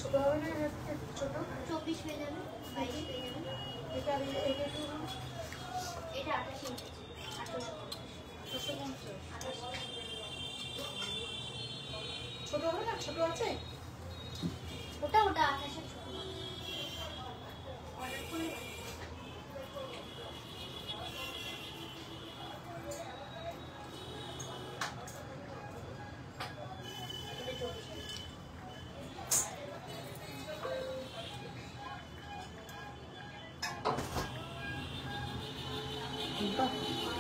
ছোট হবে না, ছোট 24 হয়ে যাবে, 22 হয়ে যাবে। এটা এটা 28 ইঞ্চি, 1850। ছোট হবে না, ছোট আছে ওটা 28 এর ছোট। অর্ডার করে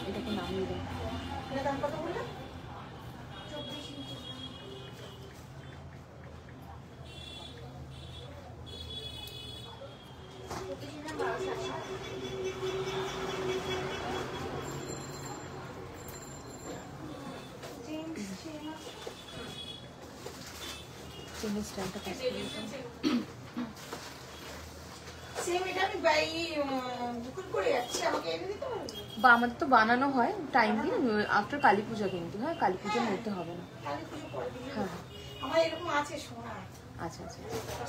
এটাকে নামিয়ে দেয়। এটা দাম কত বললে? 24 ইঞ্চি। চেনের স্ট্যান্ডটা কাজ করে। সেম এটা আমি বুকিং করে যাচ্ছি, আমাকে এনে দিতে পারবে? বা আমাদের তো বানানো হয় টাইম দিন আফটার কালী পূজা, কিন্তু হ্যাঁ কালী পুজোর মধ্যে হবে না। কালী পুজো পরে দিলে হ্যাঁ আমার এরকম আছে সোনা, আচ্ছা আচ্ছা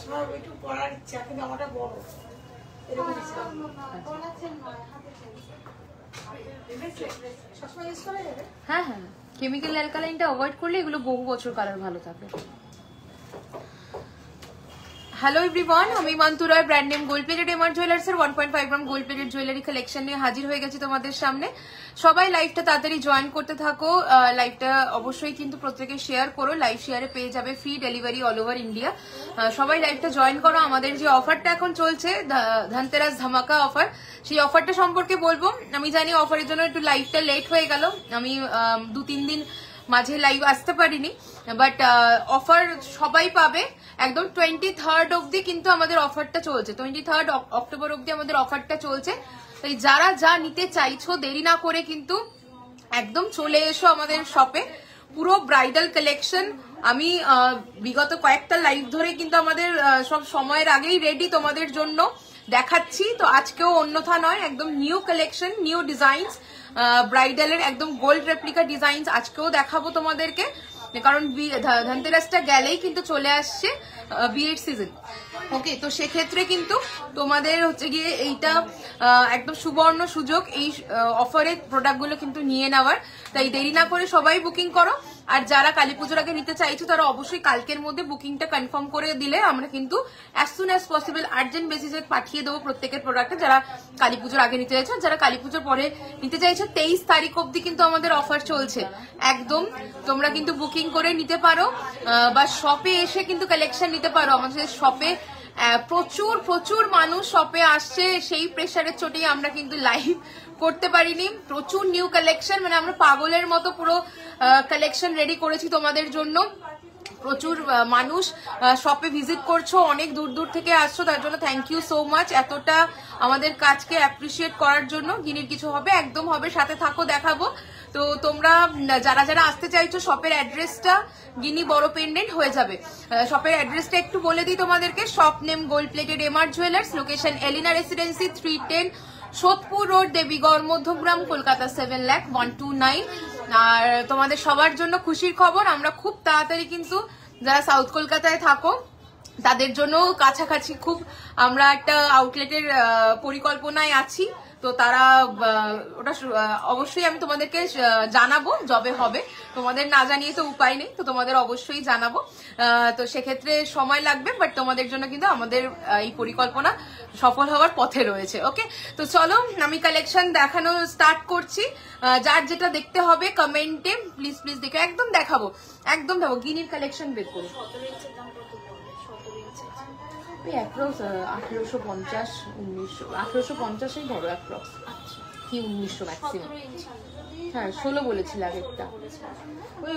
সোনা একটু পরার ইচ্ছা, কিন্তু আমারটা বড় এরকম ইচ্ছা। সবসময় ইউজ করা যাবে? হ্যাঁ হ্যাঁ, কেমিক্যাল অ্যালকালাইনটা অ্যাভয়েড করলে এগুলো বহু বছর কালার ভালো থাকে। হ্যালো এভরিওয়ান, আমি Mantu Roy, brand name gold plated MR jewellers এর 1.5 গ্রাম গোল্ড প্লেটেড জুয়েলারি কালেকশন নিয়ে হাজির হয়ে গেছি তোমাদের সামনে। সবাই লাইভটা তাড়াতাড়ি জয়েন করতে থাকো, লাইভটা অবশ্যই কিন্তু প্রত্যেকে শেয়ার করো, লাইভ শেয়ারে পেয়ে যাবে free delivery all over India. সবাই লাইভটা জয়েন করো। আমাদের যে অফারটা এখন চলছে ধনতেরাস ধামাকা অফার, সেই অফারটা সম্পর্কে বলবো। আমি জানি অফারের জন্য একটু লাইভটা লেট হয়ে গেল, আমি 2-3 দিন মাঝে লাইভ আসতে পারিনি, বাট অফার সবাই পাবে একদম 23rd অবধি কিন্তু আমাদের অফারটা চলছে, 23rd অক্টোবর অবধি আমাদের অফারটা চলছে। তাই যারা যা নিতে চাইছো দেরি না করে কিন্তু একদম চলে এসো আমাদের শপে। পুরো ব্রাইডাল কালেকশন আমি বিগত কয়েকটা লাইভ ধরে কিন্তু আমাদের সব সময়ের আগেই রেডি তোমাদের জন্য দেখাচ্ছি, তো আজকেও অন্যথা নয়, একদম নিউ কালেকশন, নিউ ডিজাইনস, ব্রাইডালের একদম গোল্ড রেপ্লিকা ডিজাইনস আজকেও দেখাবো তোমাদেরকে, কারণ ধনতেরাসটা গেলেই কিন্তু চলে আসছে বিয়ের সিজন। ওকে, তো সেক্ষেত্রে কিন্তু তোমাদের হচ্ছে গিয়ে এইটা একদম সুবর্ণ সুযোগ এই অফারের প্রোডাক্টগুলো কিন্তু নিয়ে নেওয়ার। তাই দেরি না করে সবাই বুকিং করো, আর যারা কালী পুজোর আগে নিতে চাইছো তারা অবশ্যই কালকের মধ্যে বুকিংটা কনফার্ম করে দিলে আমরা কিন্তু as soon as possible urgent বেসিসে পাঠিয়ে দেবো প্রত্যেকের প্রোডাক্টটা, যারা কালী পুজোর আগে নিতে চাইছো। যারা কালী পুজোর পরে নিতে চাইছো 23 তারিখ অব্দি কিন্তু আমাদের অফার চলছে একদম, তোমরা কিন্তু বুকিং করে নিতে পারো বা শপে এসে কিন্তু কালেকশন নিতে পারো। আমাদের শপে প্রচুর প্রচুর মানুষ শপে আসছে, সেই প্রেসারের চোটেই আমরা কিন্তু লাইভ করতে পারিনি। প্রচুর নিউ কালেকশন, মানে আমরা পাগলের মতো পুরো কালেকশন রেডি করেছি তোমাদের জন্য। প্রচুর মানুষ শপে ভিজিট করছো, অনেক দূর দূর থেকে আসছো, তার জন্য থ্যাংক ইউ সো মাচ এতটা আমাদের কাজকে অ্যাপ্রিসিয়েট করার জন্য। গিনির কিছু হবে, একদম হবে, সাথে থাকো, দেখাবো। তো তোমরা যারা যারা আসতে চাইছো শপের অ্যাড্রেসটা গিনি বড় পেন্ডেন্ট হয়ে যাবে। শপের অ্যাড্রেসটা একটু বলে দিই তোমাদেরকে। Shop name gold plated MR jewellers, location Elina residency 310 Sodepur road, Debigarh, Madhyamgram, Kolkata 7,01,229। আর তোমাদের সবার জন্য খুশির খবর, আমরা খুব তাড়াতাড়ি কিন্তু যারা সাউথ কলকাতায় থাকো তাদের জন্য কাছাকাছি খুব আমরা একটা আউটলেটের পরিকল্পনায় আছি, তো তারা ওটা অবশ্যই আমি তোমাদেরকে জানাবো যবে হবে, তোমাদের না জানিয়ে তো উপায় নেই, তো তোমাদের অবশ্যই জানাবো। তো সেক্ষেত্রে সময় লাগবে, বাট তোমাদের জন্য কিন্তু আমাদের এই পরিকল্পনা সফল হওয়ার পথে রয়েছে। ওকে, তো চলো আমি কালেকশন দেখানো স্টার্ট করছি। যার যেটা দেখতে হবে কমেন্টে প্লিজ প্লিজ দেখে একদম দেখাবো, একদম দেখাবো। গিনির কালেকশন বের করো। 1850 1850 ধরো অ্যাপ্রক্স, কি 1900 ম্যাক্সিমাম। হ্যাঁ 16 বলেছিল আগেরটা, ওই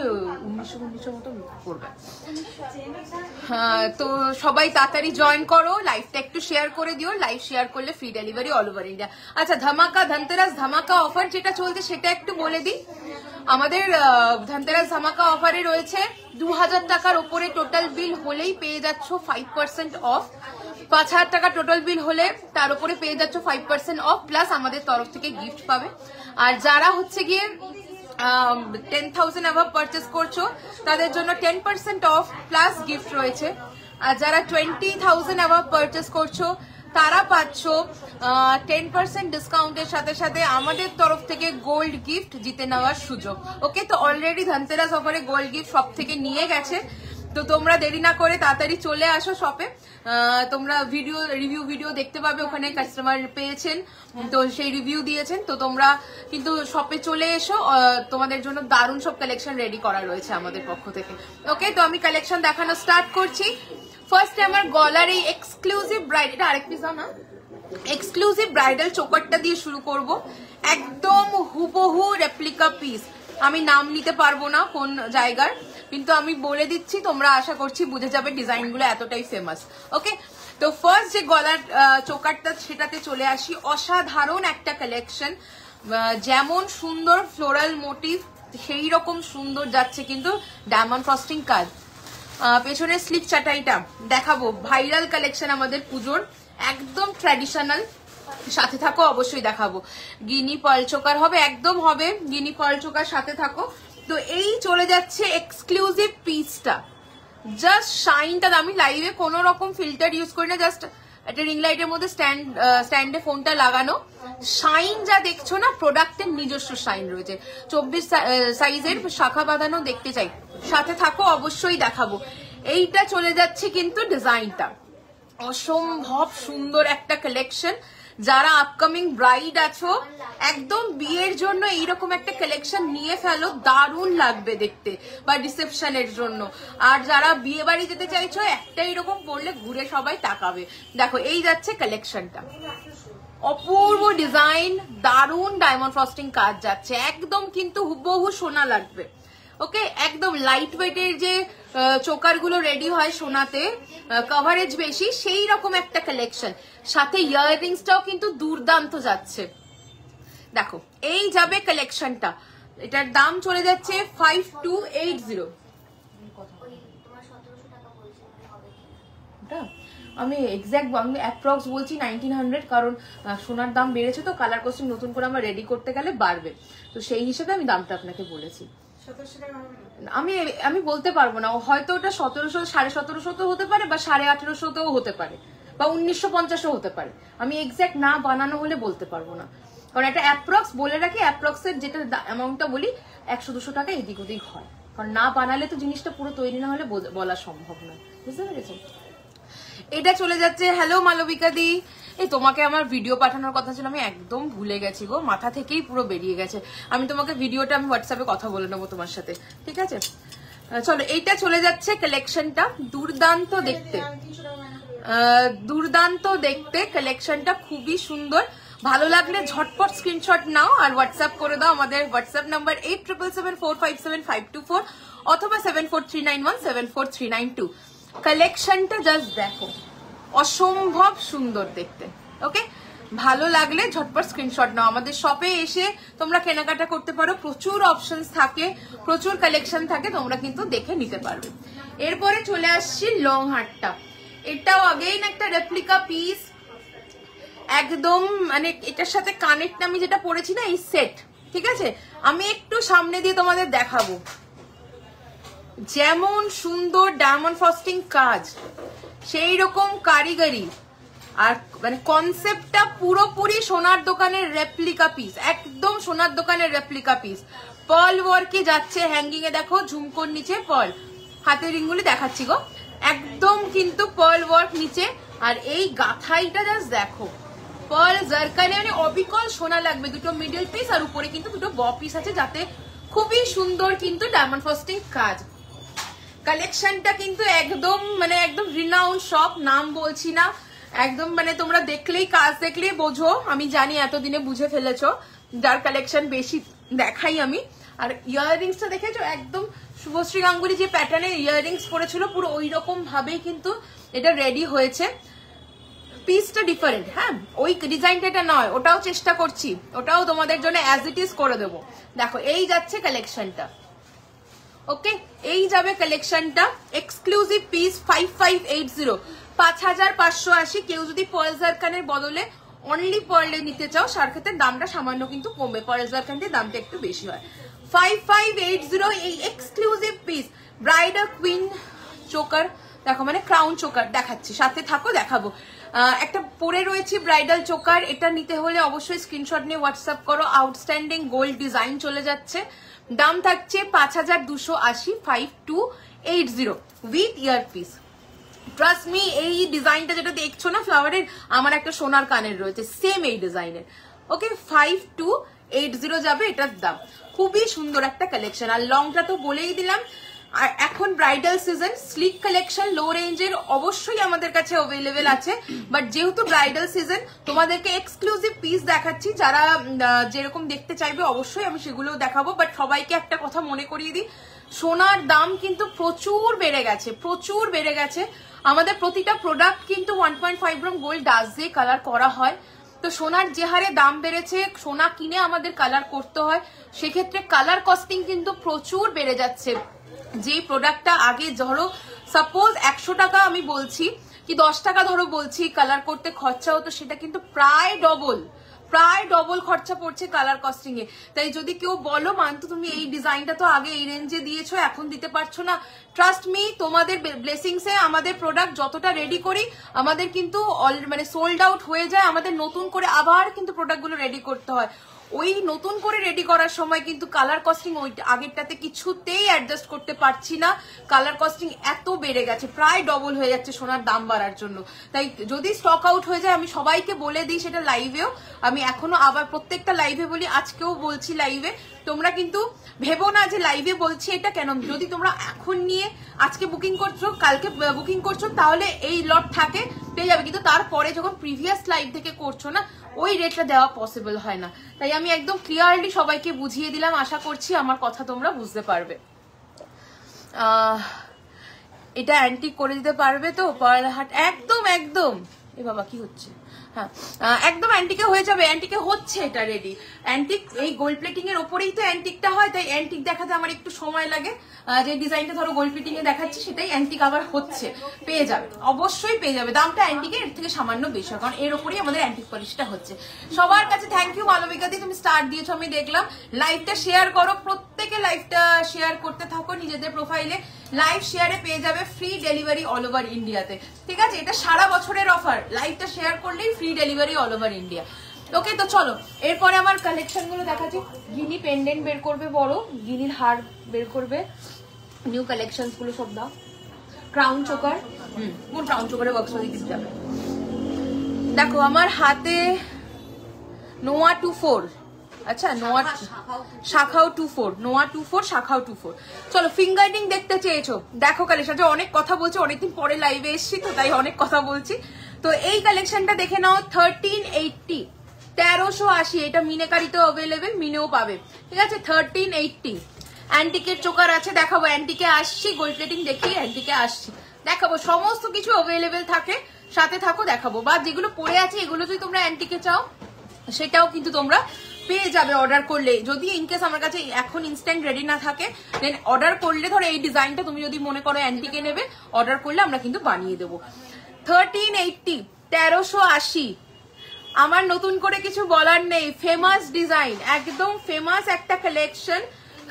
1900 মতো করবে। হ্যাঁ, তো সবাই তাড়াতাড়ি জয়েন করো, লাইভটা একটু শেয়ার করে দিও, লাইভ শেয়ার করলে free delivery all over India. আচ্ছা, ধামাকা ধনতেরাস ধামাকা অফার যেটা চলছে সেটা একটু বলে দিই। আমাদের ধনতেরাস ধামাকা অফারে রয়েছে 2000 টাকার ওপরে টোটাল বিল হলেই পেয়ে যাচ্ছ 5% অফ। 5000 টাকা টোটাল বিল হলে তার উপরে পেয়ে যাচ্ছ 5% অফ, প্লাস আমাদের তরফ থেকে গিফট পাবে। আর যারা হচ্ছে গিয়ে 10,000 অ্যাভাব পারচেস করছো তাদের জন্য 10% অফ প্লাস গিফট রয়েছে। আর যারা 20,000 অ্যাবাভ পারচেস করছো তারা পাচ্ছ 10% ডিসকাউন্টের সাথে সাথে আমাদের তরফ থেকে গোল্ড গিফট জিতে নেওয়ার সুযোগ। ওকে, তো অলরেডি ধনতেরাস অফারে গোল্ড গিফট সব থেকে নিয়ে গেছে, তো তোমরা দেরি না করে তাড়াতাড়ি চলে আসো শপে। তোমরা রিভিউ ভিডিও দেখতে পাবে, ওখানে কাস্টমার পেয়েছেন তো সেই রিভিউ দিয়েছেন, তো তোমরা কিন্তু শপে চলে এসো, তোমাদের জন্য দারুণ সব কালেকশন রেডি করা রয়েছে আমাদের পক্ষ থেকে। ওকে, তো আমি কালেকশন দেখানো স্টার্ট করছি। ফার্স্টে আমার গলার এই এক্সক্লুসিভ ব্রাইড, এটা আরেক পিস না, এক্সক্লুসিভ ব্রাইডাল চোকারটা দিয়ে শুরু করব। একদম হুবহু রেপ্লিকা পিস, আমি নাম নিতে পারবো না কোন জায়গার, কিন্তু আমি বলে দিচ্ছি, তোমরা আশা করছি বুঝে যাবে ডিজাইনগুলো এতটাই ফেমাস। ওকে, তো ফার্স্ট যে গলার চোকারটা সেটাতে চলে আসি। অসাধারণ একটা কালেকশন, যেমন সুন্দর ফ্লোরাল মোটিভ সেই রকম সুন্দর যাচ্ছে কিন্তু ডায়মন্ড ফ্রস্টিং কাজ। পেছনের স্লিপ চাটাইটা দেখাবো, ভাইরাল কালেকশন আমাদের পুজোর, একদম ট্র্যাডিশনাল। সাথে থাকো, অবশ্যই দেখাবো। গিনি পার্ল চোকার হবে, একদম হবে গিনি পার্ল চোকার, সাথে থাকো। তো এই চলে যাচ্ছে এক্সক্লুসিভ পিসটা, জাস্ট শাইনটা। আমি লাইভে কোনো রকম ফিল্টার ইউজ করি না, জাস্ট একটা রিং লাইটের মধ্যে স্ট্যান্ডে ফোনটা লাগানো। শাইন যা দেখছো না, প্রোডাক্টের নিজস্ব শাইন রয়েছে। 24 সাইজের শাখা বাঁধানো দেখতে চাই, সাথে থাকো, অবশ্যই দেখাবো। এইটা চলে যাচ্ছে কিন্তু ডিজাইনটা অসম্ভব সুন্দর একটা কালেকশন। যারা আপকামিং ব্রাইড আছো, একদম বিয়ের জন্য এইরকম একটা কালেকশন নিয়ে ফেলো, দারুণ লাগবে দেখতে, বা রিসেপশনের জন্য। আর যারা বিয়ে বাড়ি যেতে চাইছো, একটা এরকম পরলে ঘুরে সবাই তাকাবে। দেখো এই যাচ্ছে কালেকশনটা, অপূর্ব ডিজাইন, দারুণ ডায়মন্ড ফ্রস্টিং কাজ যাচ্ছে, একদম কিন্তু হুবহু সোনা লাগবে। ওকে, একদম লাইট ওয়েটের যে চোকার গুলো রেডি হয় সোনাতে, কভারেজ বেশি, সেই রকম একটা কালেকশন। সাথে ইয়াররিংসটাও কিন্তু দুর্দান্ত যাচ্ছে। দেখো এই যাবে কালেকশনটা, এটার দাম চলে যাচ্ছে 5280। আমি এক্সাক্ট আমি অ্যাপ্রক্স বলছি 1900, কারণ সোনার দাম বেড়েছে, তো কালার কস্টিং নতুন করে আমরা রেডি করতে গেলে বাড়বে, তো সেই হিসেবে আমি দামটা আপনাকে বলেছি। আমি বলতে পারবো না, হয়তো ওটা 1700 1750 তো হতে পারে, বা 1850 হতে পারে, বা 1950 হতে পারে। আমি এক্সাক্ট না বানানো হলে বলতে পারবো না, কারণ একটা অ্যাপ্রক্স বলে রাখি, অ্যাপ্রক্সের যেটা অ্যামাউন্টটা বলি 100-200 টাকা এদিক ওদিক হয়, কারণ না বানালে তো জিনিসটা পুরো তৈরি না হলে বলা সম্ভব না, বুঝতে পেরেছেন? এটা চলে যাচ্ছে, হ্যালো মালবিকা দি, এই তোমাকে আমার ভিডিও পাঠানোর কথা ছিল, আমি একদম ভুলে গেছি গো, মাথা থেকেই পুরো বেরিয়ে গেছে। আমি তোমাকে ভিডিওটা আমি হোয়াটসঅ্যাপে কথা বলে নেবো তোমার সাথে, ঠিক আছে? চলো, এইটা চলে যাচ্ছে কালেকশনটা, দুর্দান্ত দেখতে, দুর্দান্ত দেখতে কালেকশনটা, খুবই সুন্দর। ভালো লাগলে ঝটপট স্ক্রিনশট নাও আর হোয়াটসঅ্যাপ করে দাও। আমাদের হোয়াটসঅ্যাপ নাম্বার 8777457524 অথবা 7439174392। কালেকশনটা জাস্ট দেখো, অসম্ভব সুন্দর দেখতে। ওকে, ভালো লাগলে ঝটপট স্ক্রিনশট নাও। আমাদের শপে এসে তোমরা কেনাকাটা করতে পারো, প্রচুর অপশনস থাকে, প্রচুর কালেকশন থাকে, তোমরা কিন্তু দেখে নিতে পারবে। এরপরে চলে আসছি লং হারটা, এটাও আগেইন একটা রেপ্লিকা পিস, একদম মানে এটার সাথে কানেক্ট আমি যেটা পরেছি না, এই সেট, ঠিক আছে? আমি একটু সামনে দিয়ে তোমাদের দেখাবো, যেমন সুন্দর ডায়মন্ড ফ্রস্টিং কাজ, সেই রকম কারিগরি, আর মানে কনসেপ্টটা পুরোপুরি সোনার দোকানের রেপ্লিকা পিস, একদম সোনার দোকানের রেপ্লিকা পিস। পার্ল ওয়ার্কে যাচ্ছে, হ্যাঙ্গিং এ দেখো ঝুমকোর নিচে পার্ল, হাতের রিংগুলি দেখাচ্ছি গো, একদম কিন্তু পার্ল ওয়ার্ক নিচে, আর এই গাথাইটা জাস্ট দেখো, পার্ল জারকানে, মানে অবিকল সোনা লাগবে। দুটো মিডল পিস আর উপরে কিন্তু দুটো ব পিস আছে, যাতে খুবই সুন্দর কিন্তু ডায়মন্ড ফ্রস্টিং কাজ। কালেকশনটা কিন্তু একদম মানে একদম রিনাউন্ড শপ, নাম বলছি না, একদম মানে তোমরা দেখলেই, কাজ দেখলেই বোঝো। আমি জানি এতদিনে বুঝে ফেলেছো, যার কালেকশন বেশি দেখাই আমি। আর ইয়াররিংসটা দেখেছো, একদম শুভশ্রী গাঙ্গুলি যে প্যাটার্নের ইয়াররিংস পরেছিল, পুরো ওই রকম ভাবেই কিন্তু এটা রেডি হয়েছে। পিসটা ডিফারেন্ট, হ্যাঁ, ওই ডিজাইনটা এটা নয়, ওটাও চেষ্টা করছি, ওটাও তোমাদের জন্য অ্যাজ ইট ইজ করে দেবো। দেখো এই যাচ্ছে কালেকশনটা, ওকে, এই যাবে কালেকশনটা, এক্সক্লুসিভ পিস 5580, 5580। কেউ যদি পার্ল জারকানের বদলে অনলি পার্লে নিতে চাও, সেক্ষেত্রে দামটা সামান্য কিন্তু কমবে, পার্ল জারকানের দামটা একটু বেশি হয়। 5580 এই exclusive piece, bridal queen choker দেখো মানে ক্রাউন চোকার দেখাচ্ছি, সাথে থাকো দেখাবো। একটা পরে রয়েছে ব্রাইডাল চোকার, এটা নিতে হলে অবশ্যই স্ক্রিনশট নিয়ে হোয়াটসঅ্যাপ করো। আউটস্ট্যান্ডিং গোল্ড ডিজাইন চলে যাচ্ছে, দাম থাকছে 5280 5280 উইথ ইয়ারপিস। ট্রাস্ট মি, এই ডিজাইনটা যেটা দেখছো না ফ্লাওয়ারের, আমার একটা সোনার কানের রয়েছে সেম এই ডিজাইনের। ওকে 5280 যাবে এটার দাম। খুবই সুন্দর একটা কালেকশন। আর লংটা তো বলেই দিলাম। আর এখন ব্রাইডাল সিজন, স্লিক কালেকশন লো রেঞ্জের অবশ্যই আমাদের কাছে অ্যাভেলেবেল আছে, বাট যেহেতু ব্রাইডাল সিজন তোমাদেরকে এক্সক্লুসিভ পিস দেখাচ্ছি। যারা যেরকম দেখতে চাইবে অবশ্যই আমি সেগুলোও দেখাবো। বাট সবাইকে একটা কথা মনে করিয়ে দিই, সোনার দাম কিন্তু প্রচুর বেড়ে গেছে, প্রচুর বেড়ে গেছে। আমাদের প্রতিটা প্রোডাক্ট কিন্তু 1.5 গ্রাম গোল্ড ডাস দিয়ে কালার করা হয়। তো সোনার যে হারে দাম বেড়েছে, সোনা কিনে আমাদের কালার করতে হয়, সেক্ষেত্রে কালার কস্টিং কিন্তু প্রচুর বেড়ে যাচ্ছে। যেই প্রোডাক্টটা আগে ধরো সাপোজ 100 টাকা আমি বলছি কি 10 টাকা ধরো বলছি কালার করতে খরচা হতো, সেটা কিন্তু প্রায় ডবল খরচা পড়ছে কালার কস্টিং এ। তাই যদি কেউ বলো মান্তু তুমি এই ডিজাইনটা তো আগে এই রেঞ্জে দিয়েছো এখন দিতে পারছো না, ট্রাস্ট মি তোমাদের ব্লেসিংস এ আমাদের প্রোডাক্ট যতটা রেডি করি আমাদের কিন্তু মানে সোল্ড আউট হয়ে যায়। আমাদের নতুন করে আবার কিন্তু প্রোডাক্টগুলো রেডি করতে হয়। ওই নতুন করে রেডি করার সময় কিন্তু কালার কস্টিং ওই আগেরটাতে কিছুতেই অ্যাডজাস্ট করতে পারছি না। কালার কস্টিং এত বেড়ে গেছে, প্রায় ডবল হয়ে যাচ্ছে সোনার দাম বাড়ার জন্য। তাই যদি স্টক আউট হয়ে যায় আমি সবাইকে বলে দিই, সেটা লাইভেও আমি এখনো আবার প্রত্যেকটা লাইভে বলি, আজকেও বলছি লাইভে। তোমরা কিন্তু ভেবো না যে লাইভে বলছি এটা কেন, যদি তোমরা এখন নিয়ে আজকে বুকিং করছো কালকে বুকিং করছো তাহলে এই লট থাকে পেয়ে যাবে, কিন্তু তারপরে যখন প্রিভিয়াস লাইভ থেকে করছো না ওই রেটটা দেওয়া পসিবল হয় না। তাই আমি একদম ক্লিয়ারলি সবাইকে বুঝিয়ে দিলাম, আশা করছি আমার কথা তোমরা বুঝতে পারবে। এটা অ্যান্টিক করে দিতে পারবে তো পার্লাহাট? একদম একদম। এ বাবা কি হচ্ছে? হ্যাঁ একদম অ্যান্টিকে হয়ে যাবে, অ্যান্টিকে হচ্ছে এটা রেডি। অ্যান্টিক এই গোল্ড প্লেটিং এর ওপরেই তো অ্যান্টিকটা হয়, তাই অ্যান্টিক দেখাতে আমার একটু সময় লাগে। যে ডিজাইনটা ধরো গোল্ড প্লেটিং এ দেখাচ্ছি সেটাই অ্যান্টিক আবার হচ্ছে, পেয়ে যাবে, অবশ্যই পেয়ে যাবে। দামটা অ্যান্টিকের এর থেকে সামান্য বেশি, কারণ এর ওপরেই আমাদের অ্যান্টিক পলিশটা হচ্ছে। সবার কাছে থ্যাংক ইউ। মালবিকা দি তুমি স্টার্ট দিয়েছো আমি দেখলাম। লাইভটা শেয়ার করো, প্রত্যেকে লাইভটা শেয়ার করতে থাকো নিজেদের প্রোফাইলে। লাইভ শেয়ারে পেয়ে যাবে ফ্রি ডেলিভারি অল ওভার ইন্ডিয়াতে, ঠিক আছে? এটা সারা বছরের অফার, লাইভটা শেয়ার করলেই free delivery all over India. Okay তো চলো এরপরে আমার কালেকশন গুলো দেখাচ্ছি। গিনি পেন্ডেন্ট বের করবে, বড় গিনির হার বের করবে, নিউ কালেকশন গুলো সব দাও। ক্রাউন চোকার, কোন ক্রাউন চোকারে বক্স দিতে যাবে? দেখো আমার হাতে নোয়া 24, আচ্ছা নোয়া শাখাও 24, নোয়া 24 শাখাও 24। চলো ফিঙ্গারিং দেখতে চেয়েছো, দেখো কালেকশনটা। অনেক কথা বলছি, অনেকদিন পরে লাইভে এসছি তো তাই অনেক কথা বলছি। তো এই কালেকশনটা দেখে নাও, 1380 1380। এটা মিনেকারিতেও অ্যাভেলেবেল, মিনেও পাবে, ঠিক আছে? 1380। অ্যান্টিকের চোকার আছে, দেখাবো। অ্যান্টিকে আসছি, গোল্ড প্লেটিং দেখিয়ে অ্যান্টিকে আসছি, দেখাবো। সমস্ত কিছু অ্যাভেলেবেল থাকে, সাথে থাকো দেখাবো। বা যেগুলো পড়ে আছে এগুলো যদি তোমরা অ্যান্টিকে চাও সেটাও কিন্তু তোমরা পেয়ে যাবে অর্ডার করলে। যদি ইনকেস আমার কাছে এখন ইনস্ট্যান্ট রেডি না থাকে দেন অর্ডার করলে, ধরো এই ডিজাইনটা তুমি যদি মনে করো অ্যান্টিকে নেবে, অর্ডার করলে আমরা কিন্তু বানিয়ে দেবো। 1380 1380। আমার নতুন করে কিছু বলার নেই, ফেমাস ডিজাইন, একদম ফেমাস একটা কালেকশন।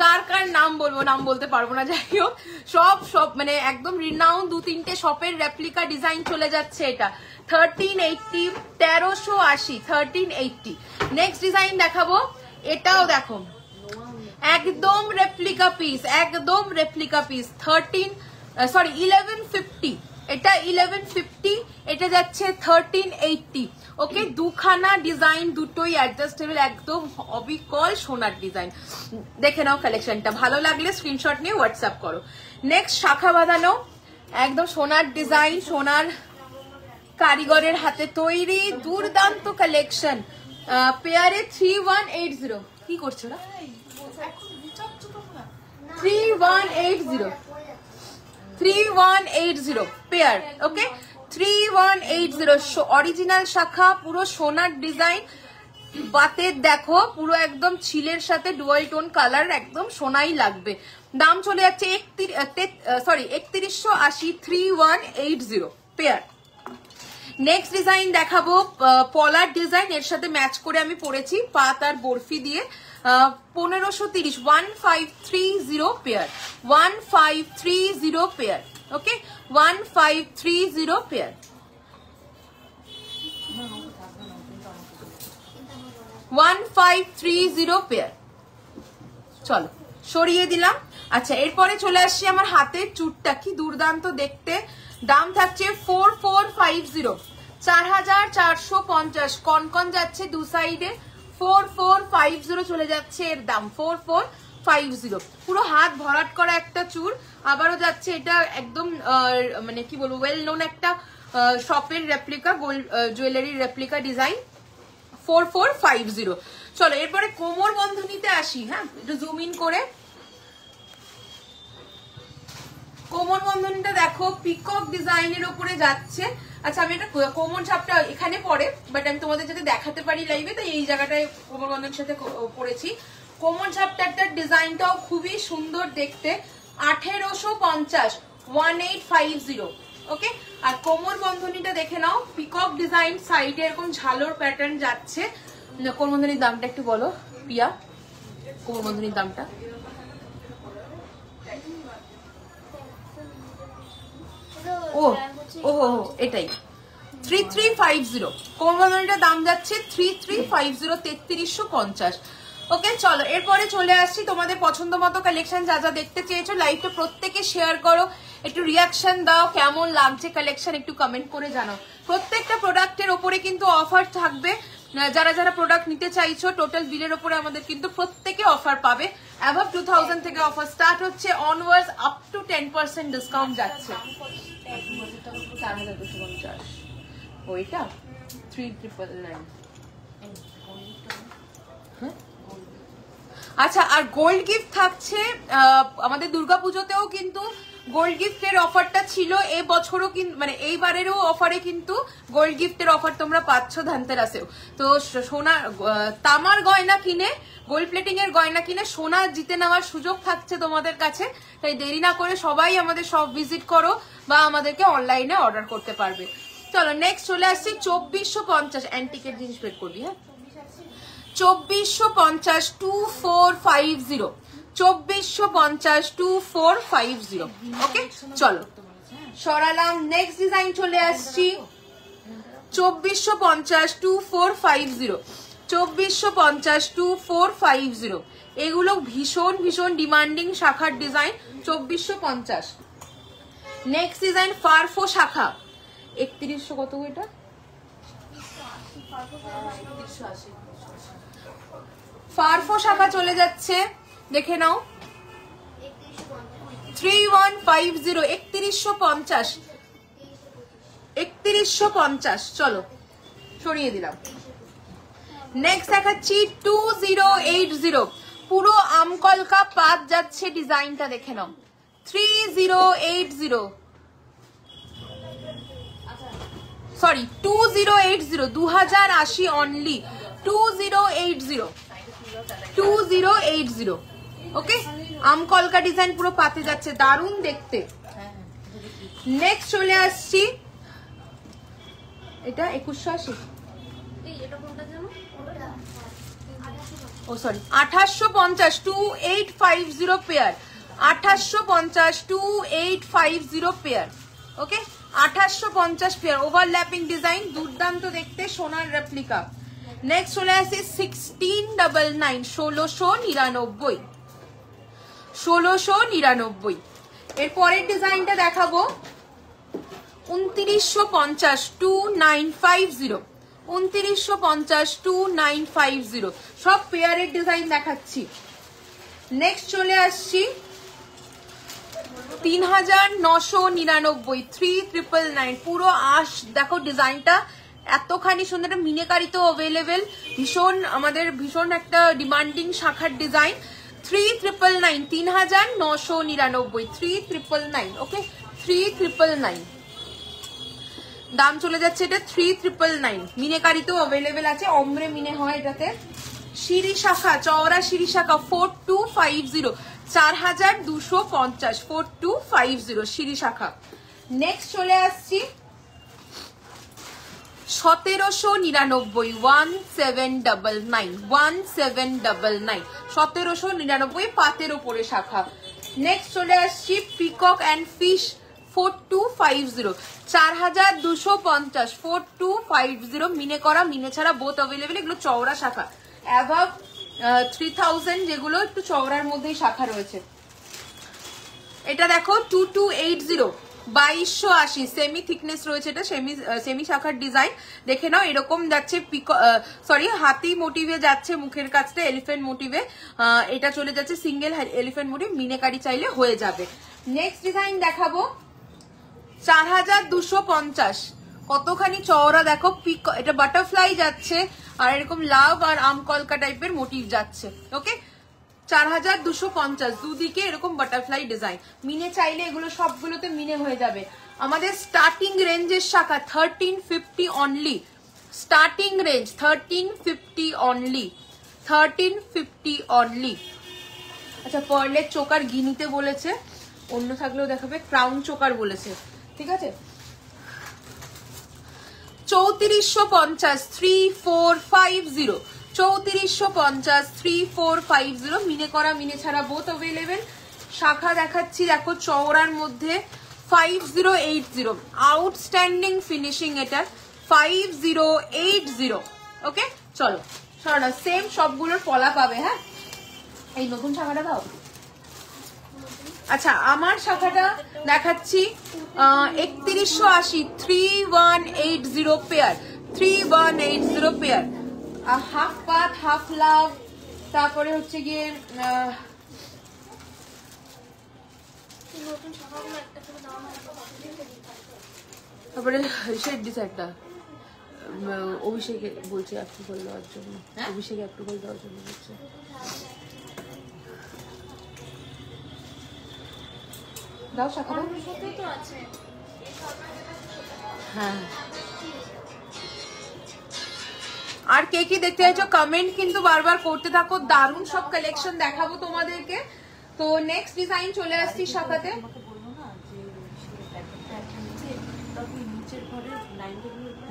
কার কার নাম বলবো, নাম বলতে পারবো না, যাই হোক সব মানে একদম রিনাউন্ড 2-3টে শপের রেপ্লিকা ডিজাইন চলে যাচ্ছে। এটা 1380 1380 1380। নেক্সট ডিজাইন দেখাবো, এটাও দেখো একদম রেপ্লিকা পিস, একদম রেপ্লিকা পিস। 1150। এটা 1150, এটা যাচ্ছে 1380। ওকে দুখানা ডিজাইন, দুটোই অ্যাডজাস্টেবল, একদম অবিকল সোনার ডিজাইন। দেখে নাও কালেকশনটা, ভালো লাগলে স্ক্রিনশট নিয়ে হোয়াটসঅ্যাপ করো। নেক্সট শাখা বাঁধানো, একদম সোনার ডিজাইন, সোনার কারিগরের হাতে তৈরি, দুর্দান্ত কালেকশন। পেয়ারে 3180। কি করছো না? 3180 3180 পেয়ার। ওকে 3180 অরিজিনাল শাখা, পুরো সোনার ডিজাইন। বাতের দেখো পুরো একদম ছিলের সাথে ডুয়াল টোন কালার, একদম সোনাই লাগবে। দাম চলে যাচ্ছে 3180 3180 পেয়ার। নেক্সট ডিজাইন দেখাবো পলার ডিজাইন, এর সাথে ম্যাচ করে আমি পরেছি পাত আর বরফি দিয়ে। 1530, 1530 পেয়ার, 1530 পেয়ার। ওকে, 1530 পেয়ার, 1530 পেয়ার। চলো সরিয়ে দিলাম। আচ্ছা, এরপরে চলে আসছি আমার হাতের চুটটা, কি দুর্দান্ত দেখতে। দাম থাকছে 4450, 4450। কনকন যাচ্ছে দু সাইডে, 4450 চলে যাচ্ছে এর দাম, 4450। পুরো হাত ভরাট করা একটা চুর, আবারও যাচ্ছে। এটা একদম মানে কি বলবো, ওয়েল নোন একটা শপের replica, gold jewellery replica design, 4450। চলো এরপরে কোমর বন্ধনীতে আসি। হ্যাঁ, একটু জুম ইন করে কোমর বন্ধনীটা দেখো, পিকক ডিজাইনের উপরে যাচ্ছে। আচ্ছা, আমি এটা কোমর ঝাপটা এখানে পরে, বাট আমি তোমাদের যাতে দেখাতে পারি লাইভে, তাই এই জায়গাটায় কোমর বন্ধনের সাথে পরেছি। কোমর ঝাপটার ডিজাইনটাও খুবই সুন্দর দেখতে, 1850, 1850। ওকে, আর কোমর বন্ধনীটা দেখে নাও, পিকক ডিজাইন, সাইডে এরকম ঝালোর প্যাটার্ন যাচ্ছে। কোমর বন্ধনীর দামটা একটু বলো পিয়া, কোমর বন্ধনীর দামটা। ও ও এটাই 3350। কোমর বন্ধনীটার দাম যাচ্ছে 3350, 3350। ওকে, চলো এরপরে চলে আসছি তোমাদের পছন্দ মতো কালেকশন, যা যা দেখতে চেয়েছো লাইভটা প্রত্যেকে শেয়ার করো, একটু রিয়াকশন দাও, কেমন লাগছে কালেকশন একটু কমেন্ট করে জানাও। প্রত্যেকটা প্রোডাক্টের ওপরে কিন্তু অফার থাকবে, যারা যারা প্রোডাক্ট নিতে চাইছো টোটাল বিলের ওপরে আমাদের কিন্তু প্রত্যেকে অফার পাবে। অ্যাভাব 2000 থেকে অফার স্টার্ট হচ্ছে, অনওয়ার্ডস আপ টু 10% ডিসকাউন্ট যাচ্ছে। 4250, ওইটা 3999। আচ্ছা, আর গোল্ড গিফট থাকছে আমাদের দুর্গাপুজোতেও কিন্তু গোল্ড গিফটের অফারটা ছিল, এই বছরও কিন্তু মানে এইবারেরও অফারে কিন্তু গোল্ড গিফটের অফার তোমরা পাচ্ছ ধানতেরাসেও। তো সোনা তামার গয়না কিনে, গোল্ড প্লেটিং এর গয়না কিনে সোনা জিতে নেওয়ার সুযোগ থাকছে তোমাদের কাছে। তাই দেরি না করে সবাই আমাদের সব ভিজিট করো বা আমাদেরকে অনলাইনে অর্ডার করতে পারবে। চলো নেক্সট চলে আসছি 2450। অ্যান্টিকের জিনিস বের করবি। হ্যাঁ, 2450, 2450, 2450, 2450। ওকে, চলো সরালাম। নেক্সট ডিজাইন চলে আসছি 2450, 2450, 2450, 2450। এগুলো ভীষণ ভীষণ ডিমান্ডিং শাখার ডিজাইন, 2450। নেক্সট ডিজাইন ফারফো শাখা, 3100 কত এটা, 3180। ফারফো শাখা চলে যাচ্ছে, দেখে নাও, 3150, 3150, 3150। চলো সরিয়ে দিলাম। নেক্সট দেখাচ্ছি 2080, পুরো আমকলকা পাত যাচ্ছে ডিজাইনটা, দেখে নাও, 3080, সরি 2080, 2080 অনলি, 2080, 2080। ওকে, আমকলকা ডিজাইন পুরো পাতে যাচ্ছে, দারুণ দেখতে। নেক্সট চলে আসছি, এটা 2180, ও সরি 2850, 2850 পেয়ার, 2850, 2850 পেয়ার। ওকে, 2850 পেয়ার, ওভারল্যাপিং ডিজাইন, দুর্দান্ত দেখতে, সোনার রেপ্লিকা। নেক্সট চলে আসছে 1699, 1699, 1699। এর পরের ডিজাইনটা দেখাবো 2950, 2950, 2950, 2950। সব পেয়ারের ডিজাইন দেখাচ্ছি। নেক্সট চলে আসছি 3999, 3999, পুরো আশ দেখো ডিজাইনটা এতখানি সুন্দর, মিনেকারিতেও অ্যাভেলেবেল, ভীষণ আমাদের ভীষণ একটা ডিমান্ডিং শাখার ডিজাইন, 3999, 3999, 3999। ওকে, 3999 দাম চলে যাচ্ছে, এটা 3999। মিনেকারিতেও অ্যাভেলেবেল আছে, অমরে মিনে হয় এটাতে। সিঁড়ি শাখা, চওড়া সিঁড়ি শাখা, 4250, 4250, 4250 সিঁড়ি শাখা। নেক্সট চলে আসছি 1799 1799 1799 1799 পাতের উপরে শাখা। নেক্সট চলে আসছি পিকক অ্যান্ড ফিশ 4250 4250 4250 মিনে করা মিনে ছাড়া বোথ অ্যাভেলেবেল। এগুলো চওড়া শাখা, অ্যাভাব 3000 যেগুলো একটু চওড়ার মধ্যেই শাখা রয়েছে। এটা দেখো 2280 2280 সেমি থিকনেস রয়েছে, এটা সেমি শাখার ডিজাইন। দেখে নাও এরকম যাচ্ছে, সরি হাতি মোটিভে যাচ্ছে, মুখের কাছটা এলিফ্যান্ট মোটিভে, এটা চলে যাচ্ছে সিঙ্গেল এলিফ্যান্ট মোটিভ, মিনেকারি চাইলে হয়ে যাবে। নেক্সট ডিজাইন দেখাবো 4250 কতখানি চওড়া দেখো, এটা বাটারফ্লাই যাচ্ছে আর এরকম লাভ আর আমকলকা টাইপের মোটিভ যাচ্ছে। ওকে 4250 দুদিকে এরকম বাটারফ্লাই ডিজাইন, মিনে চাইলে এগুলো সবগুলোতে মিনে হয়ে যাবে। আমাদের স্টার্টিং রেঞ্জের শাখা 1350 only, starting range 1350 only, 1350 only. আচ্ছা পার্লের চোকার গিনিতে বলেছে, অন্য থাকলেও দেখাবে, ক্রাউন চোকার বলেছে, ঠিক আছে। 3450 3450 3450 3450 মিনে করা মিনে ছাড়া বোথ অ্যাভেলেবেল। শাখা দেখাচ্ছি দেখো চওড়ার মধ্যে 5080 আউটস্ট্যান্ডিং ফিনিশিং এটা 5080। ওকে চলো সরানা সেম সবগুলোর পলা পাবে। হ্যাঁ এই নতুন শাখাটা দাও। আচ্ছা আমার শাখাটা দেখাচ্ছি 3180 3180 পেয়ার 3180 পেয়ার, হাফ পাত হাফ লাভ, তারপরে হচ্ছে গিয়ে তারপরে শেড ডিজাইনটা অভিষেকে বলছে অ্যাপ্রুভাল দেওয়ার জন্য, অভিষেকে অ্যাপ্রুভাল দেওয়ার জন্য বলছে। দাও শাখা দাও। হ্যাঁ আর কে কি দেখতে চাইছো কমেন্ট কিন্তু বারবার করতে থাকো, দারুণ সব কালেকশন দেখাবো তোমাদেরকে। তো নেক্সট ডিজাইন চলে আসছি শাখাতে।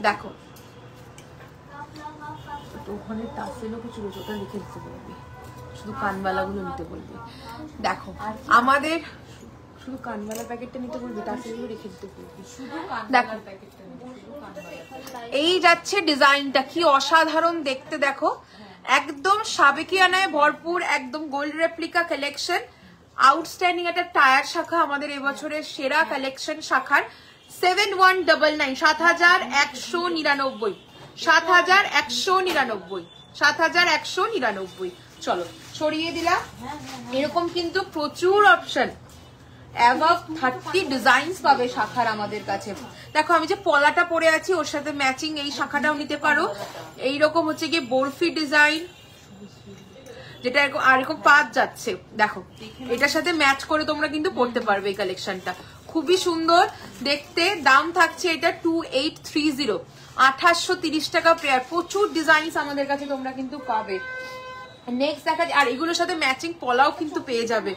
দেখো ওখানে টাসেলও কিছু রয়েছে, ওটা লিখে দিতে বলবি, শুধু কানবালাগুলো নিতে বলবি। দেখো আমাদের শুধু কানবালা প্যাকেটটা নিতে বলবি, টাসেলগুলো রেখে দিতে বলবি। দেখো এই যাচ্ছে ডিজাইনটা, কি অসাধারণ দেখতে দেখো, একদম সাবেকিয়ানায় ভরপুর, একদম গোল্ড রেপ্লিকা কালেকশন, আউটস্ট্যান্ডিং একটা টায়ার শাখা, আমাদের এবছরের সেরা কালেকশন শাখার 7199 7199 7199 7199। চলো সরিয়ে দিলাম। এরকম কিন্তু প্রচুর অপশন, অ্যাবাভ 30 ডিজাইনস পাবে শাখার আমাদের কাছে। দেখো আমি যে পলাটা পরে আছি ওর সাথে ম্যাচিং এই শাখাটাও নিতে পারো। এইরকম হচ্ছে গিয়ে বরফি ডিজাইন, যেটা এরকম পাত যাচ্ছে, দেখো এটার সাথে ম্যাচ করে তোমরা কিন্তু পড়তে পারবে এই কালেকশনটা, খুবই সুন্দর দেখতে। দাম থাকছে এটা 2830 2830 টাকা পেয়ার। প্রচুর ডিজাইনস আমাদের কাছে তোমরা কিন্তু পাবে। নেক্সট দেখা, আর এগুলোর সাথে ম্যাচিং পলাও কিন্তু পেয়ে যাবে।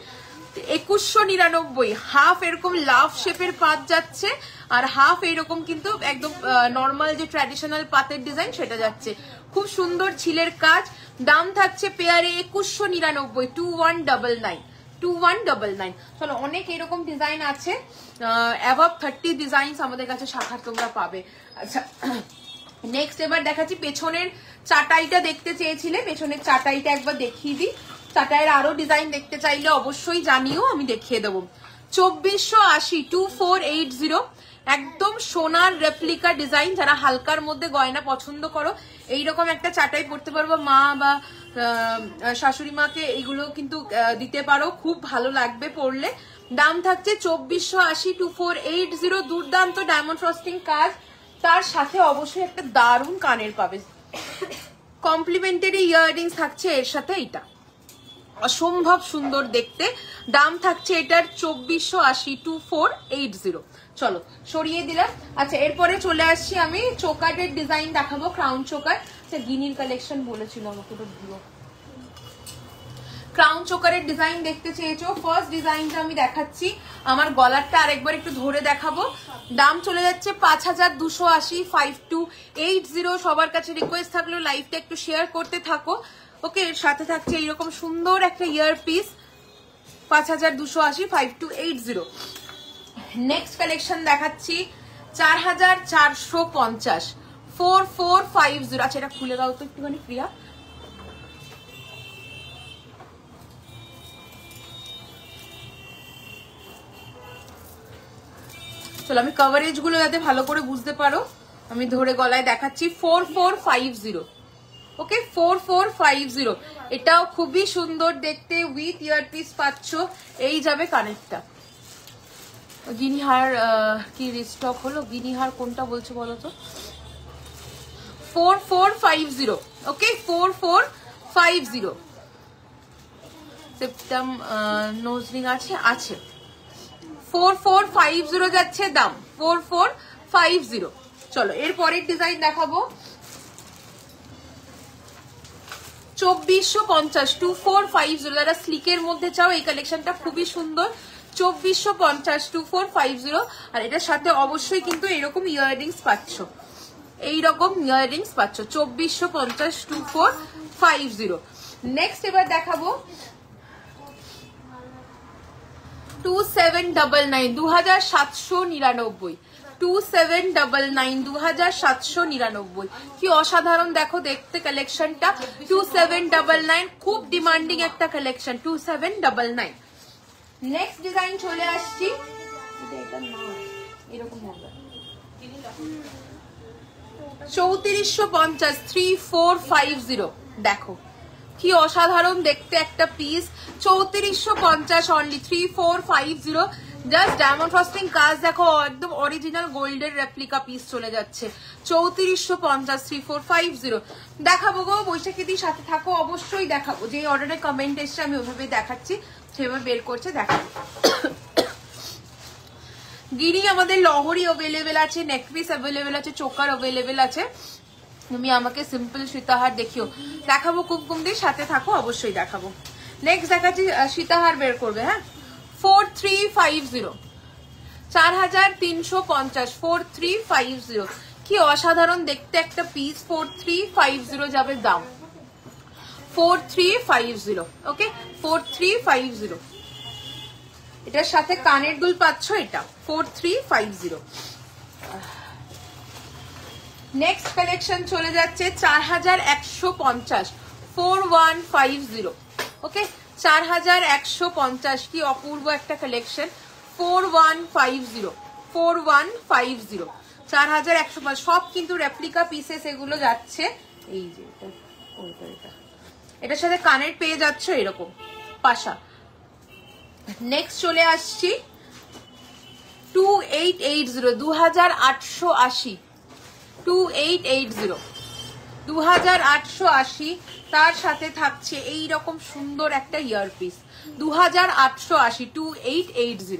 2199 হাফ এরকম লাভ শেপের পাত যাচ্ছে আর হাফ এইরকম কিন্তু একদম নর্মাল যে ট্র্যাডিশনাল পাতের ডিজাইন সেটা যাচ্ছে, খুব সুন্দর ছিলের কাজ। দাম থাকছে পেয়ারে 2199 2199 2199। চলো অনেক এরকম ডিজাইন আছে, অ্যাবাভ 30 ডিজাইনস আমাদের কাছে শাখার তোমরা পাবে। আচ্ছা নেক্সট এবার দেখাচ্ছি পেছনের চাটাইটা, দেখতে চেয়েছিলে পেছনের চাটাইটা একবার দেখিয়ে দিই। চাটাইয়ের আরো ডিজাইন দেখতে চাইলে অবশ্যই জানিও, আমি দেখিয়ে দেবো। 2480 2480 একদম সোনার রেপ্লিকা ডিজাইন। যারা হালকার মধ্যে গয়না পছন্দ করো এইরকম একটা চাটাই পরতে পারবো, মা বা শাশুড়ি মাকে এগুলো কিন্তু দিতে পারো, খুব ভালো লাগবে পরলে। দাম থাকছে 2480 2480। দুর্দান্ত ডায়মন্ড ফ্রস্টিং কাজ, তার সাথে অবশ্যই একটা দারুণ কানের পাবে, কমপ্লিমেন্টারি ইয়াররিংস থাকছে এর সাথে, এটা অসম্ভব সুন্দর দেখতে। দাম থাকছে এটার 2480 2480। চলো সরিয়ে দিলাম। আচ্ছা এরপরে চলে আসছি আমি চোকারের ডিজাইন দেখাবো, ক্রাউন চোকার। আচ্ছা গিনির কালেকশন বলেছিল আমাকে, তো দিও ক্রাউন চোকারের ডিজাইন দেখতে চেয়েছো, ফার্স্ট ডিজাইনটা আমি দেখাচ্ছি। আমার গলারটা আরেকবার একটু ধরে দেখাবো। দাম চলে যাচ্ছে 5280, 5280। সবার কাছে রিকোয়েস্ট থাকলো লাইভটা একটু শেয়ার করতে থাকো। ওকে, এর সাথে থাকছে এইরকম সুন্দর একটা ইয়ার পিস, 5280, 5280। নেক্সট কালেকশন দেখাচ্ছি 4450, 4450। আচ্ছা, এটা খুলে দাও তো একটুখানি প্রিয়া। চলো আমি কভারেজ গুলো যাতে ভালো করে বুঝতে পারো আমি ধরে গলায় দেখাচ্ছি। 4450, ওকে, 4450। এটাও খুবই সুন্দর দেখতে, উইথ ইয়ারপিস পাচ্ছ। এই যাবে কানেরটা। গিনিহার কি রিস্টক হলো? গিনিহার কোনটা বলছো বলো তো? 4450, ওকে, 4450। সেপ্টাম নোজরিং আছে, আছে। 4450 যাচ্ছে দাম, 4450। চলো এর পরের ডিজাইন দেখাবো 2450, 2450। যারা স্লিকের মধ্যে চাও এই কালেকশনটা খুবই সুন্দর, 2450, 2450। আর এটার সাথে অবশ্যই কিন্তু এরকম ইয়াররিংস পাচ্ছ, এইরকম ইয়াররিংস পাচ্ছ। 2450, 2450। নেক্সট এবার দেখাবো 2799, 2799, 2799, 2799। কি অসাধারণ দেখো দেখতে কালেকশনটা। 2799 খুব ডিমান্ডিং একটা কালেকশন, 2799। নেক্সট ডিজাইন চলে আসছি, এরকম হবে 3450, 3450। দেখো কি অসাধারণ দেখতে একটা piece, 3450 only, 3450। Just diamond frosting কাজ দেখো, একদম অরিজিনাল গোল্ডের রেপ্লিকা পিস চলে যাচ্ছে। 3450, 3450 দেখাবো গো। বৈশাখীদির সাথে থাকো, অবশ্যই দেখাবো। যে অর্ডারে কমেন্ট এসছে আমি ওইভাবে দেখাচ্ছি, সেভাবে বের করছে দেখাবো। গিরি আমাদের লহরি অ্যাভেলেবেল আছে, নেকপিস অ্যাভেলেবেল আছে, চোকার অ্যাভেলেবেল আছে। তুমি আমাকে সিম্পল সীতাহার দেখিও, দেখাবো কুমকুম দিয়ে, সাথে থাকো, অবশ্যই দেখাবো। নেক্সট দেখাচ্ছি সীতাহার বের করবে, হ্যাঁ। 4350, 4350, 4350। কি অসাধারণ দেখতে একটা পিস, 4350 যাবে দাম, 4350, ওকে, 4350। এটার সাথে কানের দুল পাচ্ছ, এটা 4350। নেক্সট কালেকশন চলে যাচ্ছে 4150, 4150, ওকে, 4150। কি অপূর্ব একটা কালেকশন, 4150, 4150, 4150। সব কিন্তু রেপ্লিকা পিসেস এগুলো যাচ্ছে। এই যে এটার সাথে কানের পেয়ে যাচ্ছ এরকম পাশা। নেক্সট চলে আসছি 2880, 2880, 2880, 2880। তার সাথে থাকছে এই রকম সুন্দর একটা ইয়ারপিস, 2880, 2880,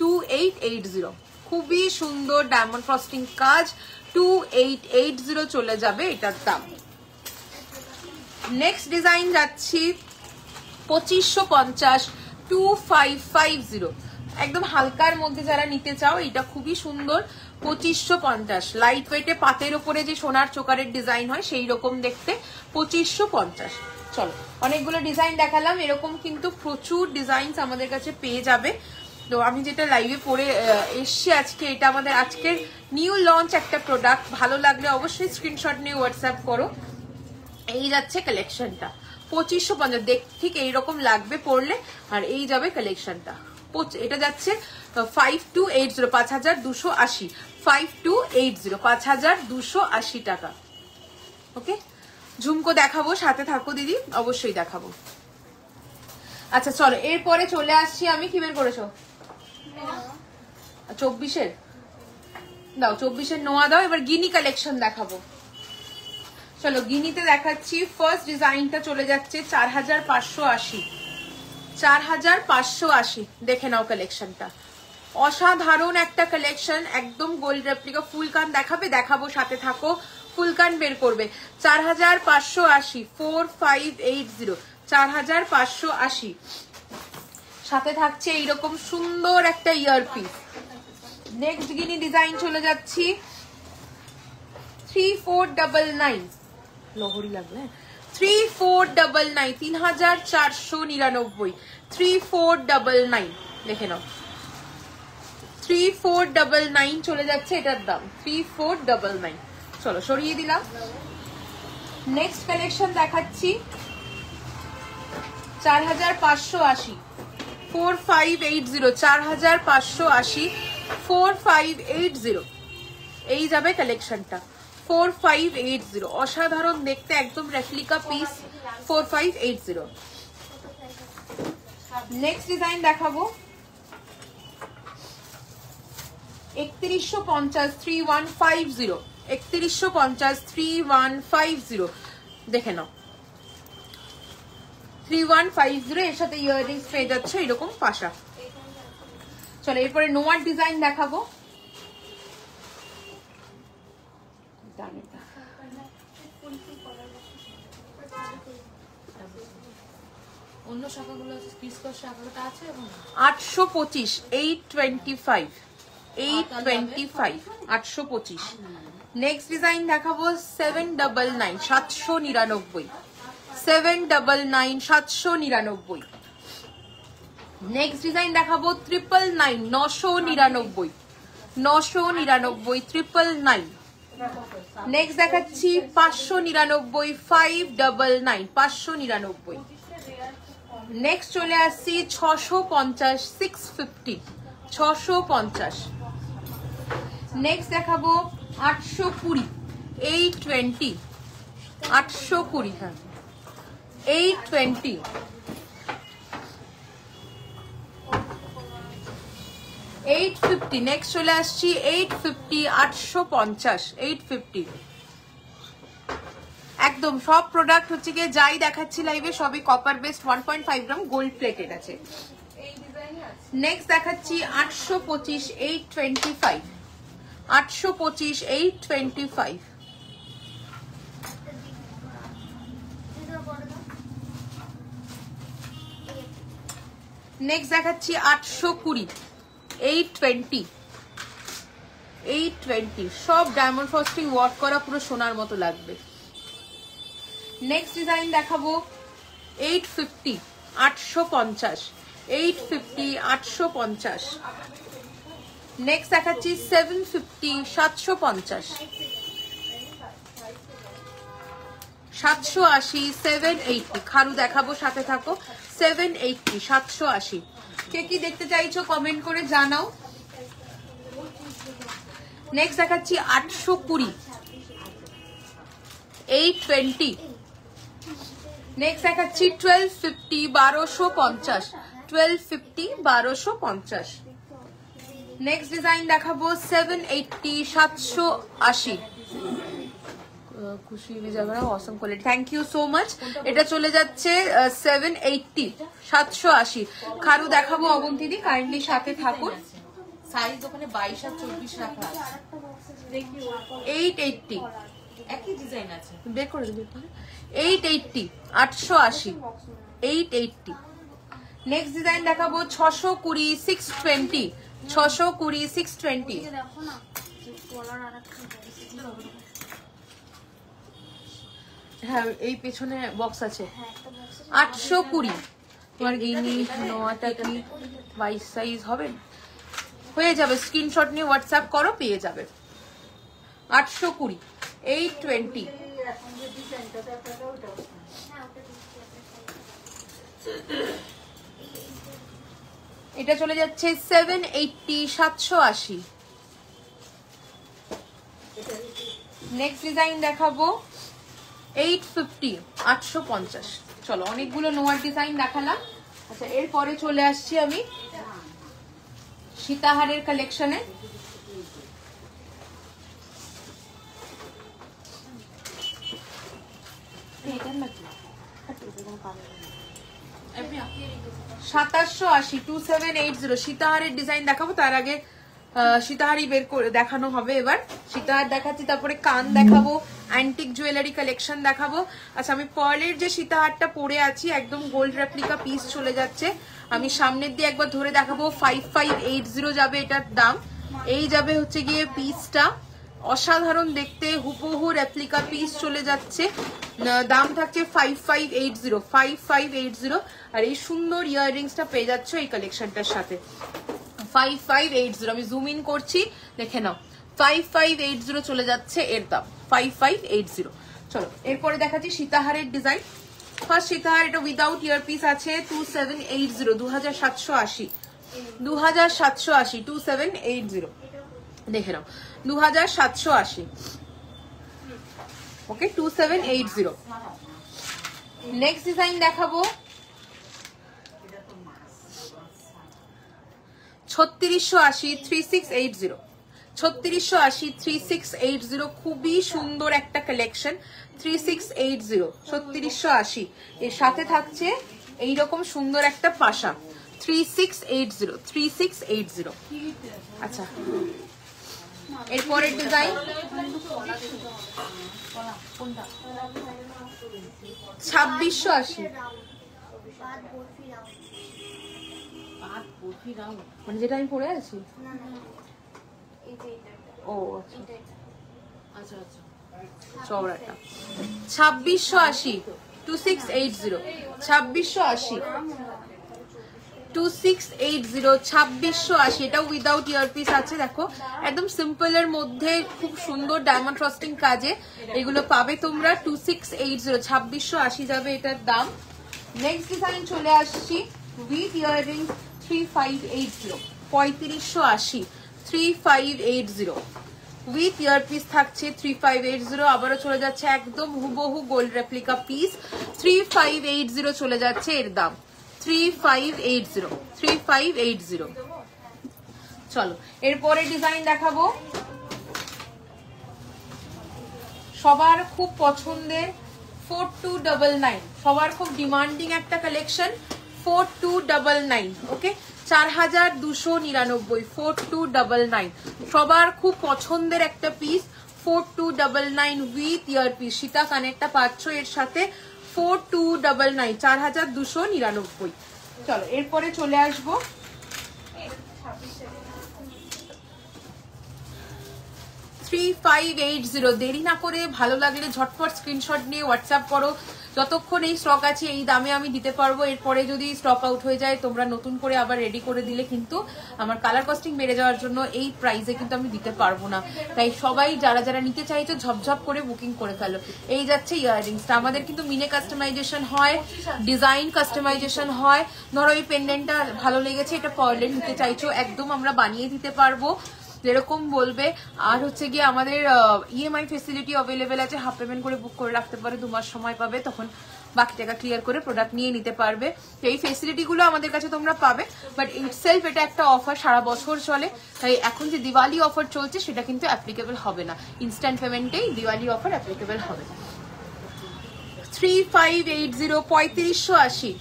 2880। খুবই সুন্দর ডায়মন্ড ফ্রস্টিং কাজ, 2880 চলে যাবে এটার দাম। নেক্সট ডিজাইন যাচ্ছি 2550, 2550। একদম হালকার মধ্যে যারা নিতে চাও এটা খুবই সুন্দর, 2550। লাইট ওয়েটে পাতের উপরে যে সোনার চোকারের ডিজাইন হয় সেই রকম দেখতে, 2550। চলো অনেকগুলো ডিজাইন দেখালাম, এরকম কিন্তু প্রচুর ডিজাইন আমাদের কাছে পেয়ে যাবে। তো আমি যেটা লাইভে পরে এসছি আজকে, এটা আমাদের আজকের নিউ লঞ্চ একটা প্রোডাক্ট। ভালো লাগলে অবশ্যই স্ক্রিনশট নিয়ে হোয়াটসঅ্যাপ করো। এই যাচ্ছে কালেকশনটা 2550, দেখ ঠিক এইরকম লাগবে পরলে। আর এই যাবে কালেকশনটা, এটা যাচ্ছে 5280, 5280, 5280, 5280 টাকা। ওকে, ঝুমকো দেখাবো, সাথে থাকো দিদি, অবশ্যই দেখাবো। আচ্ছা চলো এরপরে চলে আসছি আমি। কি বের করেছো? 24-এর দাও, 24-এর নোয়া দাও। এবার গিনি কালেকশন দেখাবো। চলো গিনিতে দেখাচ্ছি। ফার্স্ট ডিজাইনটা চলে যাচ্ছে 4580, 4580। দেখে নাও কালেকশনটা, অসাধারণ একটা কালেকশন, একদম গোল্ড রেপ্লিকা। ফুল কান দেখাবে, দেখাবো, সাথে থাকো। ফুল কান বের করবে 4580, 4580, 4580। সাথে থাকছে এইরকম সুন্দর একটা ইয়ারপিস। নেক্সট গিনি ডিজাইন চলে যাচ্ছি 3499, লহরি লাগবে 3499, 3499, 3499 দেখে নাও, 3499 চলে যাচ্ছে এটার দাম 3499। চলো সরিয়ে দিলাম। নেক্সট কালেকশন দেখাচ্ছি 4580, 4580, 4580, 4580 এই যাবে কালেকশনটা 4580। অসাধারণ দেখতে, একদম রেপ্লিকা পিস 4580। নেক্সট ডিজাইন দেখাবো 3150, 3150, 3150, 3150 দেখে নাও 3150। এর সাথে ইয়াররিংস পেয়ে যাচ্ছে এরকম পাশা। চলো এরপরে নোয়ার ডিজাইন দেখাবো। অন্য শাখাগুলো আছে, ক্রিসকস শাখাটা আছে এবং 825, 825, 825, 825। নেক্সট ডিজাইন দেখাবো 799, 799, 799, 799। নেক্সট ডিজাইন দেখাবো 999, 999, 999, 999। নেক্সট দেখাচ্ছি 599, 599, 599। নেক্সট চলে আসছি 650, 650, 650। নেক্সট দেখাবো 820, 820, 820, হ্যাঁ 820। নেক্সট চলে আসছি 850, 850, 850। একদম সব প্রোডাক্ট হচ্ছে গিয়ে যাই দেখাচ্ছি লাইভে সবই কপার বেসড 1.5 গ্রাম গোল্ড প্লেটেড আছে। নেক্সট দেখাচ্ছি 825, 825, 825, 825। নেক্সট দেখাচ্ছি 820, 820, 820। সব ডায়মন্ড ফ্রস্টিং ওয়ার্ক করা, পুরো সোনার মতো লাগবে। নেক্সট ডিজাইন দেখাবো 850, 850, 850, 850। নেক্সট দেখাচ্ছি 750, 750, 780, 780। খারু দেখাবো, সাথে থাকো 780, 780। কে কি দেখতে চাইছো কমেন্ট করে জানাও। নেক্সট দেখাচ্ছি 820, 820। নেক্সট দেখাচ্ছি 1250, 1250, 1250, 1250। নেক্সট ডিজাইন দেখাবো 780, 780। খুশি হয়ে যাবে না, awesome quality, thank you so much. এটা চলে যাচ্ছে 780, 780। খারু দেখাবো অবন্তিদি, কাইন্ডলি সাথে থাকুন। সাইজ ওখানে 22 আর 24 রাখা আছে। 880, একই ডিজাইন আছে। বের করে দেবে 880, 880, 880। নেক্সট ডিজাইন দেখাবো 620, 620, 620, 620। দেখো না কলার আরেকটা হ্যাঁ এই পেছনে বক্স আছে। হ্যাঁ একটা বক্স 820। তোমার গিনি নোয়াটা কি 22 সাইজ হবে? হয়ে যাবে, স্ক্রিনশট নিয়ে হোয়াটসঅ্যাপ করো, পেয়ে যাবে। 820, 820। এটা চলে যাচ্ছে 780, 780। নেক্সট ডিজাইন দেখাবো 850, 850। চলো অনেকগুলো নোয়ার ডিজাইন দেখালাম। আচ্ছা এরপরে চলে আসছি আমি সীতাহারের কালেকশনে। এমনি 2780, 2780 সীতাহারের ডিজাইন দেখাবো। তার আগে সীতাহারি বের করে দেখানো হবে। এবার সীতাহার দেখাচ্ছি, তারপরে কান দেখাবো, অ্যান্টিক জুয়েলারি কালেকশন দেখাবো। আচ্ছা, আমি পার্লের যে সীতাহারটা পরে আছি একদম গোল্ড রেপ্লিকা পিস চলে যাচ্ছে। আমি সামনের দিয়ে একবার ধরে দেখাবো। 5580 যাবে এটার দাম। এই যাবে হচ্ছে গিয়ে পিসটা, অসাধারণ দেখতে, হুবহু রেপ্লিকা পিস চলে যাচ্ছে। দাম থাকছে 5580 আর এই সুন্দর ইয়াররিংসটা পেয়ে যাচ্ছ এই কালেকশনটার সাথে। 5580 আমি জুম ইন করছি, দেখে নাও। 5580 চলে যাচ্ছে এর দাম, 5580। চলো এরপরে দেখাচ্ছি সীতাহারের ডিজাইন। ফার্স্ট সীতাহার, এটা উইদাউট ইয়ারপিস আছে 2780, 2780, 2780 দেখে নাও, 2780। ওকে, 2780। নেক্সট ডিজাইন দেখাবো 3680, 3680, 3680, 3680, খুবই সুন্দর একটা কালেকশন। 3680, 3680, এর সাথে থাকছে এইরকম সুন্দর একটা পাশা। 3680, 3680। আচ্ছা, এরপরের ডিজাইন 2680, মানে যেটা আমি পরে আছি। ও আচ্ছা, চওড়াটা 2680, 2680, 2680, 2680, এটা উইদাউট ইয়ারপিস আছে। দেখো একদম সিম্পল এর মধ্যে খুব সুন্দর ডায়মন্ড ফ্রস্টিং কাজে এগুলো পাবে তোমরা। 2680, 2680 যাবে এটার দাম। নেক্সট ডিজাইন চলে আসছি উইথ ইয়াররিং 3580, 3580, 3580 উইথ ইয়ারপিস থাকছে 3580। আবারও চলে যাচ্ছে একদম হুবহু গোল্ড রেপ্লিকা পিস। 3580 চলে যাচ্ছে এর দাম, 3580, 3580। চলো এরপরে ডিজাইন দেখাবো সবার খুব পছন্দের 4299, সবার খুব ডিমান্ডিং একটা কালেকশন 4299। ওকে, 4299, 4299 সবার খুব পছন্দের একটা পিস। 4299 উইথ ইয়ারপিস, সীতা কানেরটা পাচ্ছ এর সাথে। 4299, 4299। চলো এরপরে চলে আসবো 3580। দেরি না করে ভালো লাগলে ঝটপট স্ক্রিনশট নিয়ে হোয়াটসঅ্যাপ করো। যতক্ষণ এই স্টক আছে এই দামে আমি দিতে পারবো। এরপরে যদি স্টক আউট হয়ে যায় তোমরা নতুন করে আবার রেডি করে দিলে কিন্তু আমার কালার কস্টিং বেড়ে যাওয়ার জন্য এই প্রাইসে কিন্তু আমি দিতে পারবো না। তাই সবাই যারা যারা নিতে চাইছো ঝপঝপ করে বুকিং করে ফেলো। এই যাচ্ছে ইয়াররিংসটা। আমাদের কিন্তু মিনে কাস্টমাইজেশন হয়, ডিজাইন কাস্টমাইজেশন হয়। ধরো এই পেন্ডেন্টটা ভালো লেগেছে, এটা পার্লের নিতে চাইছো, একদম আমরা বানিয়ে দিতে পারবো যেরকম বলবে। আর হচ্ছে গিয়ে আমাদের ইএমআই ফেসিলিটি অ্যাভেলেবেল আছে। হাফ পেমেন্ট করে বুক করে রাখতে পারে, 2 মাস সময় পাবে, তখন বাকি টাকা ক্লিয়ার করে প্রোডাক্ট নিয়ে নিতে পারবে। তো এই ফেসিলিটিগুলো আমাদের কাছে তোমরা পাবে। বাট ইটসেলফ এটা একটা অফার, সারা বছর চলে। তাই এখন যে দিওয়ালি অফার চলছে সেটা কিন্তু অ্যাপ্লিকেবল হবে না। ইনস্ট্যান্ট পেমেন্টেই দিওয়ালি অফার অ্যাপ্লিকেবল হবে। 3580, 3580।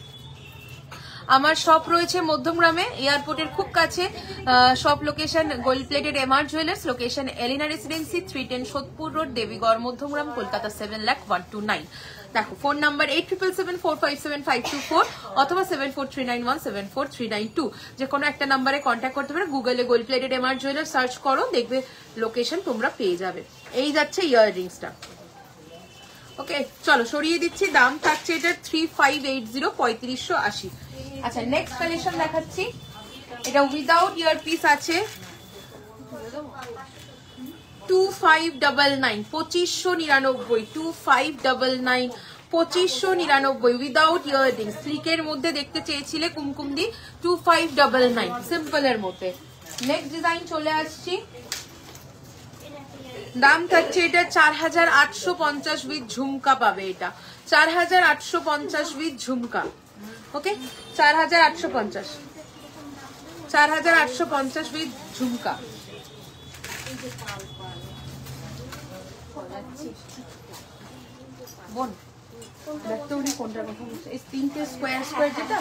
আমার শপ রয়েছে মধ্যমগ্রামে, এয়ারপোর্টের খুব কাছে। Shop location gold plated MR jewellers, location Elina residency, 310 Sodepur road, Debigarh, Madhyamgram, Kolkata 7,01,129। দেখো ফোন নাম্বার 8774575524 অথবা 7439174392। যে কোনো একটা নাম্বারে কন্ট্যাক্ট করতে পারো। গুগলে gold plated MR jewellers search করো, দেখবে লোকেশন তোমরা পেয়ে যাবে। এই যাচ্ছে ইয়াররিংসটা। ওকে, চলো সরিয়ে দিচ্ছি। দাম থাকছে এটা 3580, 3580। আচ্ছা, নেক্সট কালেকশন দেখাচ্ছি। এটা উইদাউট ইয়ারপিস আছে 2599, 2599, 2599, 2599 উইদাউট ইয়াররিং। স্লিকের মধ্যে দেখতে চেয়েছিলে কুমকুমদি, 2599 সিম্পল এর মধ্যে। নেক্সট ডিজাইন চলে আসছি। দাম থাকছে এটা 4850 উইথ ঝুমকা পাবে। এটা 4850 উইথ ঝুমকা। ওকে, 4850, 4850 উইথ ঝুমকা। বোন দেখতে উনি কোনটার কথা বলছে? এই 3টে স্কোয়ার স্কোয়ার যেটা,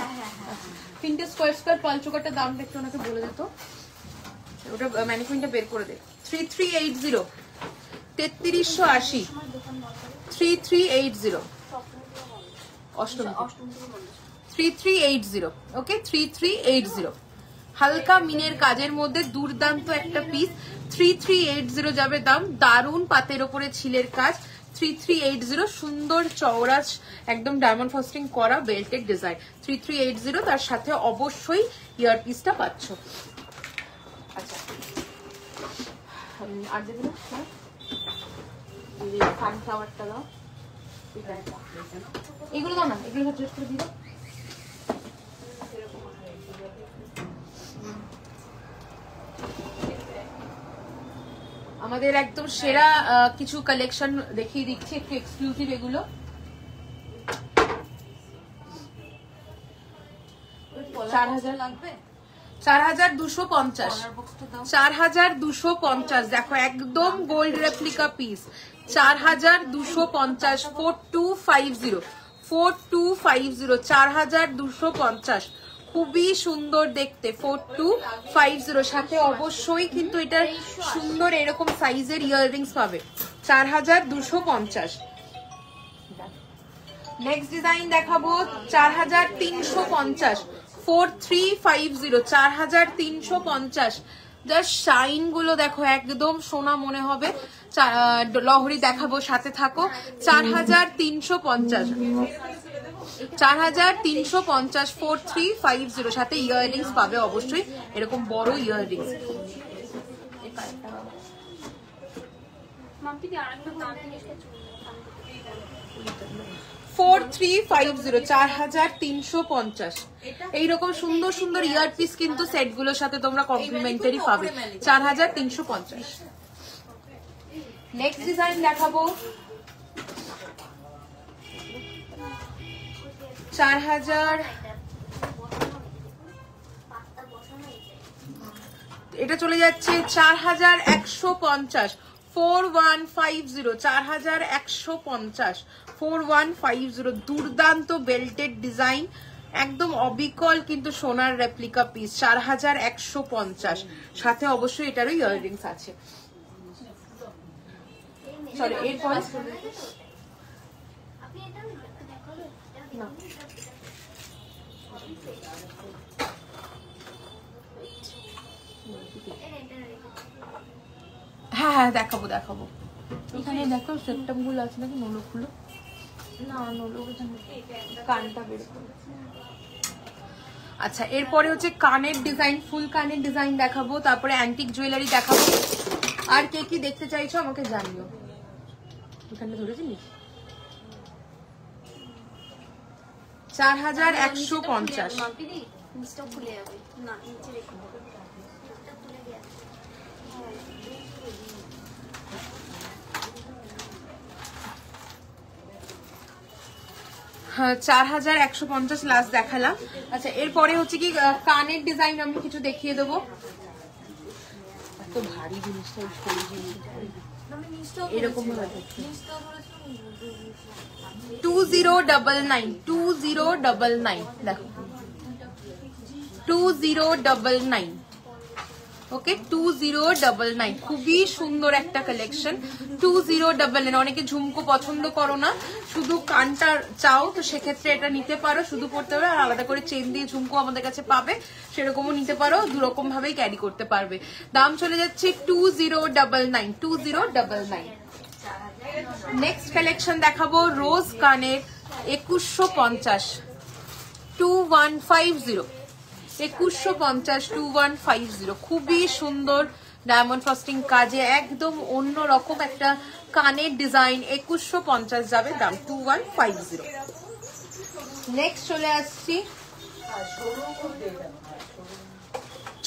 3টে স্কোয়ার স্কোয়ার পালচোকারটা দামটা একটু ওনাকে বলে দিত। ওটা ম্যানিকুইনটা বের করে দে। 3380, 3380, 3380 অষ্টমী 3380 ওকে 3380 হালকা মিনের কাজের মধ্যে দুর্দান্ত একটা পিস 3380 যাবে দাম। দারুন পাতের ওপরে ছিলের কাজ 3380 সুন্দর চওড়া একদম ডায়মন্ড ফস্টিং করা বেল্টেড ডিজাইন 3380 তার সাথে অবশ্যই ইয়ার পিসটা পাচ্ছ। আচ্ছা আর দেখুন সানফ্লাওয়ারটা দাও এগুলো দাও না এগুলো অ্যাডজাস্ট করে দিও। আমাদের একদম সেরা কিছু কালেকশন দেখিয়ে দিচ্ছি একটু এক্সক্লুসিভ এগুলো। 4000 লাগবে 4250 4250 দেখো একদম গোল্ড রেপ্লিকা পিস 4250 4250 4250 4250 খুবই সুন্দর দেখতে 4250 সাথে অবশ্যই কিন্তু এটা সুন্দর এরকম সাইজের ইয়াররিংস পাবে 4250। নেক্সট ডিজাইন দেখাবো 4350 4350 4350 জাস্ট শাইন গুলো দেখো একদম সোনা মনে হবে। লহরি দেখাবো সাথে থাকো 4350 4350 4350 সাথে ইয়াররিংস পাবে অবশ্যই এরকম বড় ইয়াররিংস। 4350 4350 এইরকম সুন্দর সুন্দর ইয়ার পিস কিন্তু সেট গুলোর সাথে তোমরা কমপ্লিমেন্টারি পাবে 4350। নেক্সট ডিজাইন দেখাবো 4000 এটা চলে যাচ্ছে 4150 4150 4150 4150 দুর্দান্ত বেল্টেড ডিজাইন একদম অবিকল কিন্তু সোনার রেপ্লিকা পিস 4150 সাথে অবশ্যই এটারও ইয়াররিংস আছে। সরি এরপর হ্যাঁ হ্যাঁ দেখাবো দেখাবো এখানে দেখো সেপ্টেম গুলো আছে নাকি নোলক গুলো না নোলক কানটা বের করে। আচ্ছা এরপরে হচ্ছে কানের ডিজাইন ফুল কানের ডিজাইন দেখাবো তারপরে অ্যান্টিক জুয়েলারি দেখাবো। আর কে কি দেখতে চাইছো আমাকে জানিও। এখানে ধরেছিস 4150 4150 লাস্ট দেখালাম। আচ্ছা এরপরে হচ্ছে কি কানের ডিজাইন আমি কিছু দেখিয়ে দেবো। এত ভারী জিনিসটা এরকম 2099 2099 দেখো 2099 ওকে 2099 খুবই সুন্দর একটা কালেকশন 2099। অনেকে ঝুমকো পছন্দ করো না শুধু কানটা চাও তো সেক্ষেত্রে এটা নিতে পারো শুধু পড়তে হবে। আর আলাদা করে চেন দিয়ে ঝুমকো আমাদের কাছে পাবে সেরকমও নিতে পারো দুরকম ভাবেই ক্যারি করতে পারবে। দাম চলে যাচ্ছে 2099 2099। নেক্সট কালেকশন দেখাবো রোজ কানের 2150 2150 2150 2150 খুবই সুন্দর ডায়মন্ড ফ্রস্টিং কাজে একদম অন্য রকম একটা কানের ডিজাইন 2150 যাবে দাম 2150। নেক্সট চলে আসছি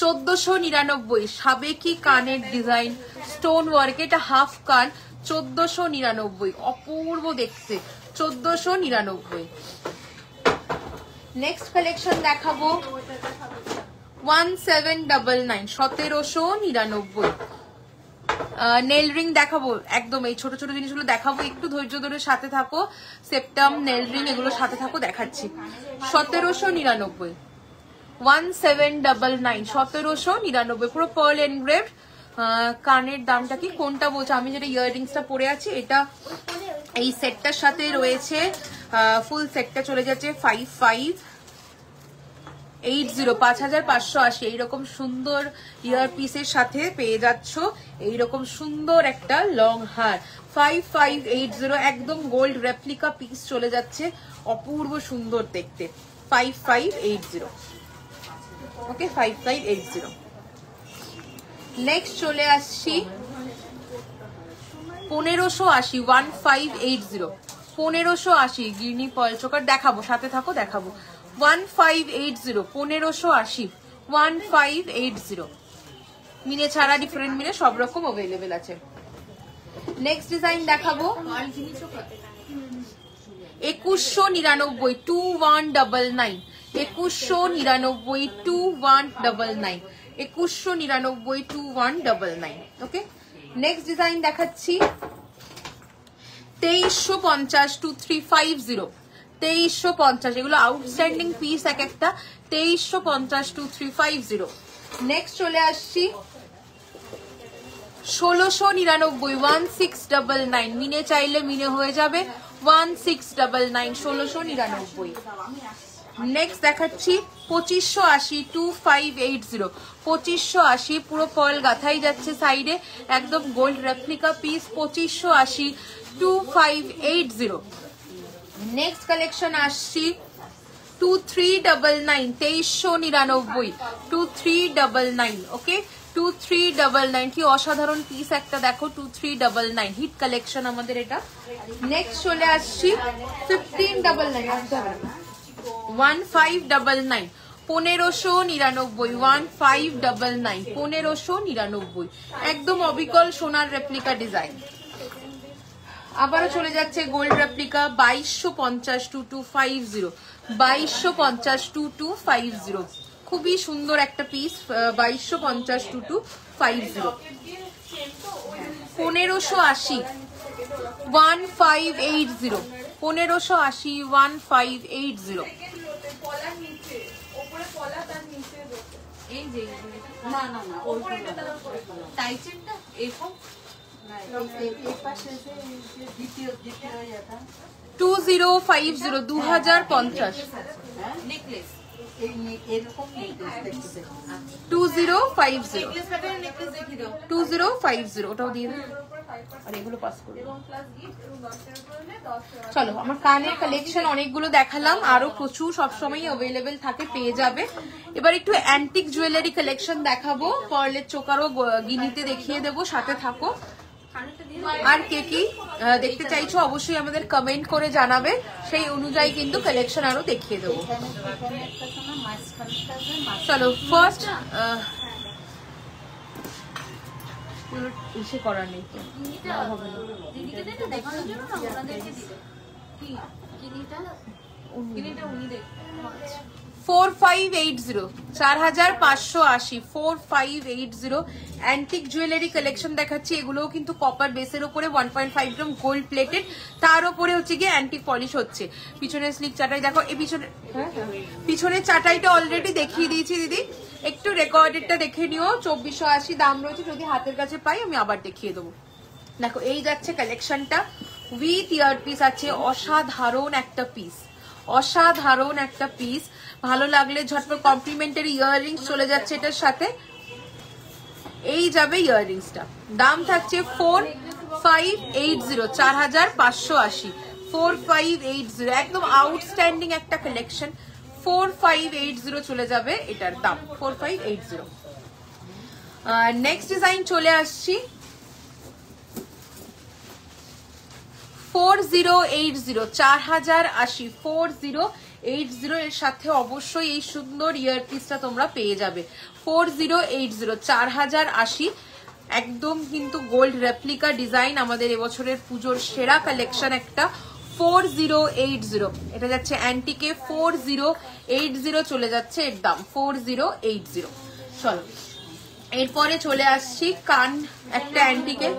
1499 সাবেকি কানের ডিজাইন স্টোন ওয়ার্ক এটা হাফ কান 1499 অপূর্ব দেখতে 1499। নেক্সট কালেকশন দেখাবো 1799 1799 নেল রিং দেখাবো একদম এই ছোট ছোট জিনিসগুলো দেখাবো একটু ধৈর্য ধরে সাথে থাকো সেপ্টাম নেল রিং এগুলো সাথে থাকো দেখাচ্ছি 1799 1799 1799 পুরো পার্ল এনগ্রেভড। কানের দামটা কি কোনটা বলছো আমি যেটা ইয়াররিংসটা পরে আছি এটা এই সেটটার সাথে রয়েছে ফুল সেটটা চলে যাচ্ছে 5580, 5580 এইরকম সুন্দর ইয়ার পিসের সাথে পেয়ে যাচ্ছ এইরকম সুন্দর একটা লং হার। 5580 একদম গোল্ড রেপ্লিকা পিস চলে যাচ্ছে, অপূর্ব সুন্দর দেখতে। 5580, ওকে 5580। নেক্সট চলে আসছি 1580, 1580, 1580 গিরনি পয়েল চোকার দেখাবো, সাথে থাকো দেখাবো। 1580, 1580, 1580 মিনে ছাড়া ডিফারেন্ট মিনে সব রকম অ্যাভেলেবেল আছে। নেক্সট ডিজাইন দেখাবো 2199, 2199, 2199, 2199, 2199, 2199, ওকে। নেক্সট ডিজাইন দেখাচ্ছি 2350, 2350, 2350 এগুলো আউটস্ট্যান্ডিং পিস এক একটা। 2350, 2350। নেক্সট চলে আসছি 1699, 1699 মিনে চাইলে মিনে হয়ে যাবে 1699, 1699। নেক্সট দেখাচ্ছি 2580, 2580, 2580 পুরো পার্ল গাথাই যাচ্ছে সাইডে, একদম gold replica piece. 2580, 2580। Next collection আসছি 2399, 2399, 2399, ওকে 2399 কি অসাধারণ পিস একটা দেখো। 2399 হিট কালেকশন আমাদের এটা। নেক্সট চলে আসছি 1599, 1599, 1599, 1599, 1599 একদম অবিকল সোনার রেপ্লিকা ডিজাইন। আবারও চলে যাচ্ছে গোল্ড রেপ্লিকা 2250, 2250, 2250, 2250 খুবই সুন্দর একটা পিস। 2250, 2250। 1580, 1580, 1580, 1580। এই যে না না না টাইটেনটা এরকম 2050, 2050 নেকলেস 2050, নেকলেস প্যাটার্ন নেকলেস দেখিয়ে দাও। 2050 ওটাও দিয়ে দেবো। আর এগুলো পাস করে চলো। আমার কানের কালেকশন অনেকগুলো দেখালাম, আরো প্রচুর সবসময় অ্যাভেলেবেল থাকে, পেয়ে যাবে। এবার একটু অ্যান্টিক জুয়েলারি কালেকশন দেখাবো, পার্লের চোকারও গিনিতে দেখিয়ে দেবো, সাথে থাকো। আর কে কি দেখতে চাইছো অবশ্যই আমাদের কমেন্ট করে জানাবে, সেই অনুযায়ী কিন্তু কালেকশন আরো দেখিয়ে দেবো। চলো ফার্স্ট ইসে করার নেই তো, দিদিকে দেখে দেখানোর জন্য না ওনাদেরকে দিবে কি কিনিটা উনি দেখ 4580, 4580, 4580 অ্যান্টিক জুয়েলারি কালেকশন দেখাচ্ছি। এগুলোও কিন্তু কপার বেসের উপরে 1.5 গ্রাম গোল্ড প্লেটেড, তার উপরে হচ্ছে গিয়ে অ্যান্টিক পলিশ হচ্ছে। পিছনের স্লিক চাটাই দেখো, এই পিছনের চাটাইটা অলরেডি দেখিয়ে দিয়েছি দিদি, একটু রেকর্ডেডটা দেখে নিও। 2480 দাম রয়েছে, যদি হাতের কাছে পাই আমি আবার দেখিয়ে দেবো। দেখো এই যাচ্ছে কালেকশনটা, উইথ ইয়ার পিস আছে। অসাধারণ একটা পিস, অসাধারণ একটা পিস। ভালো লাগলে ঝটপট কমপ্লিমেন্টারি ইয়াররিংস চলে যাচ্ছে এটার সাথে, এই যাবে ইয়াররিংসটা। দাম থাকছে 4580, 4580, 4580 একদম আউটস্ট্যান্ডিং একটা কালেকশন। 4580 চলে যাবে এটার দাম, 4580। নেক্সট ডিজাইন চলে আসছি 4080, 4080, 4080 এর সাথে অবশ্যই এই সুন্দর ইয়ার পিসটা তোমরা পেয়ে যাবে। 4080, 4080 একদম কিন্তু গোল্ড রেপ্লিকা ডিজাইন, আমাদের এবছরের পুজোর সেরা কালেকশন একটা। 4080 এটা যাচ্ছে অ্যান্টিকে, 4080 চলে যাচ্ছে এর দাম 4080। চলো এরপরে চলে আসছি কান একটা অ্যান্টিকে,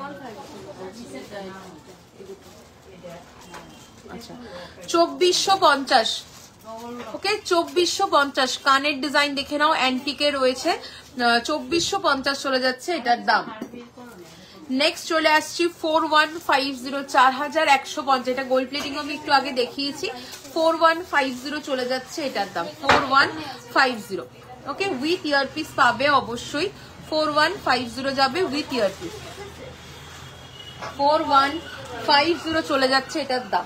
আচ্ছা 2450, ওকে 2450 কানের ডিজাইন দেখে নাও, অ্যান্টিকে রয়েছে। 2450 চলে যাচ্ছে এটার দাম। নেক্সট চলে আসছি 4150, 4150, এটা গোল্ড প্লেটিং আমি একটু আগে দেখিয়েছি। 4150 চলে যাচ্ছে এটার দাম, 4150। ওকে, উইথ ইয়ারপিস পাবে অবশ্যই। 4150 যাবে উইথ ইয়ারপিস। 4150 চলে যাচ্ছে এটার দাম,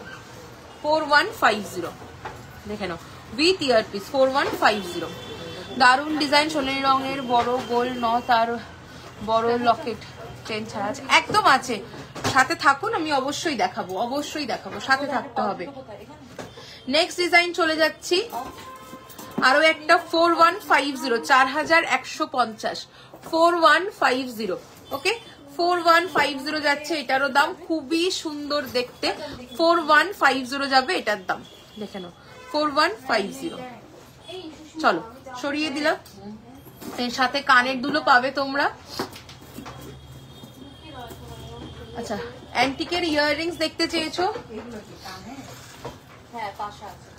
4150 দেখে নাও উইথ ইয়ারপিস 4150। দারুন ডিজাইন, সোনালী রঙের বড় গোল নথ আর বড় লকেট চেন ছাড়া আছে, একদম আছে। সাথে থাকুন, আমি অবশ্যই দেখাবো, অবশ্যই দেখাবো, সাথে থাকতে হবে। নেক্সট ডিজাইন চলে যাচ্ছি, আরো একটা 4150, 4150, 4150। ওকে, 4150 যাচ্ছে, এটারও দাম খুবই সুন্দর দেখতে। 4150 যাবে এটার দাম, দেখে নাও 4150। চলো সরিয়ে দিলাম। এর সাথে কানের দুলো পাবে তোমরা। আচ্ছা, অ্যান্টিকের ইয়াররিংস দেখতে চেয়েছো? হ্যাঁ পাশা আছে।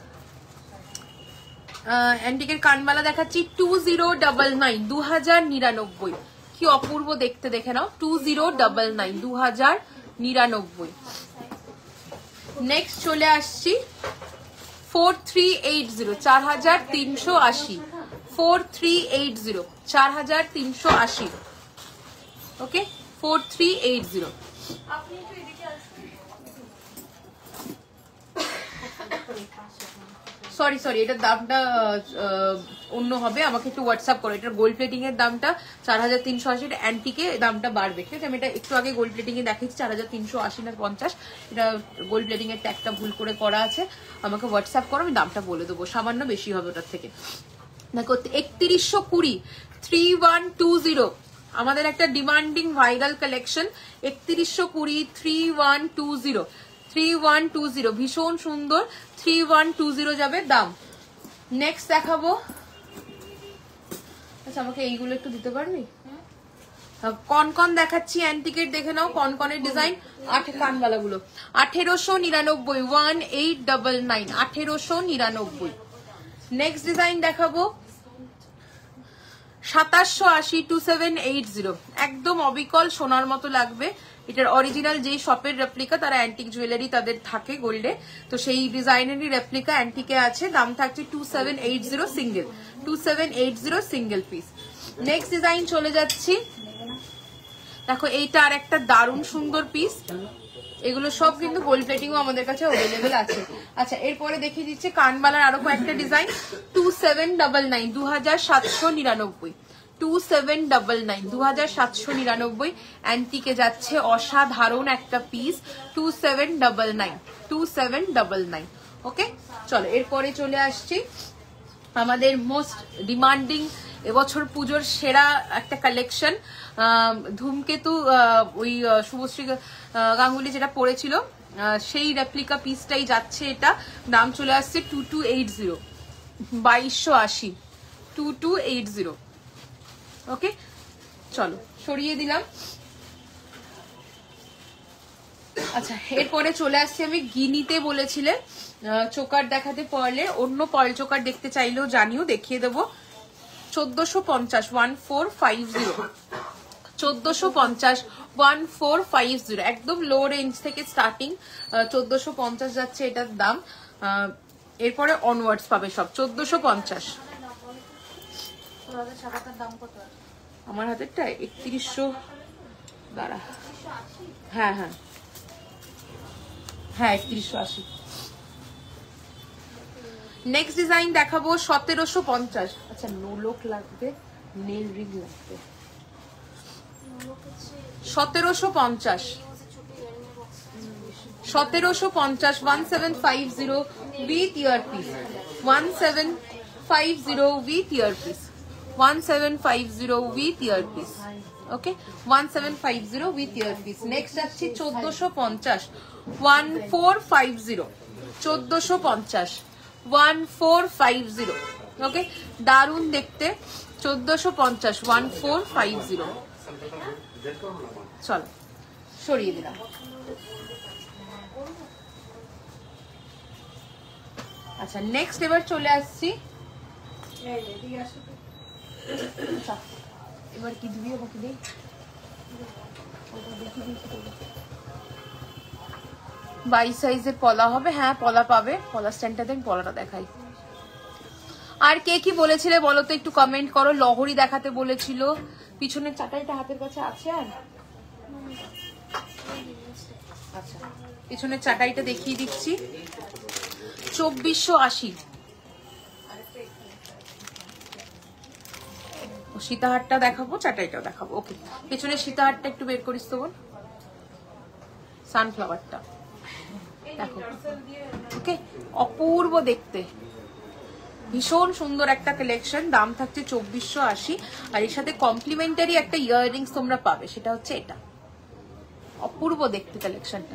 অ্যান্টিকের কানবালা দেখাচ্ছি 2099, 2099। কি অপূর্ব দেখতে, দেখে নাও 2099, 2099। নেক্সট চলে আসছি 4380, 4380, 4380, 4380। ওকে, 4380। সরি সরি, এটার দামটা অন্য হবে, আমাকে একটু হোয়াটসঅ্যাপ করো। এটার গোল্ড প্লেটিং এর দামটা 4380, এটা অ্যান্টিকে দামটা বাড়বে, ঠিক আছে? আমি এটা একটু আগে গোল্ড প্লেটিং এ দেখিয়েছি 4380 না 50। এটা গোল্ড প্লেটিং এর ট্যাগটা ভুল করে করা আছে, আমাকে হোয়াটসঅ্যাপ করো, আমি দামটা বলে দেবো, সামান্য বেশি হবে ওটার থেকে। দেখো 3120, 3120 আমাদের একটা ডিমান্ডিং ভাইরাল কালেকশন। 3120, 3120, 3120 ভীষণ সুন্দর, 3120 যাবে দাম। নেক্সট দেখাবো, আচ্ছা আমাকে এইগুলো একটু দিতে পারবি? কনকন দেখাচ্ছি অ্যান্টিকের, দেখে নাও কনকনের ডিজাইন। কানবালা গুলো 1899, 1899, 1899। নেক্সট ডিজাইন দেখাবো 2780, 2780, একদম অবিকল সোনার মতো লাগবে। এটার অরিজিনাল যে শপের রেপ্লিকা, তারা অ্যান্টিক জুয়েলারি তাদের থাকে গোল্ডে, তো সেই ডিজাইনেরই রেপ্লিকা অ্যান্টিকে আছে। দাম থাকছে 2780 single, 2780 single piece. Next design চলে যাচ্ছি, দেখো এইটা আর একটা দারুণ সুন্দর পিস। এগুলো সব কিন্তু গোল্ড প্লেটিংও আমাদের কাছে অ্যাভেলেবেল আছে। আচ্ছা, এরপরে দেখিয়ে দিচ্ছি কানবালার আরো কয়েকটা ডিজাইন। 2799, 2799, 2799, 2799 অ্যান্টিকে যাচ্ছে, অসাধারণ একটা পিস। 2799, 2799। ওকে, চলো এরপরে চলে আসছি আমাদের মোস্ট ডিমান্ডিং এবছর পুজোর সেরা একটা কালেকশন। ধূমকেতু, ওই শুভশ্রী গাঙ্গুলি যেটা পড়েছিল সেই রেপ্লিকা পিসটাই যাচ্ছে। এটা দাম চলে আসছে 2280, 2280, 2280। ওকে, চলো সরিয়ে দিলাম। আচ্ছা, এরপরে চলে আসছি আমি গিনিতে বলেছিলে চোকার দেখাতে, পারলে অন্য পয়েল চোকার দেখতে চাইলেও জানিও, দেখিয়ে দেবো। 1450, 1450, 1450, 1450, একদম লো রেঞ্জ থেকে স্টার্টিং 1450 যাচ্ছে এটার দাম। এরপরে অনওয়ার্ডস পাবে সব 1450। আমার হাতেরটা 3100, দাঁড়া, হ্যাঁ হ্যাঁ হ্যাঁ 3180। নেক্সট ডিজাইন দেখাবো 1750। আচ্ছা, নোলক লাগবে, নেল রিং লাগবে। 1750, 1750, 1750 with earpiece, 1750 with earpiece, 1750 with earpiece। Okay, 1750 with earpiece। Next আসছি 1450, 1450, 1450, 1450। ওকে, দারুণ দেখতে, 1450, 1450। চলো সরিয়ে দিলাম। আচ্ছা, নেক্সট এবার চলে আসছি, এবার কি দিবি আমাকে দেই, 22 সাইজের পলা হবে। হ্যাঁ পলা পাবে, পলা স্ট্যান্ডটা দেন, পলাটা দেখাই। আর কে কি বলেছিলে বলো তো, একটু কমেন্ট করো। লহরি দেখাতে বলেছিল। পিছনের চাটাইটা হাতের কাছে আছে? আর আচ্ছা, পিছনের চাটাইটা দেখিয়ে দিচ্ছি। 2480। সীতাহারটা দেখাবো, চাটাইটাও দেখাবো। ওকে, পেছনের সীতাহারটা একটু বের করিস তো বোন, সানফ্লাওয়ারটা দেখো। ওকে, অপূর্ব দেখতে, ভীষণ সুন্দর একটা কালেকশন। দাম থাকছে 2480। আর এর সাথে কমপ্লিমেন্টারি একটা ইয়াররিংস তোমরা পাবে, সেটা হচ্ছে এটা। অপূর্ব দেখতে কালেকশনটা।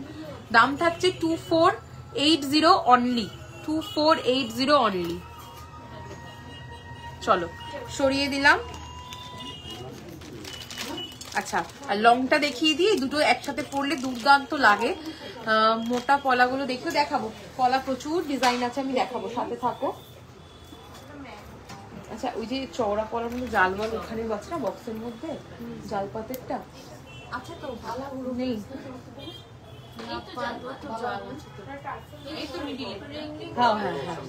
দাম থাকছে 2480 অনলি, 2480 অনলি। চলো সরিয়ে দিলাম। আচ্ছা, আর লংটা দেখিয়ে দিই। দুটো একসাথে পরলে দুর্দান্ত লাগে। মোটা পলাগুলো দেখাবো। পলা প্রচুর ডিজাইন আছে, আমি দেখাবো, সাথে থাকো। আচ্ছা, ওই যে চওড়া পলার মধ্যে জাল বল ওখানে আছে না বক্সের মধ্যে, জাল পাতেরটা আচ্ছা তো ভালো নেই। হ্যাঁ হ্যাঁ হ্যাঁ,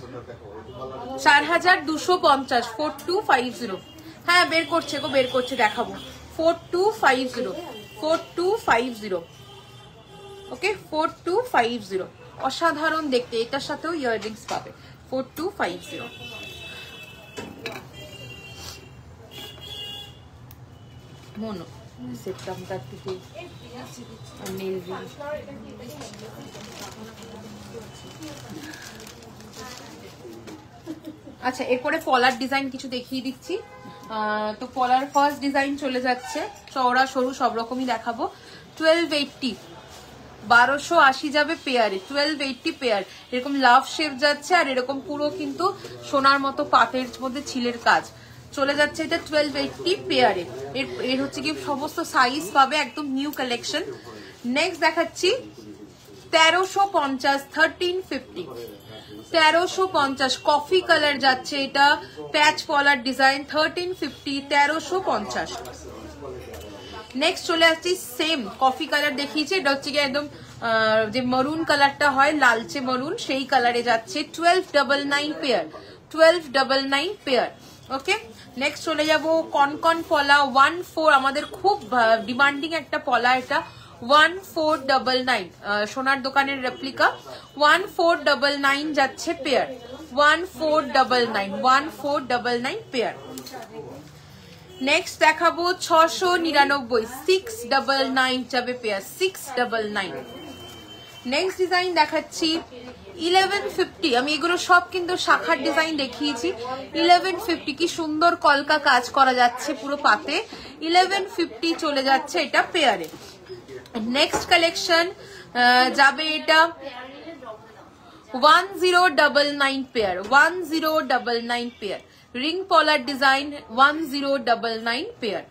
4250, 4250। হ্যাঁ বের করছে গো, বের করছে, দেখাবো। 4250, 4250। ওকে, 4250, অসাধারণ দেখতে। এটার সাথেও ইয়াররিংস পাবে। 4250। মনো সেটটামটার থেকে নীল রিং। আচ্ছা, এরপরে পলার ডিজাইন কিছু দেখিয়ে দিচ্ছি। তো পলার ফার্স্ট ডিজাইন চলে যাচ্ছে, চওড়া সরু সব রকমই দেখাবো। 1280, 1280 যাবে পেয়ারে। 1280 পেয়ার। এরকম লাভ শেপ যাচ্ছে, আর এরকম পুরো কিন্তু সোনার মতো পাতের মধ্যে ছিলের কাজ চলে যাচ্ছে। এটা 1280 পেয়ারে। এর হচ্ছে কি সমস্ত সাইজ পাবে, একদম নিউ কালেকশন। নেক্সট দেখাচ্ছি 1350, 1350, 1350 কফি কালার যাচ্ছে। এটা প্যাচ পলার ডিজাইন, 1350, 1350। নেক্সট চলে আসছি, সেম কফি কালার দেখিয়েছি। এটা হচ্ছে কি একদম যে মরুন কালারটা হয়, লালচে মরুন, সেই কালারে যাচ্ছে। 1299 পেয়ার, 1299 পেয়ার। ওকে, নেক্সট চলে যাবো কনকন পলা 14। আমাদের খুব ডিমান্ডিং একটা পলা এটা, 1499, সোনার দোকানের রেপ্লিকা। 1499 যাচ্ছে পেয়ার, 1499, 1499 পেয়ার। নেক্সট দেখাবো 699, 699 যাবে পেয়ার, 699। নেক্সট ডিজাইন দেখাচ্ছি 1150। আমি এগুলো সব কিন্তু শাখার ডিজাইন দেখিয়েছি। 1150, কি সুন্দর কলকা কাজ করা যাচ্ছে পুরো পাতে। 1150 চলে যাচ্ছে এটা পেয়ারে। নেক্সট কালেকশন যাবে এটা 1099 পেয়ার, 1099 পেয়ার। রিং পলার ডিজাইন, 1099 পেয়ার।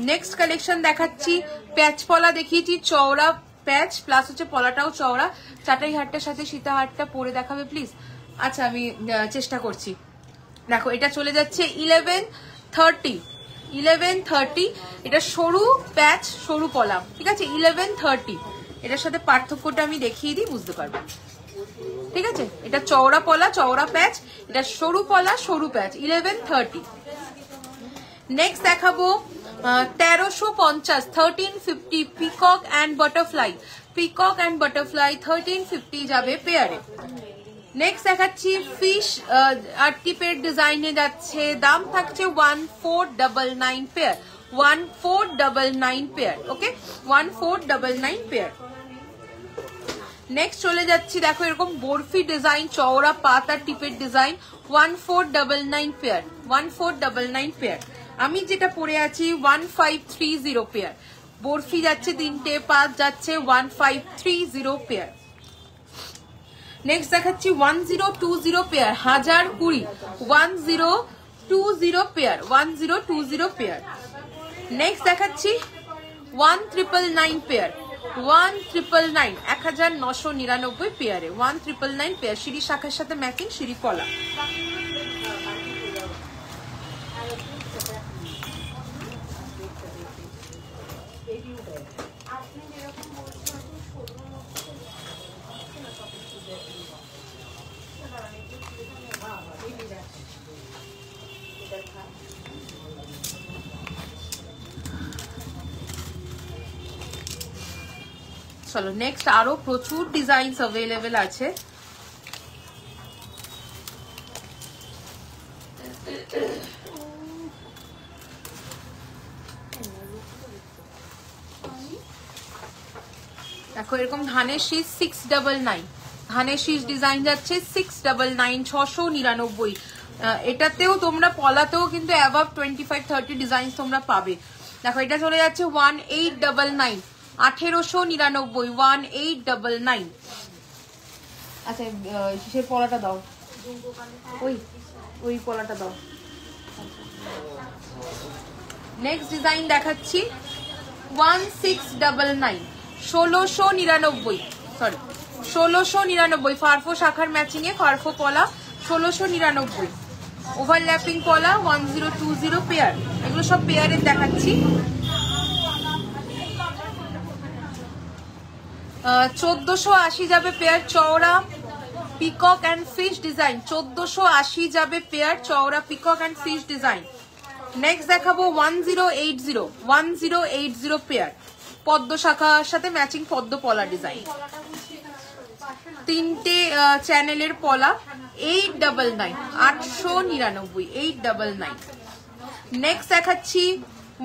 নেক্সট কালেকশন দেখাচ্ছি প্যাচ পলা দেখিয়েছি, চওড়া প্যাচ প্লাস হচ্ছে পলাটাও চওড়া। চাটাই হাটটার সাথে সীতা হাটটা পরে দেখাবে প্লিজ। আচ্ছা, আমি চেষ্টা করছি। দেখো, এটা চলে যাচ্ছে 1130, 1130। এটা সরু প্যাচ, সরু পলা, ঠিক আছে। 1130, এটার সাথে পার্থক্যটা আমি দেখিয়ে দিই, বুঝতে পারবো, ঠিক আছে। এটা চওড়া পলা, চওড়া প্যাচ, এটা সরু পলা, সরু প্যাচ, 1130। নেক্সট দেখাবো 1350, 1350 peacock and butterfly, peacock and butterfly 1350 যাবে পেয়ারে। নেক্সট দেখাচ্ছি ফিশ আর টিপের ডিজাইনে যাচ্ছে। দাম থাকছে 1499 পেয়ার, 1499 পেয়ার। ওকে, 1499 পেয়ার। নেক্সট চলে যাচ্ছি, দেখো এরকম বরফি ডিজাইন, চওড়া পাতা টিপের ডিজাইন, 1499 পেয়ার, 1499 পেয়ার। আমি যেটা পরে আছি 1530 পেয়ার। বরফি যাচ্ছে তিনটে, পাত যাচ্ছে 1530 পেয়ার। নেক্সট দেখাচ্ছি 1020 পেয়ার, 1020, 1020 পেয়ার, 1020 পেয়ার। নেক্সট দেখাচ্ছি 1999 পেয়ার, 1999, 1999 পেয়ারে, 1999 পেয়ার। সিঁড়ি শাখার সাথে ম্যাচিং সিঁড়ি পলা। চলো নেক্সট আরো প্রচুর ডিজাইনস অ্যাভেলেবেল আছে। দেখো এরকম ধানের শীষ 699, ধানের শীষ ডিজাইন যাচ্ছে 699, 699। এটাতেও তোমরা পলাতেও কিন্তু অ্যাবাভ 25-30 ডিজাইন তোমরা পাবে। দেখো এটা চলে যাচ্ছে 1899, 1899, 1899। আচ্ছা কিসের পলাটা দাও, ওই পলাটা দাও। নেক্সট ডিজাইন দেখাচ্ছি 1699, 1699, সরি 1699, ফারফো শাখার ম্যাচিং এ ফারফো পলা 1699, ওভারল্যাপিং পলা 1020 পেয়ার। এগুলো সব পেয়ারের দেখাচ্ছি। 1480 যাবে পেয়ার চওড়া পিকক অ্যান্ড ফিশ ডিজাইন, 1480 যাবে পেয়ার চওড়া peacock and fish design. Next দেখাবো 1080, 1080 পেয়ার পদ্ম শাখার সাথে ম্যাচিং পদ্ম পলা ডিজাইন, 3টে চ্যানেলের পলা 899, 899, 899। নেক্সট দেখাচ্ছি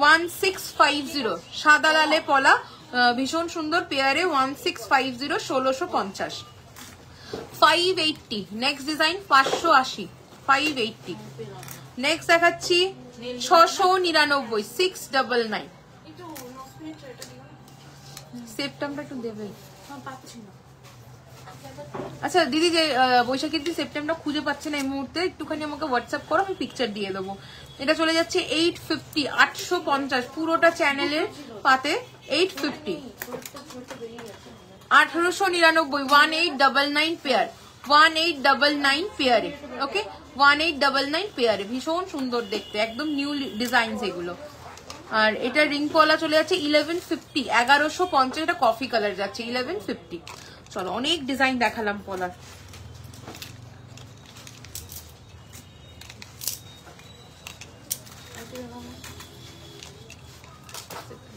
1650, সাদা লালে পলা ভীষণ সুন্দর পেয়ারে 1650, 1650। 580, নেক্সট ডিজাইন 580, 580। নেক্সট দেখাচ্ছি 699, 699। সেপ্টেম্বর একটু দেবে। আচ্ছা দিদি যে বৈশাখীর দিন সেপ্টেম্বর খুঁজে পাচ্ছে না এই মুহূর্তে, একটুখানি আমাকে হোয়াটসঅ্যাপ করো, আমি পিকচার দিয়ে দেবো। এটা চলে যাচ্ছে 850, 850 পুরোটা চ্যানেলের পাতে 850, 1899, 1899 পেয়ার, 1899 পেয়ারে। ওকে 1899 পেয়ারে, ভীষণ সুন্দর দেখতে, একদম নিউ ডিজাইন এগুলো। আর এটা রিং পলা চলে যাচ্ছে 1150, 1150, এটা কফি কালার যাচ্ছে 1150। চলো অনেক ডিজাইন দেখালাম পলার।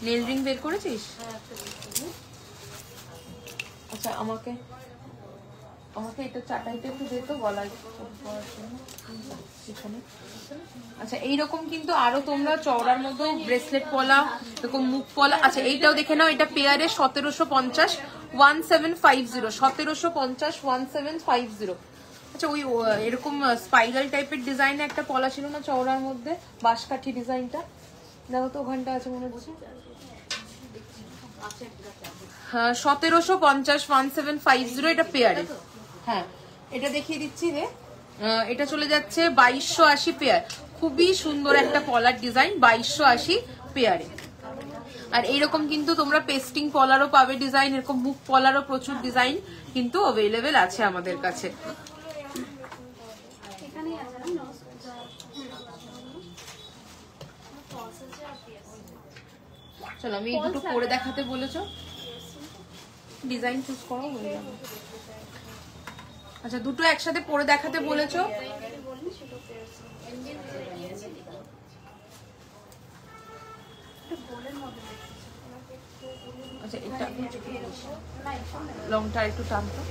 নেল রিং বের করেছিস? আচ্ছা আমাকে এটা চাটাইতে একটু দে তো গলায়। আচ্ছা এইরকম কিন্তু আরো তোমরা চওড়ার মধ্যে ব্রেসলেট পলা, এরকম মুখ পলা। আচ্ছা এইটাও দেখে নাও, এটা পেয়ারে 1750, 1750, 1750, 1750। আচ্ছা ওই এরকম স্পাইরাল টাইপের ডিজাইন একটা পলা ছিল না চওড়ার মধ্যে, বাঁশকাঠি ডিজাইনটা, দেখো তো ওখানটা আছে মনে হচ্ছে। 1750, 1750, এটা পেয়ারে। হ্যাঁ এটা দেখিয়ে দিচ্ছি রে, এটা চলে যাচ্ছে 2280 পেয়ার, খুবই সুন্দর একটা পলার ডিজাইন, 2280 পেয়ারে। আর এইরকম কিন্তু তোমরা পেস্টিং পলারও পাবে ডিজাইন, এরকম মুখ পলারও প্রচুর ডিজাইন কিন্তু অ্যাভেলেবেল আছে আমাদের কাছে। চলো আমি এই দুটো পরে দেখাতে বলেছো, ডিজাইন চুজ করো হয়ে যাবে। আচ্ছা দুটো একসাথে পরে দেখাতে বলেছো, আচ্ছা এটা লংটা একটু টানতো।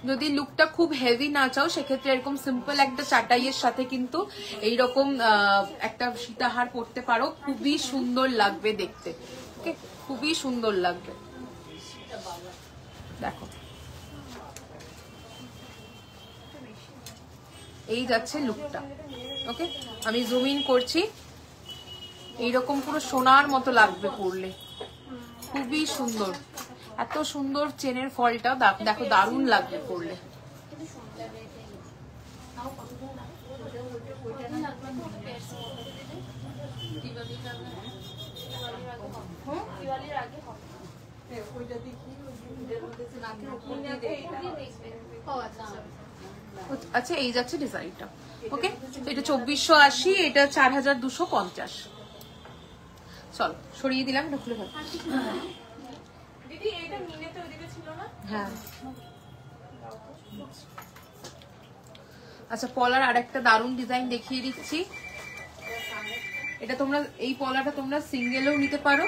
যদি লুকটা খুব হেভি না চাও সেক্ষেত্রে এরকম সিম্পল একটা চাটাইয়ের সাথে কিন্তু এইরকম একটা সীতাহার পরতে পারো, খুবই সুন্দর লাগবে দেখতে। ওকে খুবই সুন্দর লাগবে, দেখো এই যাচ্ছে লুকটা। ওকে আমি জুম ইন করছি, এইরকম পুরো সোনার মতো লাগবে পরলে, খুবই সুন্দর, এত সুন্দর চেনের ফলটা দেখো, দারুণ লাগবে পরলে। আচ্ছা এই যাচ্ছে ডিজাইনটা। ওকে এটা 2480, এটা 4250। চলো সরিয়ে দিলাম, এটা খুলে ফেলো। হ্যাঁ আচ্ছা পলার আরেকটা দারুণ ডিজাইন দেখিয়ে দিচ্ছি, এটা তোমরা এই পলাটা তোমরা সিঙ্গেলেও নিতে পারো,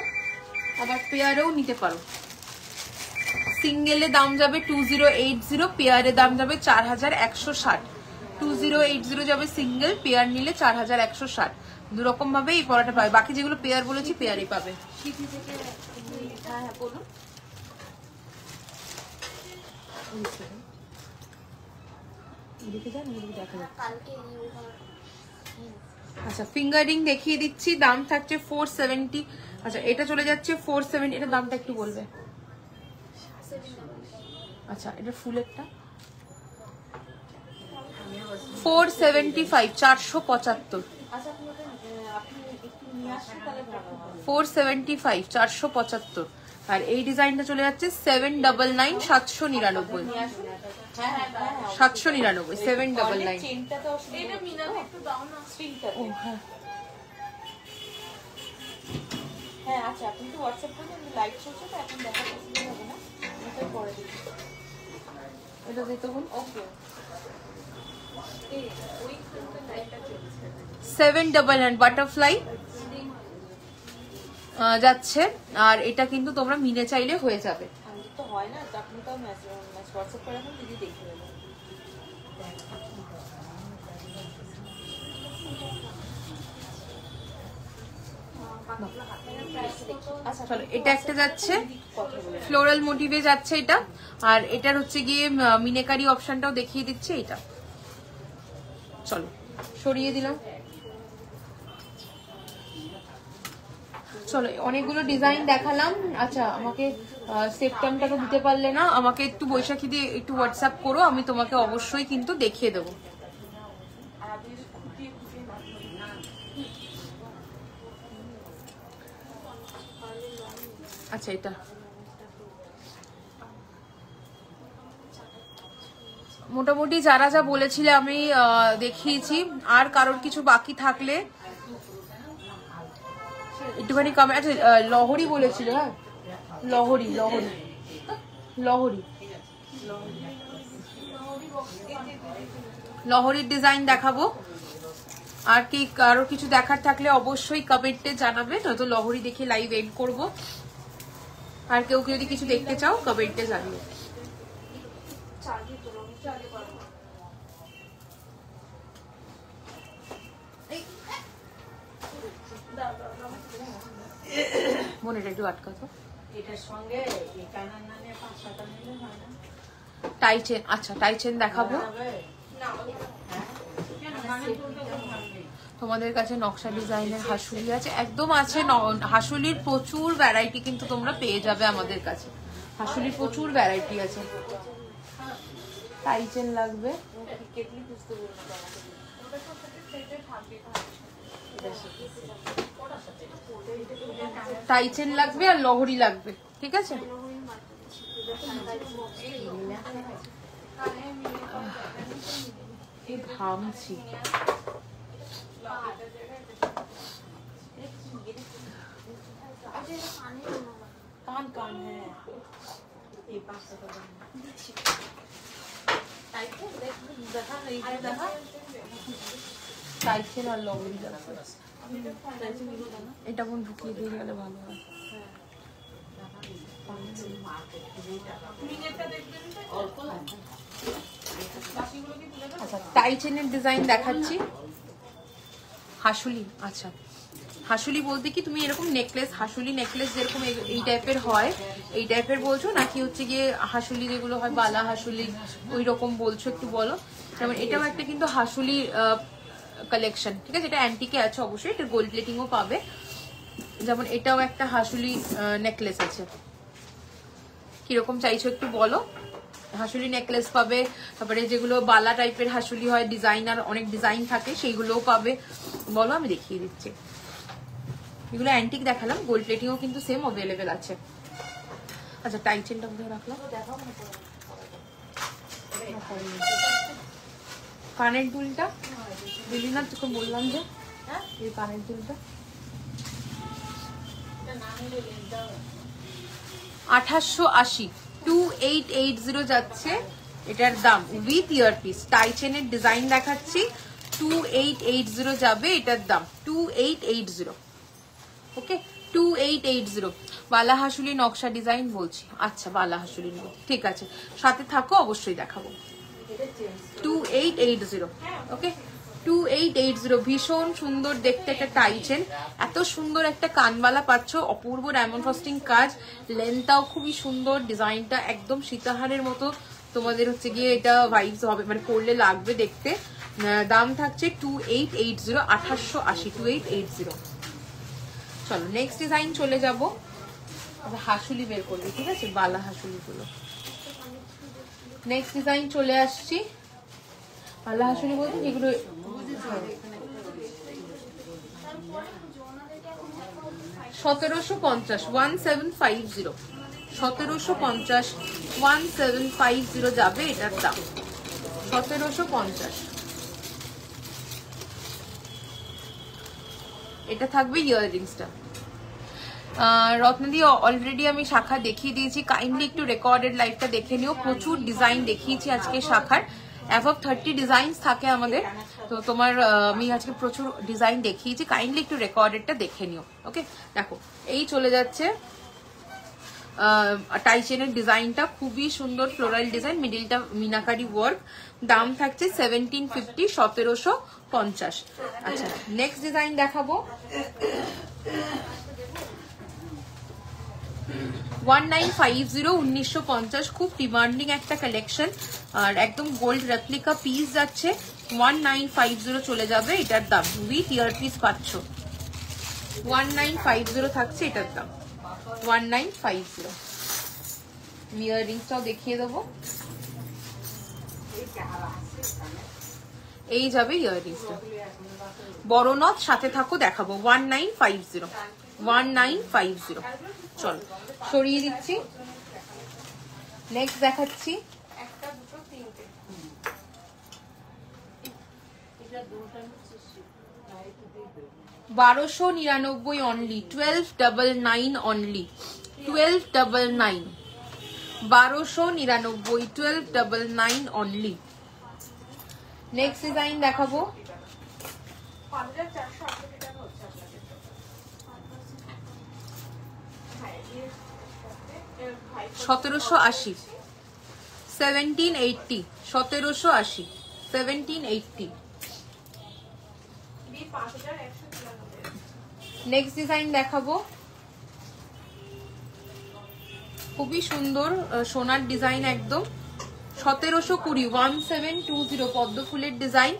আবার পেয়ারেও নিতে পারো। সিঙ্গেলে দাম যাবে 2080, পেয়ারে দাম যাবে 4160। 2080 যাবে সিঙ্গেল, পেয়ার নিলে 4160। দুরকম ভাবে এই পলাটা পাবে। বাকি যেগুলো পেয়ার বলেছি পেয়ারই পাবে। সিটি থেকে হ্যাঁ বলুন। কালকে আচ্ছা ফিঙ্গারিং দেখিয়ে দিচ্ছি, দাম থাকছে 470। আচ্ছা এটা চলে যাচ্ছে 470, এটা দামটা একটু বলবে। আচ্ছা এটা ফুলেরটা 475, 475। 475, 475। আর এই ডিজাইনটা চলে যাচ্ছে 799, 799। 799, 799। এটা মিনাকে একটু দাও না স্ক্রিনটা। ও হ্যাঁ হ্যাঁ আচ্ছা আপনি তো হোয়াটসঅ্যাপ করবেন, লাইভ চলছে তো এখন দেখা পসিবল হবে না, এটা পরে দিচ্ছি। এটা দিতে বল। ওকে এই ওই লাইভটা চলছে 799 বাটারফ্লাই যাচ্ছে। আর এটা কিন্তু তোমরা মিনে চাইলে হয়ে যাবে। আমি তো হয় না, তো আপনি তো মেসেজ হোয়াটসঅ্যাপ করে রাখুন, দিদি দেখে নেবেন। চলো এটা একটা যাচ্ছে ফ্লোরাল মোটিভে যাচ্ছে এটা। আর এটার হচ্ছে গিয়ে মিনেকারি অপশনটাও দেখিয়ে দিচ্ছে এটা। চলো সরিয়ে দিলাম। চলো অনেকগুলো ডিজাইন দেখালাম। আচ্ছা আমাকে সেপ্টেমটা তো দিতে পারলে না, আমাকে একটু বৈশাখী দিয়ে একটু হোয়াটসঅ্যাপ করো, আমি তোমাকে অবশ্যই কিন্তু দেখিয়ে দেবো। আচ্ছা এটা মোটামুটি যারা যা বলেছিলে আমি দেখিয়েছি। আর কারোর কিছু বাকি থাকলে একটুখানি কমেন্ট। আচ্ছা লহরি বলেছিল, হ্যাঁ লহরি লহরি লহরি লহরির ডিজাইন দেখাবো। আর কি কারো কিছু দেখার থাকলে অবশ্যই কমেন্টে জানাবে, নয়তো লহরি দেখে লাইভ এন্ড করব। আর কেউ যদি কিছু দেখতে চাও কমেন্টে জানিও। মনেটা একটু আটকাতো। এটার সঙ্গে এই কানার নানে 5-7টা নিলে হয় না? টাই চেন, আচ্ছা টাই চেন দেখাবো। তোমাদের কাছে নকশা ডিজাইনের হাসুলি আছে, একদম আছে। হাসুলির প্রচুর ভ্যারাইটি কিন্তু তোমরা পেয়ে যাবে আমাদের কাছে। হাসুলির প্রচুর ভ্যারাইটি আছে। টাই চেন লাগবে, টাই চেন লাগবে আর লহরি লাগবে, ঠিক আছে। ঘামছি। कान कान है এই 5-7টা टाइप को देखा नहीं देखा টাই চেন আর লহরি লাগবে। এটা কোন ঢুকিয়ে দিয়ে গেলে ভালো হয়। আচ্ছা টাই চেনের ডিজাইন দেখাচ্ছি। হাসুলি, আচ্ছা হাসুলি বলতে কি তুমি এরকম নেকলেস, হাসুলি নেকলেস যেরকম এই টাইপের হয় এই টাইপের বলছো, নাকি হচ্ছে গিয়ে হাসুলি যেগুলো হয় বালা হাসুলি ওই রকম বলছো একটু বলো। যেমন এটাও একটা কিন্তু হাসুলি কালেকশন, ঠিক আছে। এটা অ্যান্টিকে আছে অবশ্যই, এটা গোল্ড প্লেটিংও পাবে। যেমন এটাও একটা হাসুলি নেকলেস আছে, কিরকম চাইছো একটু বলো। হাসুলি নেকলেস পাবে, তারপরে যেগুলো বালা টাইপের হাসুলি হয় ডিজাইনার অনেক ডিজাইন থাকে সেইগুলোও পাবে। বলো আমি দেখিয়ে দিচ্ছি। এগুলো অ্যান্টিক দেখালাম, গোল্ড প্লেটিংও কিন্তু সেম অ্যাভেলেবেল আছে। আচ্ছা টাই চেনটা কোথায় রাখলাম? কানের দুলটা দিলি না, তোকে বললাম যে এই কানের দুলটা 2880, 2880 যাচ্ছে এটার দাম উইথ ইয়ারপিস। টাই চেনের ডিজাইন দেখাচ্ছি, 2880 যাবে এটার দাম 2880। ওকে 2880। বালা হাসুলি নকশা ডিজাইন বলছি, আচ্ছা বালা হাসুলি নেব, ঠিক আছে সাথে থাকো অবশ্যই দেখাবো। 2880। ওকে 2880 ভীষণ সুন্দর দেখতে একটা টাই চেন, এত সুন্দর একটা কানবালা পাচ্ছ, অপূর্ব ডায়মন্ড ফ্রস্টিং কাজ, লেন্থটাও খুবই সুন্দর, ডিজাইনটা একদম সীতাহারের মতো তোমাদের হচ্ছে গিয়ে এটা ভাইবস হবে, মানে পরলে লাগবে দেখতে। দাম থাকছে 2880, 2880, 2880। চলো নেক্সট ডিজাইন চলে যাব। হাসুলি বের করবে, ঠিক আছে বালা হাসুলি গুলো। নেক্সট ডিজাইন চলে আসছি। বালা হাসুলি বলতে যেগুলো 1750, 1750, 1750, 1750 যাবে এটার দাম 1750। এটা থাকবে ইয়াররিংসটা। রত্নদি অলরেডি আমি শাখা দেখিয়ে দিয়েছি, কাইন্ডলি একটু রেকর্ডেড লাইভটা দেখে নিও। প্রচুর ডিজাইন দেখিয়েছি আজকে শাখার, অ্যাবভ 30 ডিজাইনস থাকে আমাদের, তো তোমার আমি আজকে প্রচুর ডিজাইন দেখিয়েছি, কাইন্ডলি একটু রেকর্ডেডটা দেখে নিও। ওকে দেখো এই চলে যাচ্ছে টাই চেনের ডিজাইনটা, খুবই সুন্দর ফ্লোরাল ডিজাইন, মিডিলটা মিনাকারি ওয়ার্ক। দাম থাকছে 1750, 1750। আচ্ছা নেক্সট ডিজাইন দেখাবো। 1950, 1950, খুব ডিমান্ডিং একটা কালেকশন, আর একদম গোল্ড রেপ্লিকা পিস যাচ্ছে। 1950 চলে যাবে এটার দাম, উইথ ইয়ারপিস পাচ্ছ। 1950 থাকছে এটার দাম 1950। ইয়াররিংসটাও দেখিয়ে দেবো, এই যাবে ইয়াররিংসটা, বড় নথ সাথে থাকো দেখাবো। 1950, 1950। চলো সরিয়ে দিচ্ছি, নেক্সট দেখাচ্ছি। 1299 only, 1299 only, 1299, 1299, 1299 only. Next design দেখাবো। 1780, 1780, 1780, 1780। নেক্সট ডিজাইন দেখাবো, খুবই সুন্দর সোনার ডিজাইন একদম। 1720, 1720, পদ্ম ফুলের ডিজাইন,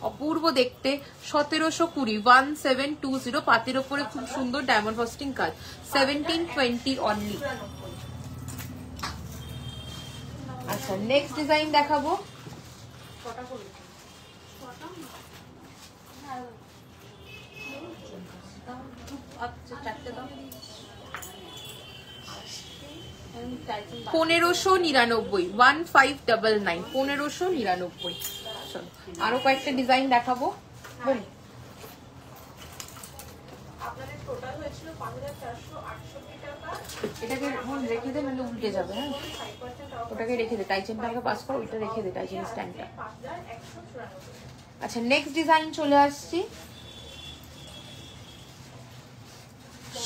অপূর্ব দেখতে। 1720, 1720, পাতের ওপরে খুব সুন্দর ডায়মন্ড ফ্রস্টিং কাজ। 1720 অনলি। আচ্ছা নেক্সট ডিজাইন দেখাবো। পনেরোশো 1599, 1599। চলো আরো কয়েকটা ডিজাইন দেখাবো। এটাকে রেখে দে, মানে উল্টে যাবে। হ্যাঁ ওটাকে রেখে দে, টাইচেনটাকে পাস করো, ওইটা রেখে দে, টাইচেন স্ট্যান্ডটা। আচ্ছা নেক্সট ডিজাইন চলে আসছি।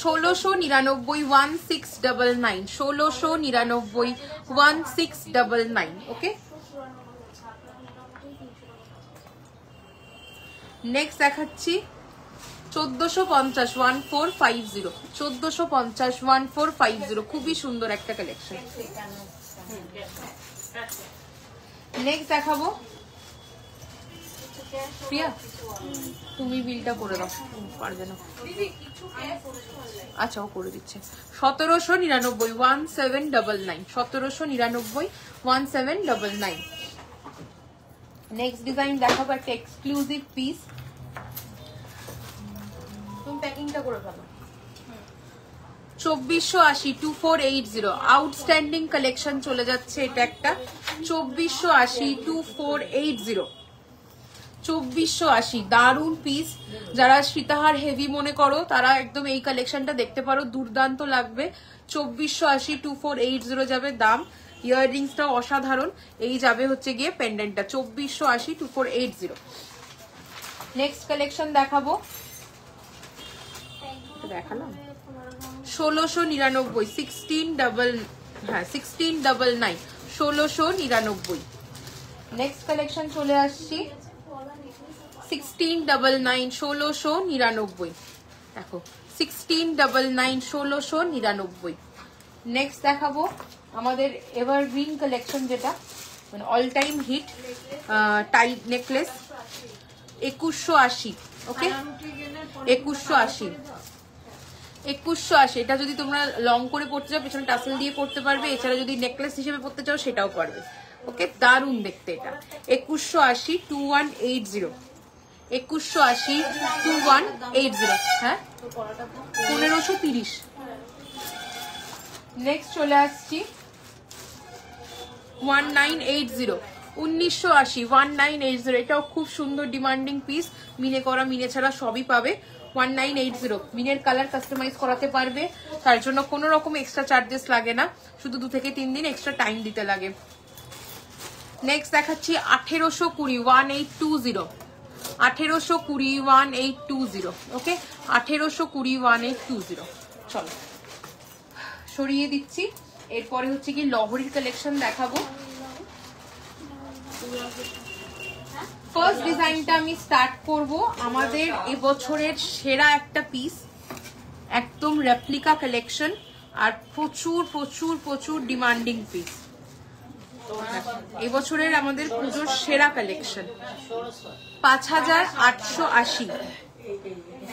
1699, 1699, 1699, 1699। ওকে নেক্সট দেখাচ্ছি 1450, 1450, 1450, 1450, খুবই সুন্দর একটা কালেকশন। নেক্সট দেখাবো। প্রিয়া তুমি বিলটা করে দাও, পারবে না। আচ্ছা ও করে দিচ্ছে। 1799, 1799, 1799, 1799। নেক্সট ডিজাইন দেখাবো, একটা এক্সক্লুসিভ পিস। তুমি প্যাকিংটা করে ফেলো। 2480, 2480, আউটস্ট্যান্ডিং কালেকশন চলে যাচ্ছে এটা একটা। 2480, 2480, 2480, দারুন পিস। যারা সীতাহার হেভি মনে করো তারা একদম এই কালেকশনটা দেখতে পারো, দুর্দান্ত লাগবে। 2480, 2480 যাবে দাম। ইয়াররিংসটাও অসাধারণ। এই যাবে হচ্ছে গিয়ে পেন্ডেন্টটা 2480, 2480। নেক্সট কালেকশন দেখাবো, দেখালাম 1699, 1699, 1699। নেক্সট কালেকশন চলে আসছি 1699, 1699, দেখো 1699, 1699। নেক্সট দেখাবো আমাদের এভারগ্রিন কালেকশন, যেটা মানে all time hit, tight necklace 2180। Okay 2180, 2180। এটা যদি তোমরা লং করে পড়তে চাও পেছনে টাসেল দিয়ে পড়তে পারবে, এছাড়া যদি নেকলেস হিসেবে পড়তে চাও সেটাও পারবে। ওকে দারুণ দেখতে এটা 2180, 2180, 2180, 2180। হ্যাঁ 1530। নেক্সট চলে আসছি 1980, 1980, 1980। এটাও খুব সুন্দর ডিমান্ডিং পিস, মিনে করা মিনে ছাড়া সবই পাবে। 1980 মিনের কালার কাস্টমাইজ করাতে পারবে, তার জন্য কোনো রকম এক্সট্রা চার্জেস লাগে না, শুধু 2 থেকে 3 দিন এক্সট্রা টাইম দিতে লাগে। নেক্সট দেখাচ্ছি 1820, 1820, 1820, 1820। ওকে 1820, 1820। চলো সরিয়ে দিচ্ছি। এরপরে হচ্ছে কি লহরির কালেকশন দেখাবো। ফার্স্ট ডিজাইনটা আমি স্টার্ট করব আমাদের এবছরের সেরা একটা পিস, একদম রেপ্লিকা কালেকশন, আর প্রচুর প্রচুর প্রচুর ডিমান্ডিং পিস। এবছরের আমাদের পুজোর সেরা কালেকশন 5880,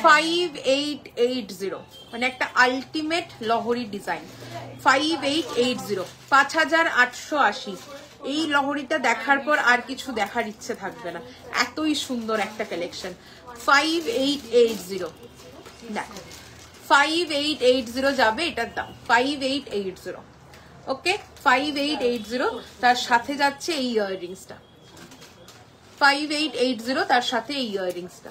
5880, মানে একটা আলটিমেট লহরি ডিজাইন 5880, 5880। এই লহরিটা দেখার পর আর কিছু দেখার ইচ্ছে থাকবে না, এতই সুন্দর একটা কালেকশন। 5880 দেখো, 5880 যাবে এটার দাম, 5880। ওকে 5880, তার সাথে যাচ্ছে এই ইয়াররিংসটা, 5880 তার সাথে এই ইয়াররিংসটা।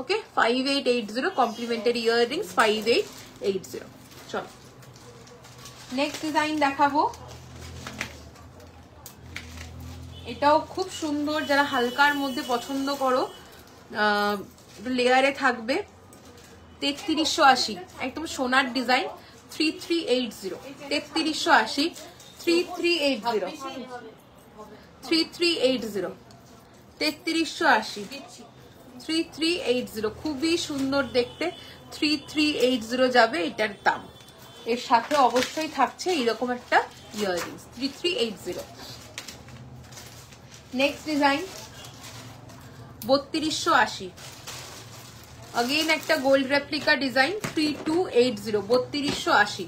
ওকে 5880 কমপ্লিমেন্টারি ইয়াররিংস 5880। চলো নেক্সট ডিজাইন দেখাবো। এটাও খুব সুন্দর, যারা হালকার মধ্যে পছন্দ করো, লেয়ারে থাকবে 3380, একদম সোনার ডিজাইন 3380, 3380, 3380, 3380, 3380, 3380। খুবই সুন্দর দেখতে 3380 যাবে এটার দাম। এর সাথে অবশ্যই থাকছে এইরকম একটা ইয়াররিংস 3380। নেক্সট ডিজাইন 3280, अगेन একটা গোল্ড রেপ্লিকা ডিজাইন 3280, 3280।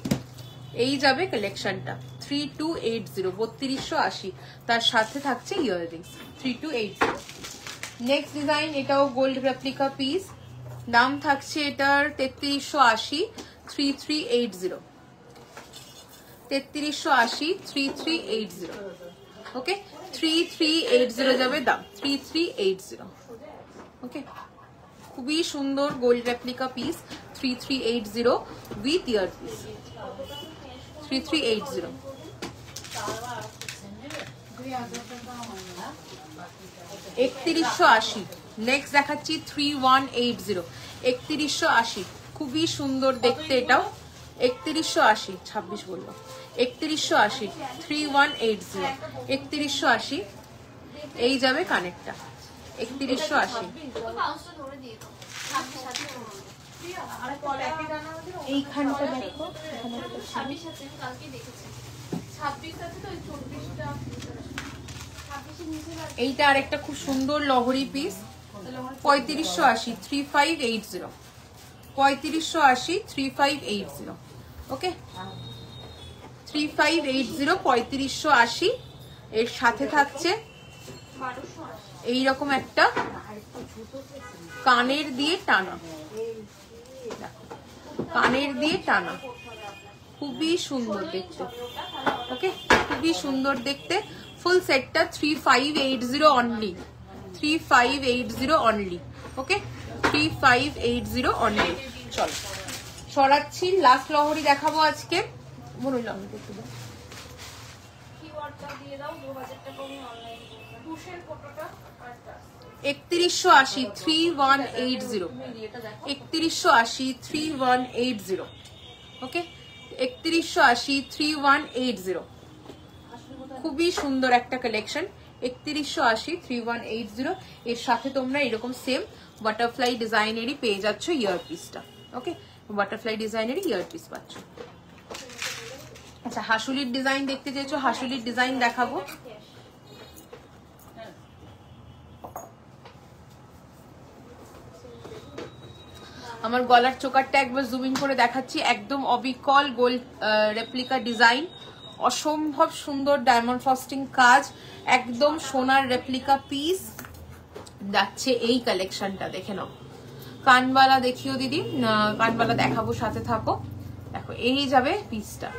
এই যাবে কালেকশনটা 3280, 3280, তার সাথে থাকছে ইয়াররিংস 3280। নেক্সট ডিজাইন, এটাও গোল্ড রেপ্লিকা পিস, দাম থাকছে এটার 3380, 3380, 3380, 3380। ওকে 3380 যাবে দাম, 3380। ওকে খুবই সুন্দর gold replica piece 3380 with year piece 3380। একত্রিশশো আশি। নেক্সট দেখাচ্ছি 3180, 3180, খুবই সুন্দর দেখতে এটাও 3180, 26 বললো 3180, 3180, 3180। এই যাবে কানেক্টটা 3180। এইখানটা দেখো, এইটা আরেকটা খুব সুন্দর লহরি পিস 3580, 3580, 3580, 3580। ওকে 3580, 3580। এর সাথে থাকছে এইরকম একটা কানের দিয়ে টানা, কানের দিয়ে টানা, খুবই সুন্দর দেখতে। ওকে খুবই সুন্দর দেখতে। ফুল সেটটা 3580 অনলি, 3580 অনলি। ওকে 3580 অনলি। চলো সরাচ্ছি, লাস্ট লহরি দেখাবো আজকে। মনে হইল আমি দেখতে দাও, 3180 3180 3180 3180 ওকে 3180 3180 খুবই সুন্দর একটা কালেকশন 3180 3180 এর সাথে তোমরা এরকম সেম বাটারফ্লাই ডিজাইনেরই পেয়ে যাচ্ছ ইয়ারপিসটা ওকে বাটারফ্লাই ডিজাইনেরই ইয়ারপিস পাচ্ছ আচ্ছা হাসুলির ডিজাইন দেখতে চেয়েছো হাসুলির ডিজাইন দেখাবো আমার গলার চোকারটা একবার জুম ইন করে দেখাচ্ছি একদম অবিকল গোল্ড রেপ্লিকা ডিজাইন অসম্ভব সুন্দর ডায়মন্ড ফ্রস্টিং কাজ একদম সোনার রেপ্লিকা পিস যাচ্ছে এই কালেকশনটা দেখে নাও কানবালা দেখিও দিদি কানবালা দেখাবো সাথে থাকো দেখো এই যাবে পিসটা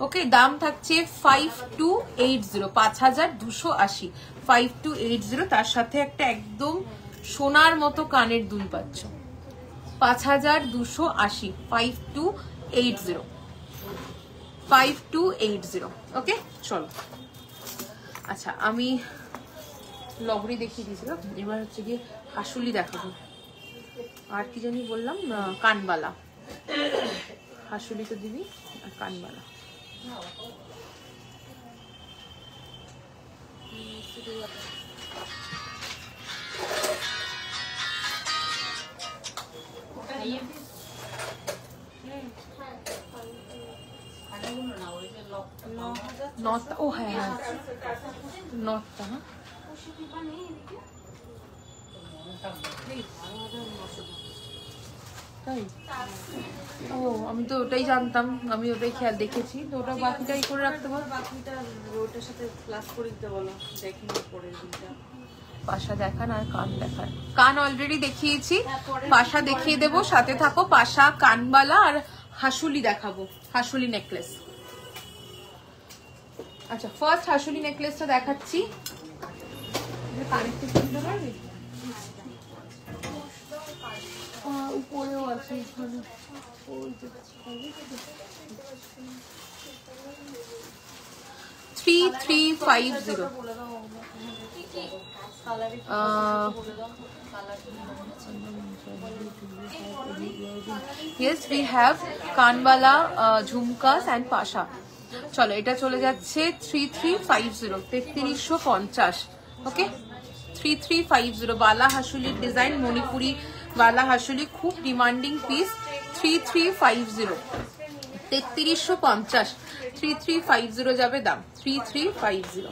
ওকে দাম থাকছে 5280 5280 5280 তার সাথে একটা একদম সোনার মতো কানের দুল পাচ্ছ 5280 5280 5280 ওকে চলো আচ্ছা আমি লগরি দেখিয়ে দিয়েছিলাম এবার হচ্ছে গিয়ে হাসুলি দেখাবো আর কি জানি বললাম কানবালা হাসুলি তো দিবি আর কানবালা নটটা ও হ্যাঁ নটটা হ্যাঁ তাই ও আমি তো ওটাই জানতাম আমি ওটাই খেয়াল দেখেছি তো ওটা বাকিটাই করে রাখতে পারো বাকিটা ওটার সাথে প্লাস করে দিতে বলো দেখি পরের দিনটা পাশা দেখান আর কান দেখান কান অলরেডি দেখিয়েছি পাশা দেখিয়ে দেবো সাথে থাকো পাশা কানবালা আর হাসুলি দেখাবো হাসুলি নেকলেস আচ্ছা ফার্স্ট হাসুলি নেকলেসটা দেখাচ্ছি কানেরটা কিনতে পারবি উপরেও আছে 3350 yes we have kanwala jhumkas and pasha চলো এটা চলে যাচ্ছে 3350 3350 ওকে 3350 বালা হাসুলির ডিজাইন মণিপুরি বালা হাসুলি খুব ডিমান্ডিং পিস 3350 3350 3350 যাবে দাম 3350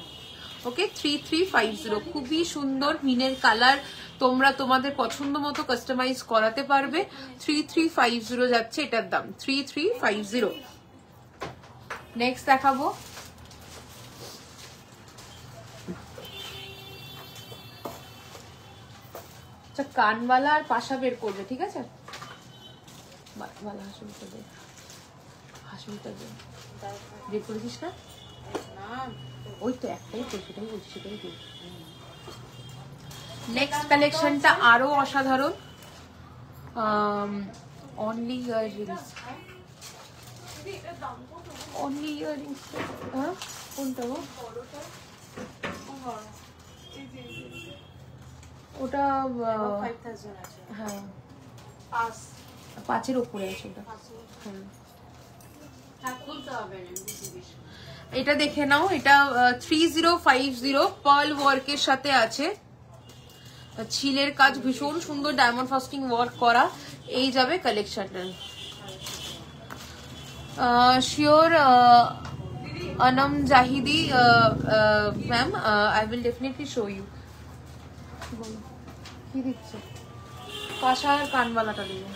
ওকে 3350 খুবই সুন্দর মিনের কালার তোমরা তোমাদের পছন্দ মতো কাস্টমাইজ করাতে পারবে 3350 যাচ্ছে এটার দাম 3350 নেক্সট দেখাবো আচ্ছা কানওয়ালা আর পাশা বের করবে ঠিক আছে বালা হাসুলিটা দে হাসুলিটা দে বের করেছিস না ওই তো একটাই তো সেটাই বলছি সেটাই বলছি নেক্সট কালেকশনটা আরো অসাধারণ অনলি ইয়াররিংস অনলি ইয়াররিংস হ্যাঁ কোনটা গো ওটা 5000 আছে হ্যাঁ 5 এর উপরে আছে ওটা হ্যাঁ এটা দেখে নাও এটা 3050 পার্ল ওয়ার্কের সাথে আছে ছিলের কাজ ভীষণ সুন্দর ডায়মন্ড ফ্রস্টিং ওয়ার্ক করা এই যাবে কালেকশনটা sure Anam Zahidi ma'am I will definitely show you কি দিচ্ছে পাশা আর কানওয়ালাটা দিবে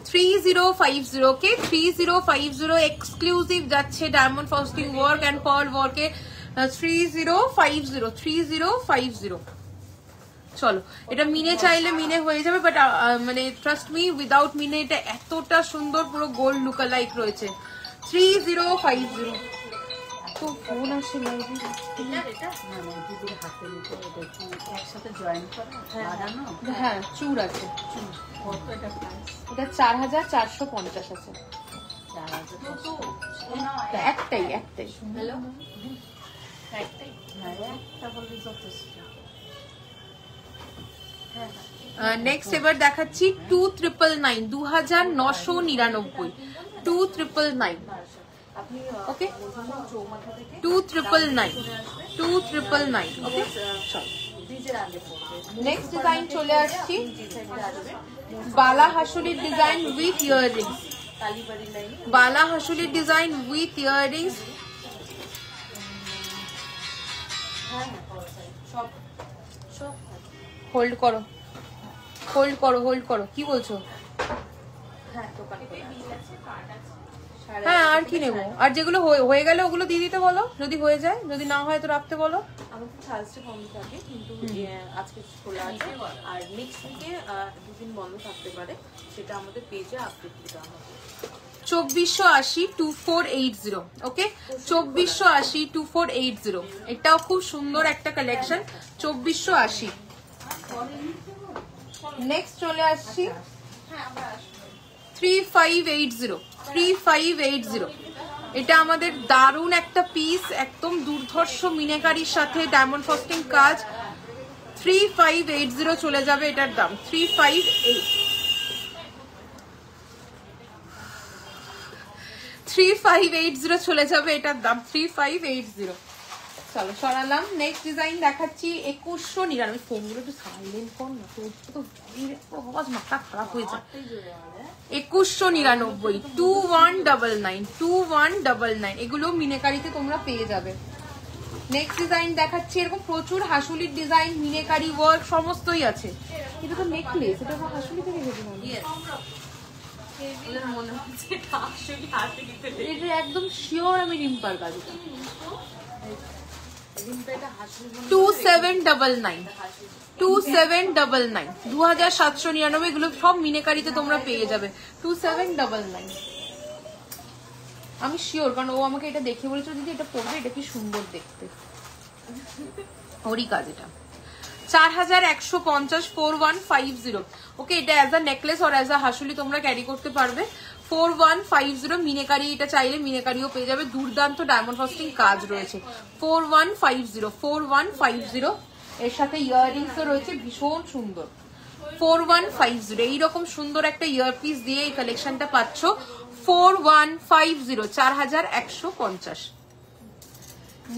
3050 ওকে 3050 এক্সক্লুসিভ যাচ্ছে diamond frosting work and pearl ওয়ার্কে 3050 চলো এটা মিনে চাইলে মিনে হয়ে যাবে বাট মানে ট্রাস্ট মি উইদাউট মিনে এটা এতটা সুন্দর পুরো গোল্ড লুক লাইক রয়েছে 3050 তো ফোন আসে হ্যাঁ চুর আছে এটা 4450 আছে একটাই হ্যালো একটাই নেক্সট এবার দেখাচ্ছি 2999, 2999, 2999। ওকে 2999, 2999। ওকে নেক্সট ডিজাইন চলে আসছি, বালা হাসুলির design with earrings, Bala হাসুলির design with earrings. Hold করো, হোল্ড করো, হোল্ড করো, কি বলছো? হ্যাঁ আর কি নেবো, আর যেগুলো হয়ে গেলে ওগুলো দিয়ে দিতে বলো, যদি হয়ে যায়, যদি না হয় তো রাখতে বলো। আমাদের থার্সডে বন্ধ থাকে, কিন্তু আজকে খোলা আছে, আর নেক্সট উইকে 2 দিন বন্ধ থাকতে পারে, সেটা আমাদের পেজে আপডেট দিতে হবে। 2480 2480। ওকে 2480 2480, এটাও খুব সুন্দর একটা কালেকশন, 2480। নেক্সট চলে আসছি 3580, 3580। এটা আমাদের দারুণ একটা পিস, একদম দুর্ধর্ষ মিনাকারির সাথে ডায়মন্ড ফস্টিং কাজ। 3580 চলে যাবে এটার দাম, 358। 3580 চলে যাবে এটার দাম, 3580। চলো সরালাম। নেক্সট ডিজাইন দেখাচ্ছি 2199। ফোনগুলো একটু সাইলেন্ট কর না, তো আওয়াজ মাথা খারাপ হয়ে যায়। 2199, 2199, 2199, এগুলো মিনাকারিতে তোমরা পেয়ে যাবে। নেক্সট ডিজাইন দেখাচ্ছি, এরকম প্রচুর হাসুলির ডিজাইন, মিনাকারি ওয়ার্ক সমস্তই আছে। এটা তো নেকলেস, এটা তো হাসুলি থেকে ভেবে মনে হচ্ছে এটা আসলে হাতে দিতে, এটা একদম শিওর আমি রিম্পার কাজ। 2799, 2799, 2799, এগুলো সব মিনাকারিতে তোমরা পেয়ে যাবে। 2799 আমি শিওর, কারণ ও আমাকে এটা দেখে বলেছিল দিদি এটা পরবে, এটা কি সুন্দর দেখতে, ওরই কাজ এটা। 4150, 4150। ওকে এটা অ্যাজ আ নেকলেস আর অ্যাজ আ হাসুলি তোমরা ক্যারি করতে পারবে। 4150 মিনাকারি, এটা চাইলে মিনাকারিও পেয়ে যাবে, দুর্দান্ত ডায়মন্ড ফস্টিং কাজ রয়েছে। 4150, 4150, এর সাথে ইয়াররিংসও রয়েছে ভীষণ সুন্দর। 4150 এইরকম সুন্দর একটা ইয়ারপিস দিয়ে এই কালেকশনটা পাচ্ছ। 4150, 4150।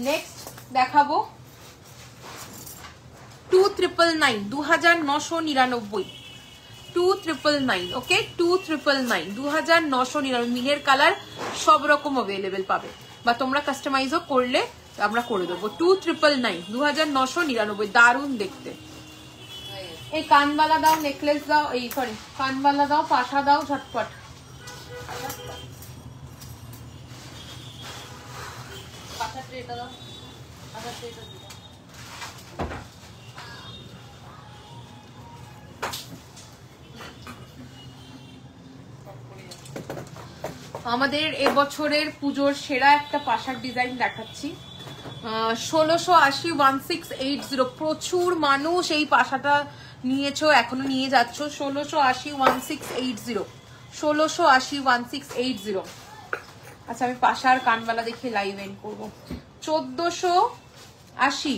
নেক্সট দেখাবো 2999, 2999, 2999। ওকে 2999, 2999। মিনের কালার সব রকম অ্যাভেলেবেল পাবে, বা তোমরা কাস্টমাইজও করলে আমরা করে দেবো। 2999, 2999, দারুণ দেখতে। এই কানবালা দাও, নেকলেস দাও, এই সরি কানবালা দাও, পাশা দাও, ঝটপট। পাশা ট্রেটা দাও, পাশা ট্রেটা দাও। আমাদের এবছরের পুজোর সেরা একটা পাশার ডিজাইন দেখাচ্ছি। 1680, 1680। প্রচুর মানুষ এই পাশাটা নিয়েছো, এখনো নিয়ে যাচ্ছ। 1680, 1680, 1680, 1680। আচ্ছা আমি পাশার কানবালা দেখে লাইভ এন্ড করবো। 1480,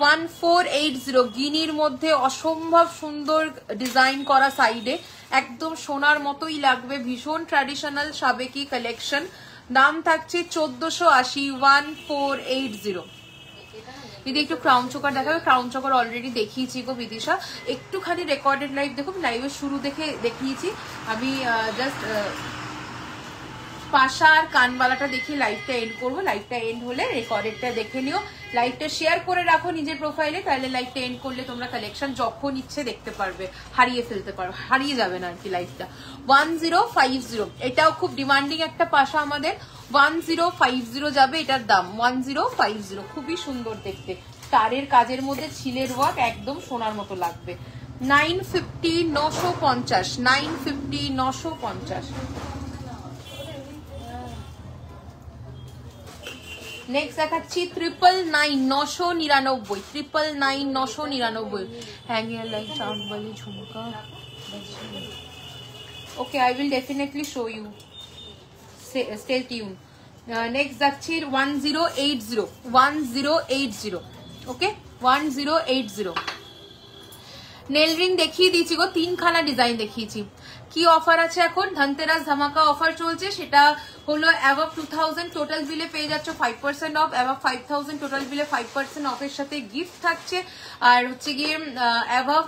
1480। গিনির মধ্যে অসম্ভব সুন্দর ডিজাইন করা, সাইডে একদম সোনার মতোই লাগবে, ভীষণ ট্র্যাডিশনাল সাবেকি কালেকশন। দাম থাকছে 1480, 1480। দিদি একটু ক্রাউন চোকার দেখাবে। ক্রাউন চোকার অলরেডি দেখিয়েছি গো বিদিশা, একটুখানি রেকর্ডেড লাইভ দেখো, লাইভের শুরু দেখে দেখিয়েছি আমি। জাস্ট পাশা আর কানবালাটা দেখি লাইভটা এন্ড করবো। লাইভটা এন্ড হলে রেকর্ডেডটা দেখে নিও, লাইভটা শেয়ার করে রাখো নিজের প্রোফাইলে, তাহলে লাইভটা এন্ড করলে তোমরা কালেকশন যখন ইচ্ছে দেখতে পারবে, হারিয়ে ফেলতে পারো, হারিয়ে যাবে না আর কি লাইভটা। 1050, এটাও খুব ডিমান্ডিং একটা পাশা আমাদের। 1050 যাবে এটার দাম, 1050। খুবই সুন্দর দেখতে, তারের কাজের মধ্যে ছিলের ওয়ার্ক, একদম সোনার মতো লাগবে। 950, 950, 950, 950। নেক্সট দেখাচ্ছি 999, 999, 999, 999। হ্যাঙ্গিং লাইক সাউন্ড বলি ঝুমকা। Okay I will definitely show you, stay tune. Next যাচ্ছি 1080, 1080, ওকে 1080। নেল রিং দেখিয়ে দিয়েছি গো, 3খানা ডিজাইন দেখিয়েছি। কি অফার আছে এখন? ধনতেরাস ধামাকা অফার চলছে, সেটা হলো অ্যাবভ 2000 টোটাল বিলে পেয়ে যাচ্ছ 5% অফ, অ্যাবভ 5000 টোটাল বিলে 5% অফের সাথে গিফট থাকছে। আর হচ্ছে গিয়ে অ্যাবভ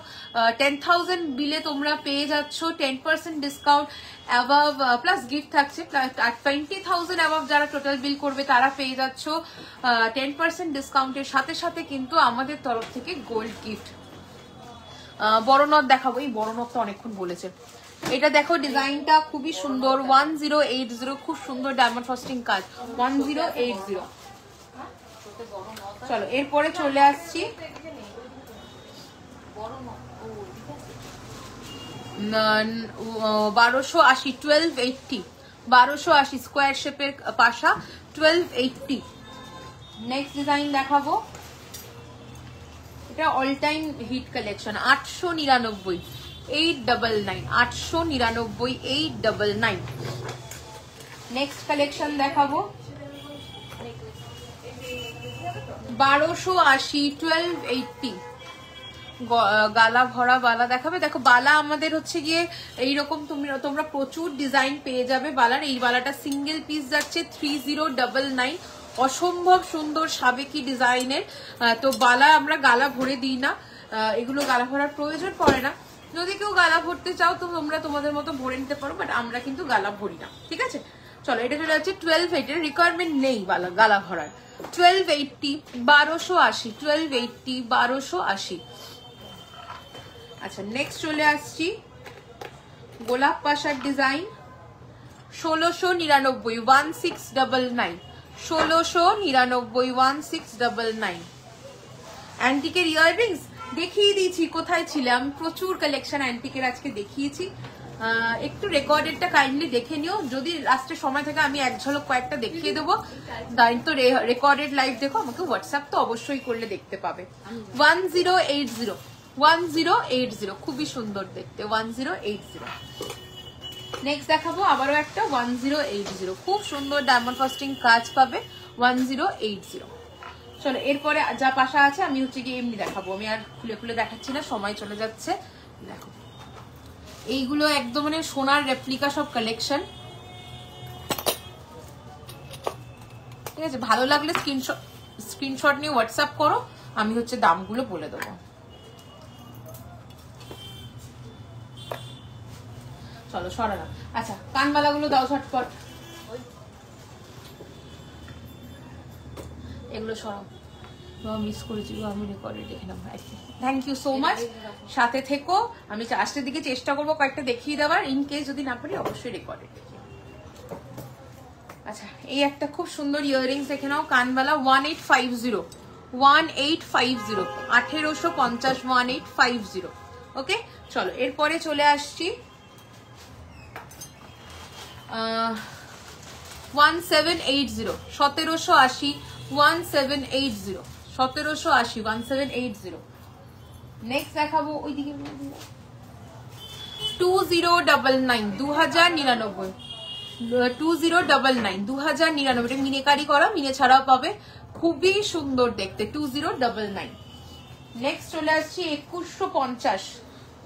10,000 বিলে তোমরা পেয়ে যাচ্ছ 10% ডিসকাউন্ট অ্যাবভ প্লাস গিফট থাকছে। আর 20,000 অ্যাবভ যারা টোটাল বিল করবে তারা পেয়ে যাচ্ছ 10% ডিসকাউন্টের সাথে সাথে কিন্তু আমাদের তরফ থেকে গোল্ড গিফট। বড় নথ দেখাবো, এই বড় নথটা অনেকক্ষণ বলেছে। এটা দেখো ডিজাইনটা খুবই সুন্দর, 1080, খুব সুন্দর ডায়মন্ড ফ্রস্টিং কাজ, 1080। চলো এরপরে চলে আসছি 1280, 1280, 1280 স্কোয়ার শেপের পাশা, 1280। নেক্সট ডিজাইন দেখাবো, এটা all time hit collection, 899, 899, 899, 899। Next collection দেখাবো 1280, 1280, গালা ভরা বালা দেখাবে। দেখো বালা আমাদের হচ্ছে গিয়ে এইরকম তোমরা প্রচুর ডিজাইন পেয়ে যাবে বালার। এই বালাটা সিঙ্গেল পিস যাচ্ছে 3099, অসম্ভব সুন্দর সাবেকি ডিজাইনের। তো বালা আমরা গালা ভরে দিই না, এগুলো গালা ভরার প্রয়োজন পড়ে না। যদি কেউ গালা ভরতে চাও তো তোমরা তোমাদের মতো ভরে নিতে পারো, বাট আমরা কিন্তু গালা ভরি না, ঠিক আছে। চলো এটা চলে যাচ্ছে 1280, রিকোয়ারমেন্ট নেই গালা ভরার। 1280, 1280, 1280, 1280। আচ্ছা নেক্সট চলে আসছি গোলাপ পাশার ডিজাইন, 1699, 1699, 1699, 1699। অ্যান্টিকের ইয়াররিংস দেখিয়ে দিয়েছি, কোথায় ছিলাম, প্রচুর কালেকশন অ্যান্টিকের আজকে দেখিয়েছি। একটু রেকর্ডেডটা কাইন্ডলি দেখে নিও, যদি লাস্টে সময় থেকে আমি এক ঝলক কয়েকটা দেখিয়ে দেবো। তো রেকর্ডেড লাইভ দেখো, আমাকে হোয়াটসঅ্যাপ তো অবশ্যই করলে দেখতে পাবে। 1080, 1080, খুবই সুন্দর দেখতে, 1080। নেক্সট দেখাবো আবারও একটা 1080, খুব সুন্দর ডায়মন্ড ফ্রস্টিং কাজ পাবে, 1080। চলো এরপরে যা পাশা আছে আমি হচ্ছে গিয়ে এমনি দেখাবো, আমি আর খুলে খুলে দেখাচ্ছি না, সময় চলে যাচ্ছে। দেখো এইগুলো একদম মানে সোনার রেপ্লিকা সব কালেকশন, ঠিক আছে। ভালো লাগলে স্ক্রিনশট নিয়ে হোয়াটসঅ্যাপ করো, আমি হচ্ছে দামগুলো বলে দেবো। চলো সরানো। আচ্ছা কানবালাগুলো দাও ঝটপট, এগুলো সরাও, মিস করেছি আমি রেকর্ডে দেখে নেবো। থ্যাংক ইউ সো মাচ, সাথে থেকো। আমি লাস্টের দিকে চেষ্টা করবো কয়েকটা দেখিয়ে দেওয়ার, ইন কেস যদি না পারি অবশ্যই রেকর্ডে দেখি। আচ্ছা এই একটা খুব সুন্দর ইয়াররিংস দেখে নাও, কানবালা, 1850, 1850, 1850, 1850। ওকে চলো এরপরে চলে আসছি 1780, 1780, 1780, 1780, 1780। নেক্সট দেখাবো ওইদিকে 2099, 2099, 2099, 2099। এটা মিনেকারি করা, মিনে ছাড়াও পাবে, খুবই সুন্দর দেখতে, 2099। নেক্সট চলে আসছি 2150,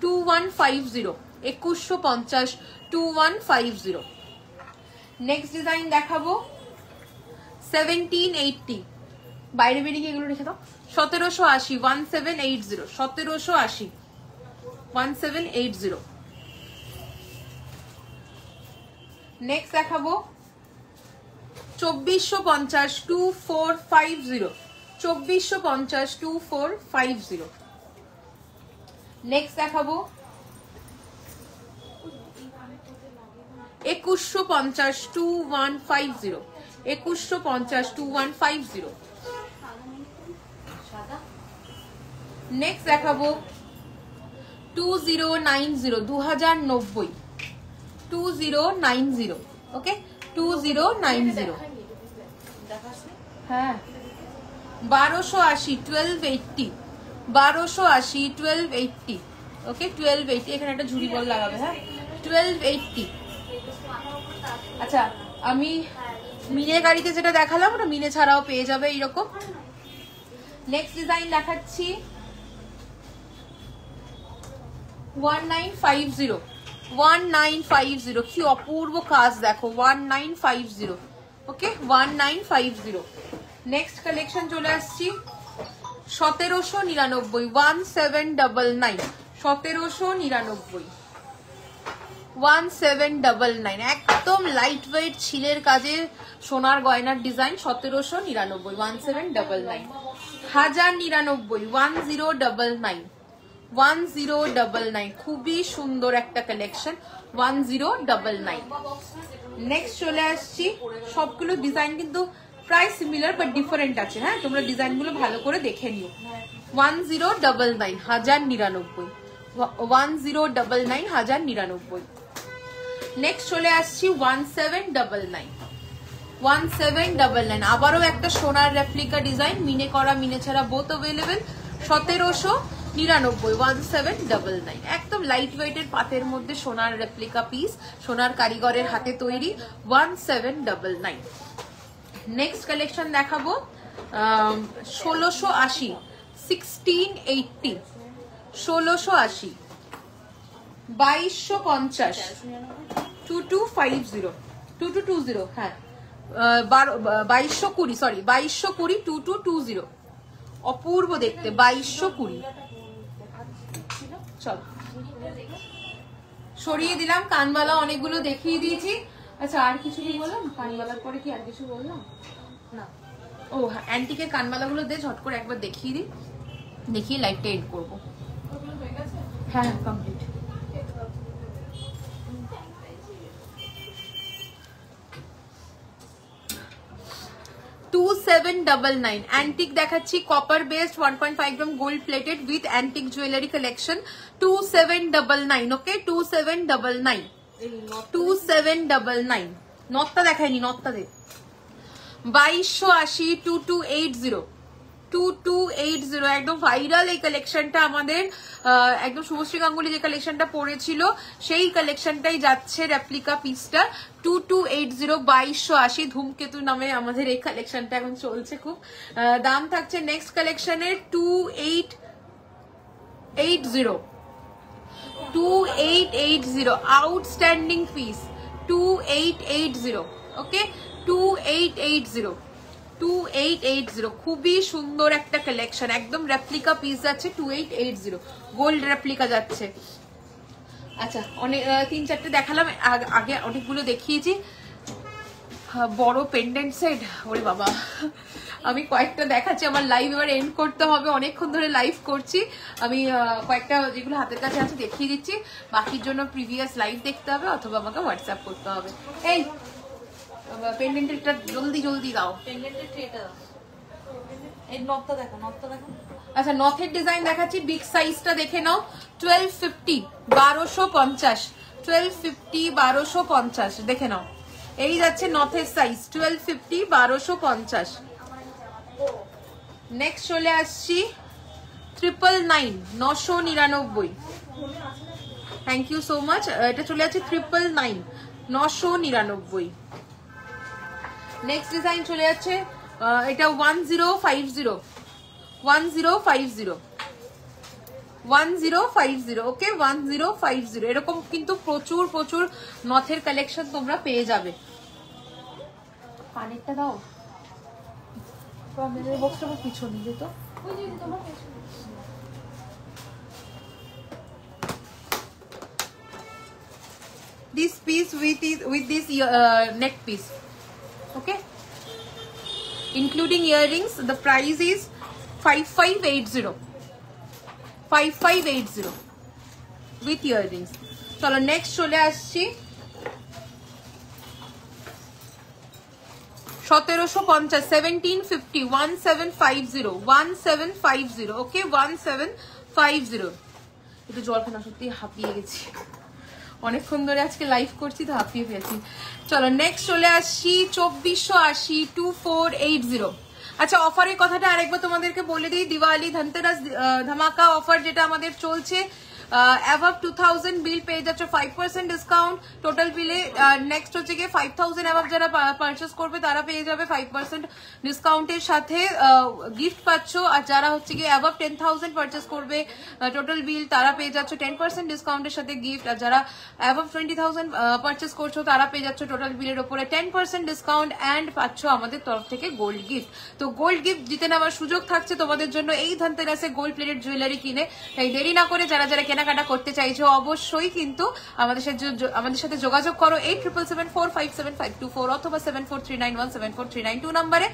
2150, 2150, 2150। নেক্সট ডিজাইন দেখাবো 1780, বাইরে বেরিয়ে এগুলো রেখে দাও, 1780, 1780, 1780, 1780। নেক্সট দেখাবো 2450, 2450, 2450, 2450। নেক্সট দেখাবো 2150, 2150, 2150, 2150। নেক্সট দেখাবো 2090, 2090, 2090। ওকে 2090। হ্যাঁ 1280, 1280, 1280, 1280। ওকে 1280, এখানে একটা ঝুড়ি বল লাগাবে। হ্যাঁ 1280। আচ্ছা আমি মিনে গাড়িতে যেটা দেখালাম ওটা মিনে ছাড়াও পেয়ে যাবে এইরকম। নেক্সট ডিজাইন দেখাচ্ছি 1950 1950 কি অপূর্ব কাজ দেখো 1950 ওকে 1950 নেক্সট কালেকশন চলে আসছি 1799 1799 1799 1799 একদম লাইট ওয়েট ছিলের কাজে সোনার গয়নার ডিজাইন 1799 1799 1099 1099 1099 খুবই সুন্দর একটা কালেকশন 1099 নেক্সট চলে আসছি সবগুলো ডিজাইন কিন্তু প্রায় সিমিলার বাট ডিফারেন্ট আছে হ্যাঁ তোমরা ডিজাইনগুলো ভালো করে দেখে নিও 1099 1099 1099 1099 নেক্সট চলে আসছি 1799 1799 আবারও একটা সোনার রেপ্লিকা ডিজাইন মিনে করা মিনে ছাড়া বোথ अवेलेबल 1799 1799 একদম লাইট ওয়েটের পাতের মধ্যে সোনার রেপ্লিকা পিস সোনার কারিগরের হাতে তৈরি 1799 নেক্সট কালেকশন দেখাবো 1680 1680 1680 2250 2250 2220 হ্যাঁ 2220 সরি 2220 2220 অপূর্ব দেখতে 2220 চল সরিয়ে দিলাম কানবালা অনেকগুলো দেখিয়ে দিয়েছি আচ্ছা আর কিছু কি বললাম কানবালার পরে কি আর কিছু বললাম না ও অ্যান্টিকের কানবালাগুলো দে ঝট করে একবার দেখিয়ে দিই দেখিয়ে লাইভটা এন্ড করবো হ্যাঁ কমপ্লিট 2799 অ্যান্টিক দেখাচ্ছি কপার বেসড 1.5 গ্রাম gold plated with antique jewellery collection 2799 ওকে 2799 2799 নটটা দেখাইনি নটটা দে 2280 2280 2280 একদম ভাইরাল এই কালেকশনটা আমাদের একদম শুভশ্রী গাঙ্গুলি যে কালেকশনটা পড়েছিল সেই কালেকশনটাই যাচ্ছে রেপ্লিকা পিসটা 2280 2280 ধূমকেতু নামে আমাদের এই কালেকশনটা এখন চলছে খুব দাম থাকছে নেক্সট কালেকশনের 2880 2880 আউটস্ট্যান্ডিং পিস 2880 ওকে 2880 2880 খুবই সুন্দর একটা কালেকশন একদম রেপ্লিকা পিস যাচ্ছে 2880 গোল্ড রেপ্লিকা যাচ্ছে আচ্ছা অনেক 3-4টে দেখালাম আগে অনেকগুলো দেখিয়েছি বড় পেন্ডেন্ট সেট ওরে বাবা আমি কয়েকটা দেখাচ্ছি আমার লাইভ এবার এন্ড করতে হবে অনেকক্ষণ ধরে লাইভ করছি আমি কয়েকটা যেগুলো হাতের কাছে আছে দেখিয়ে দিচ্ছি বাকির জন্য প্রিভিয়াস লাইভ দেখতে হবে অথবা আমাকে হোয়াটসঅ্যাপ করতে হবে এই পেন্ডেন্টটা জলদি জলদি দাও পেন্ডেন্টের ট্রেটা দাও এই নকটা দেখো আচ্ছা নথের ডিজাইন দেখাচ্ছি বিগ সাইজটা দেখে নাও 1250 1250 1250 1250 দেখে নাও এই যাচ্ছে নথের সাইজ 1250 1250 নেক্সট চলে আসছি 999 999 থ্যাংক ইউ সো মাচ এটা চলে যাচ্ছে 999 999 নেক্সট ডিজাইন চলে যাচ্ছে এটা 1050 1050 1050 ওকে 1050 এরকম কিন্তু প্রচুর প্রচুর নথের কালেকশন তোমরা পেয়ে যাবে পানিটা দাও প্রবলেমের বক্সটা পিছনে দিত ওই যে তোমার this piece with this neck piece okay including earrings the price is 5580 5580 with earrings চলো নেক্সট চলে আসছি 1750 1750 1750 1750 ওকে 1750 একটু জল খানা সত্যি হাঁপিয়ে গেছি অনেকক্ষণ ধরে আজকে লাইভ করছি তো হাঁপিয়ে ফেলছি চলো নেক্সট চলে আসছি 2480 2480 আচ্ছা অফারের কথাটা আরেকবার তোমাদেরকে বলে দিই দিওয়ালি ধনতেরাস ধামাকা অফার যেটা আমাদের চলছে অ্যাভাব 2000 বিল পেয়ে যাচ্ছ 5% ডিসকাউন্ট টোটাল বিলে। নেক্সট হচ্ছে গিয়ে 5000 অ্যাভাব যারা পারচেস করবে তারা পেয়ে যাবে 5% ডিসকাউন্টের সাথে গিফট পাচ্ছ। আর যারা হচ্ছে গিয়ে অ্যাভাব 10,000 পারচেস করবে টোটাল বিল তারা পেয়ে যাচ্ছ 10% ডিসকাউন্টের সাথে গিফট। আর যারা অ্যাভাব 20,000 পারচেস করছো তারা পেয়ে যাচ্ছ টোটাল বিলের উপরে 10% ডিসকাউন্ট অ্যান্ড পাচ্ছ আমাদের তরফ থেকে গোল্ড গিফট। তো গোল্ড গিফট জিতে নেওয়ার সুযোগ থাকছে তোমাদের জন্য এই ধনতেরাসে গোল্ড প্লেটেড জুয়েলারি কিনে। তাই দেরি না করে যারা যারা কেনাকাটা করতে চাইছো অবশ্যই কিন্তু আমাদের সাথে যোগাযোগ করো 8774575524 অথবা 7439174392 নাম্বারে।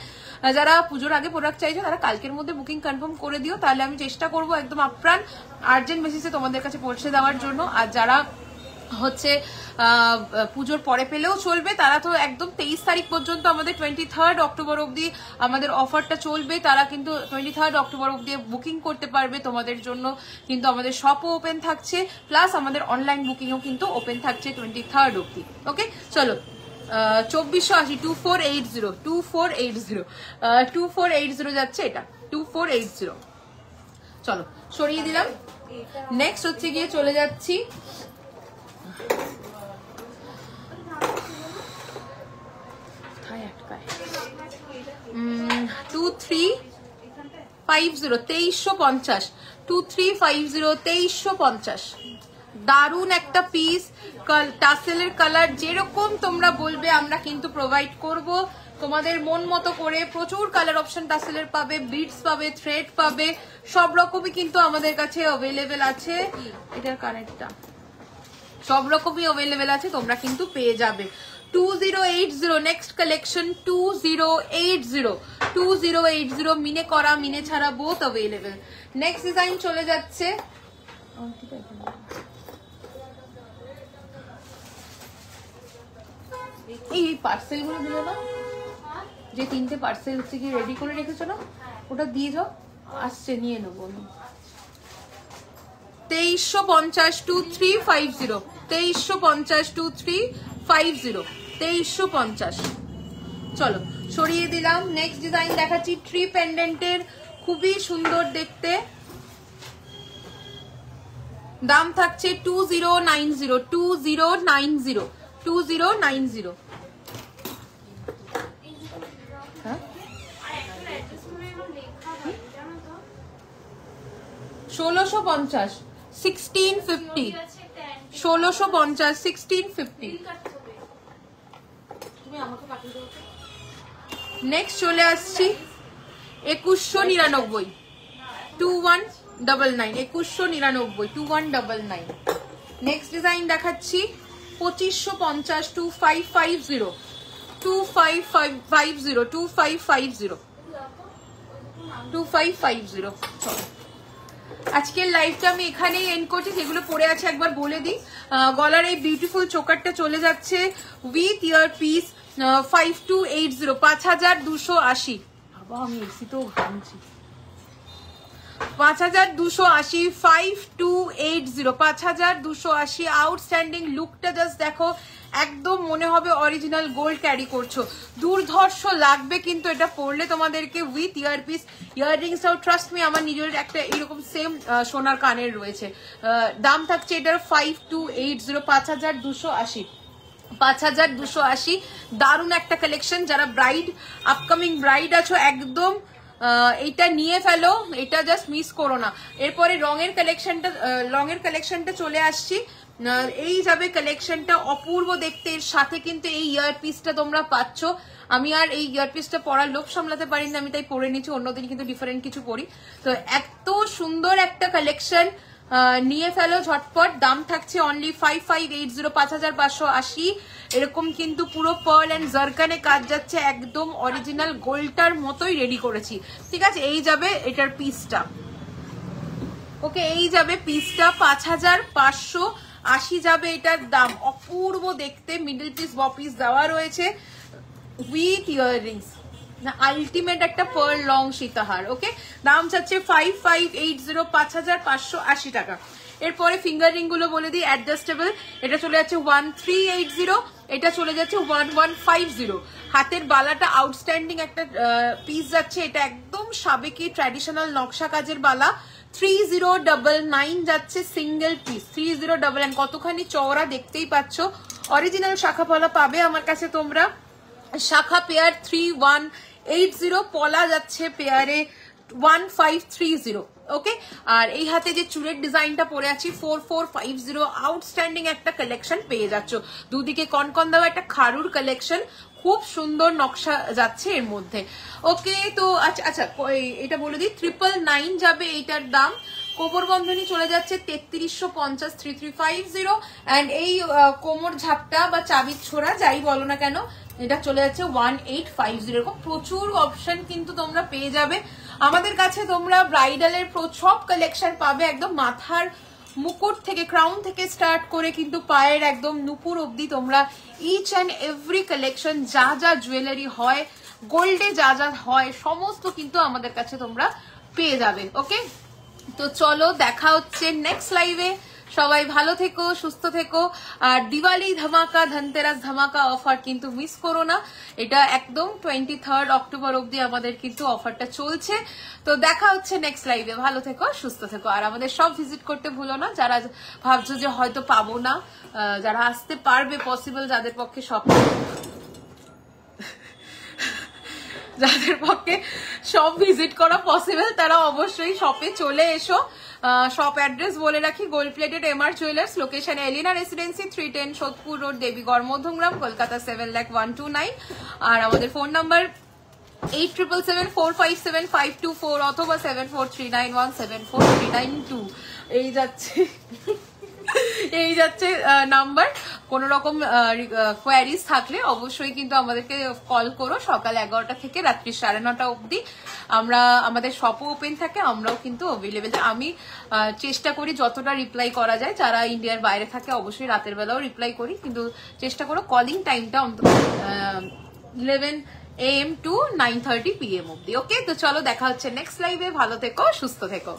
যারা পুজোর আগে প্রোডাক্ট চাইছো তারা কালকের মধ্যে বুকিং কনফার্ম করে দিও, তাহলে আমি চেষ্টা করবো একদম আপ্রাণ আর্জেন্ট বেসিসে তোমাদের কাছে পৌঁছে দেওয়ার জন্য। আর যারা হচ্ছে পুজোর পরে পেলেও চলবে তারা তো একদম 23 তারিখ পর্যন্ত আমাদের 23 অক্টোবর অবধি আমাদের অফারটা চলবে, তারা কিন্তু 23 অক্টোবর অবধি বুকিং করতে পারবে। তোমাদের জন্য কিন্তু আমাদের শপও ওপেন থাকছে, প্লাস আমাদের অনলাইন বুকিংও কিন্তু ওপেন থাকছে 23 অবধি। ওকে চলো 2480 2480 যাচ্ছে, এটা 2480। চলো সরিয়ে দিলাম। নেক্সট হচ্ছে গিয়ে চলে যাচ্ছি কোথায় আটকায় 2350 2350 দারুন একটা পিস, টাসেলের কালার যেরকম তোমরা বলবে আমরা কিন্তু প্রোভাইড করব তোমাদের মন মতো করে। প্রচুর কালার অপশন টাসেলের পাবে, বিডস পাবে, থ্রেড পাবে, সব রকমই কিন্তু আমাদের কাছে অ্যাভেলেবেল আছে। এটার কানেরটা সব রকমই অ্যাভেলেবেল আছে, তোমরা কিন্তু পেয়ে যাবে। 2080 নেক্সট কালেকশন 2080 মিনে করা মিনে ছাড়া বোথ অ্যাভেলেবেল। নেক্সট ডিজাইন চলে যাচ্ছে এই পার্সেল গুলো দিল না, যে 3টে পার্সেল হচ্ছে কি রেডি করে রেখেছো না, ওটা দিয়ে যাও, আসছে নিয়ে নেবো। 2350 2350 2350 চলো সরিয়ে দিলাম। নেক্সট ডিজাইন দেখাচ্ছি ট্রি পেন্ডেন্টের, খুবই সুন্দর দেখতে, দাম থাকছে 2090 হ্যাঁ 1650 1650 1650 নেক্সট চলে আসছি 2199 2199 নেক্সট ডিজাইন দেখাচ্ছি 2550 2550 চলো আজকের লাইভটা আমি এখানেই এন্ড করছি। যেগুলো পড়ে আছে একবার বলে দিই, গলার এই বিউটিফুল চোকারটা চলে যাচ্ছে উইথ ইয়ার পিস 5280 5280। বাবা আমি এসিতেও ঘামছি। 5280 5280 5280 আউটস্ট্যান্ডিং লুকটা জাস্ট দেখো, একদম মনে হবে অরিজিনাল গোল্ড ক্যারি করছো, দুর্ধর্ষ লাগবে কিন্তু এটা পরলে তোমাদেরকে উইথ ইয়ারপিস। ইয়াররিংসটাও ট্রাস্ট মি আমার নিজের একটা এরকম সেম সোনার কানের রয়েছে। দাম থাকছে এটার 5280 5280 5280। দারুণ একটা কালেকশন, যারা ব্রাইড আপকামিং ব্রাইড আছো একদম এইটা নিয়ে ফেলো, এটা জাস্ট মিস করো না। এরপরে রঙের কালেকশনটা চলে আসছি, এই যাবে কালেকশনটা অপূর্ব দেখতে। এর সাথে কিন্তু এই ইয়ারপিসটা তোমরা পাচ্ছ। আমি আর এই ইয়ারপিসটা পরার লোভ সামলাতে পারি না, আমি তাই পরে নিচ্ছি, অন্যদিন কিন্তু ডিফারেন্ট কিছু পরি। তো এত সুন্দর একটা কালেকশন নিয়ে ফেলো ঝটপট। দাম থাকছে অনলি 5580 5580। এরকম কিন্তু পুরো পার্ল এন্ড জারকানে কাজ যাচ্ছে, একদম অরিজিনাল গোল্ডটার মতোই রেডি করেছি। ঠিক আছে, এই যাবে এটার পিসটা। ওকে, এই যাবে পিসটা 5580 যাবে এটার দাম। অপূর্ব দেখতে, মিডল পিস বপিস দেওয়া রয়েছে উইথ ইয়াররিংস, না আলটিমেট একটা পার্ল লং সীতাহার। ওকে, দাম চাচ্ছে 5580 5580 টাকা। এরপরে ফিঙ্গার রিং গুলো বলে দিই, অ্যাডজাস্টেবল, এটা চলে যাচ্ছে 1380, এটা চলে যাচ্ছে 1150। হাতের বালাটা আউটস্ট্যান্ডিং একটা পিস যাচ্ছে, এটা একদম সাবেকি ট্র্যাডিশনাল নকশা কাজের বালা, 3099 যাচ্ছে সিঙ্গেল পিস, 3099। কতখানি চওড়া দেখতেই পাচ্ছ। অরিজিনাল শাখা পলা পাবে আমার কাছে তোমরা। শাখা পেয়ার 3180, পলা যাচ্ছে পেয়ারে 1530। ওকে, আর এই হাতে যে চুলের ডিজাইনটা পরে আছি 4450, আউটস্ট্যান্ডিং একটা কালেকশন পেয়ে যাচ্ছ। দুদিকে কনকন দেওয়া একটা খারুর কালেকশন, খুব সুন্দর নকশা যাচ্ছে এর মধ্যে। ওকে, তো আচ্ছা আচ্ছা এটা বলে দিই, 999 যাবে এইটার দাম। কোমর বন্ধনী চলে যাচ্ছে 3350, 3350। অ্যান্ড এই কোমর ঝাপটা বা চাবির ছোড়া যাই বলো না কেন, এটা চলে যাচ্ছে 1850। এরকম প্রচুর অপশন কিন্তু তোমরা পেয়ে যাবে আমাদের কাছে। তোমরা ব্রাইডালের সব কালেকশন পাবে, একদম মাথার মুকুট থেকে, ক্রাউন থেকে স্টার্ট করে কিন্তু পায়ের একদম নুপুর অবধি তোমরা ইচ অ্যান্ড এভরি কালেকশন, যা যা জুয়েলারি হয়, গোল্ডে যা যা হয়, সমস্ত কিন্তু আমাদের কাছে তোমরা পেয়ে যাবে। ওকে, তো চলো দেখা হচ্ছে নেক্সট লাইভে। সবাই ভালো থেকো, সুস্থ থেকো। আর দিওয়ালি ধামাকা, ধনতেরাস ধামাকা অফার কিন্তু মিস করো না। এটা একদম 23 অক্টোবর অবধি আমাদের কিন্তু অফারটা চলছে। তো দেখা হচ্ছে নেক্সট লাইভে। ভালো থেকো, সুস্থ থেকো। আর আমাদের সব ভিজিট করতে ভুলো না। যারা ভাবছো যে হয়তো পাবো না, যারা আসতে পারবে, পসিবল যাদের পক্ষে সব, যাদের পক্ষে সব ভিজিট করা পসিবল, তারা অবশ্যই শপে চলে এসো। শপ অ্যাড্রেস বলে রাখি, gold plated MR jewellers, location Elina residency, 310 Sodepur road, Debigarh, Madhyamgram, Kolkata 7,0129। আর আমাদের ফোন নাম্বার 8777457524 অথবা 7439174392। এই যাচ্ছে নাম্বার। কোন রকম কোয়ারিজ থাকলে অবশ্যই কিন্তু আমাদেরকে কল করো। সকাল 11টা থেকে রাত্রি 9:30 অবধি আমাদের শপও ওপেন থাকে, আমরাও কিন্তু অ্যাভেলেবেল। আমি চেষ্টা করি যতটা রিপ্লাই করা যায়। যারা ইন্ডিয়ার বাইরে থাকে অবশ্যই রাতের বেলাও রিপ্লাই করি, কিন্তু চেষ্টা করো কলিং টাইমটা অন্তত 11 AM to 9:30 PM অবধি। ওকে, তো চলো দেখা হচ্ছে নেক্সট লাইভে। ভালো থেকো, সুস্থ থেকো।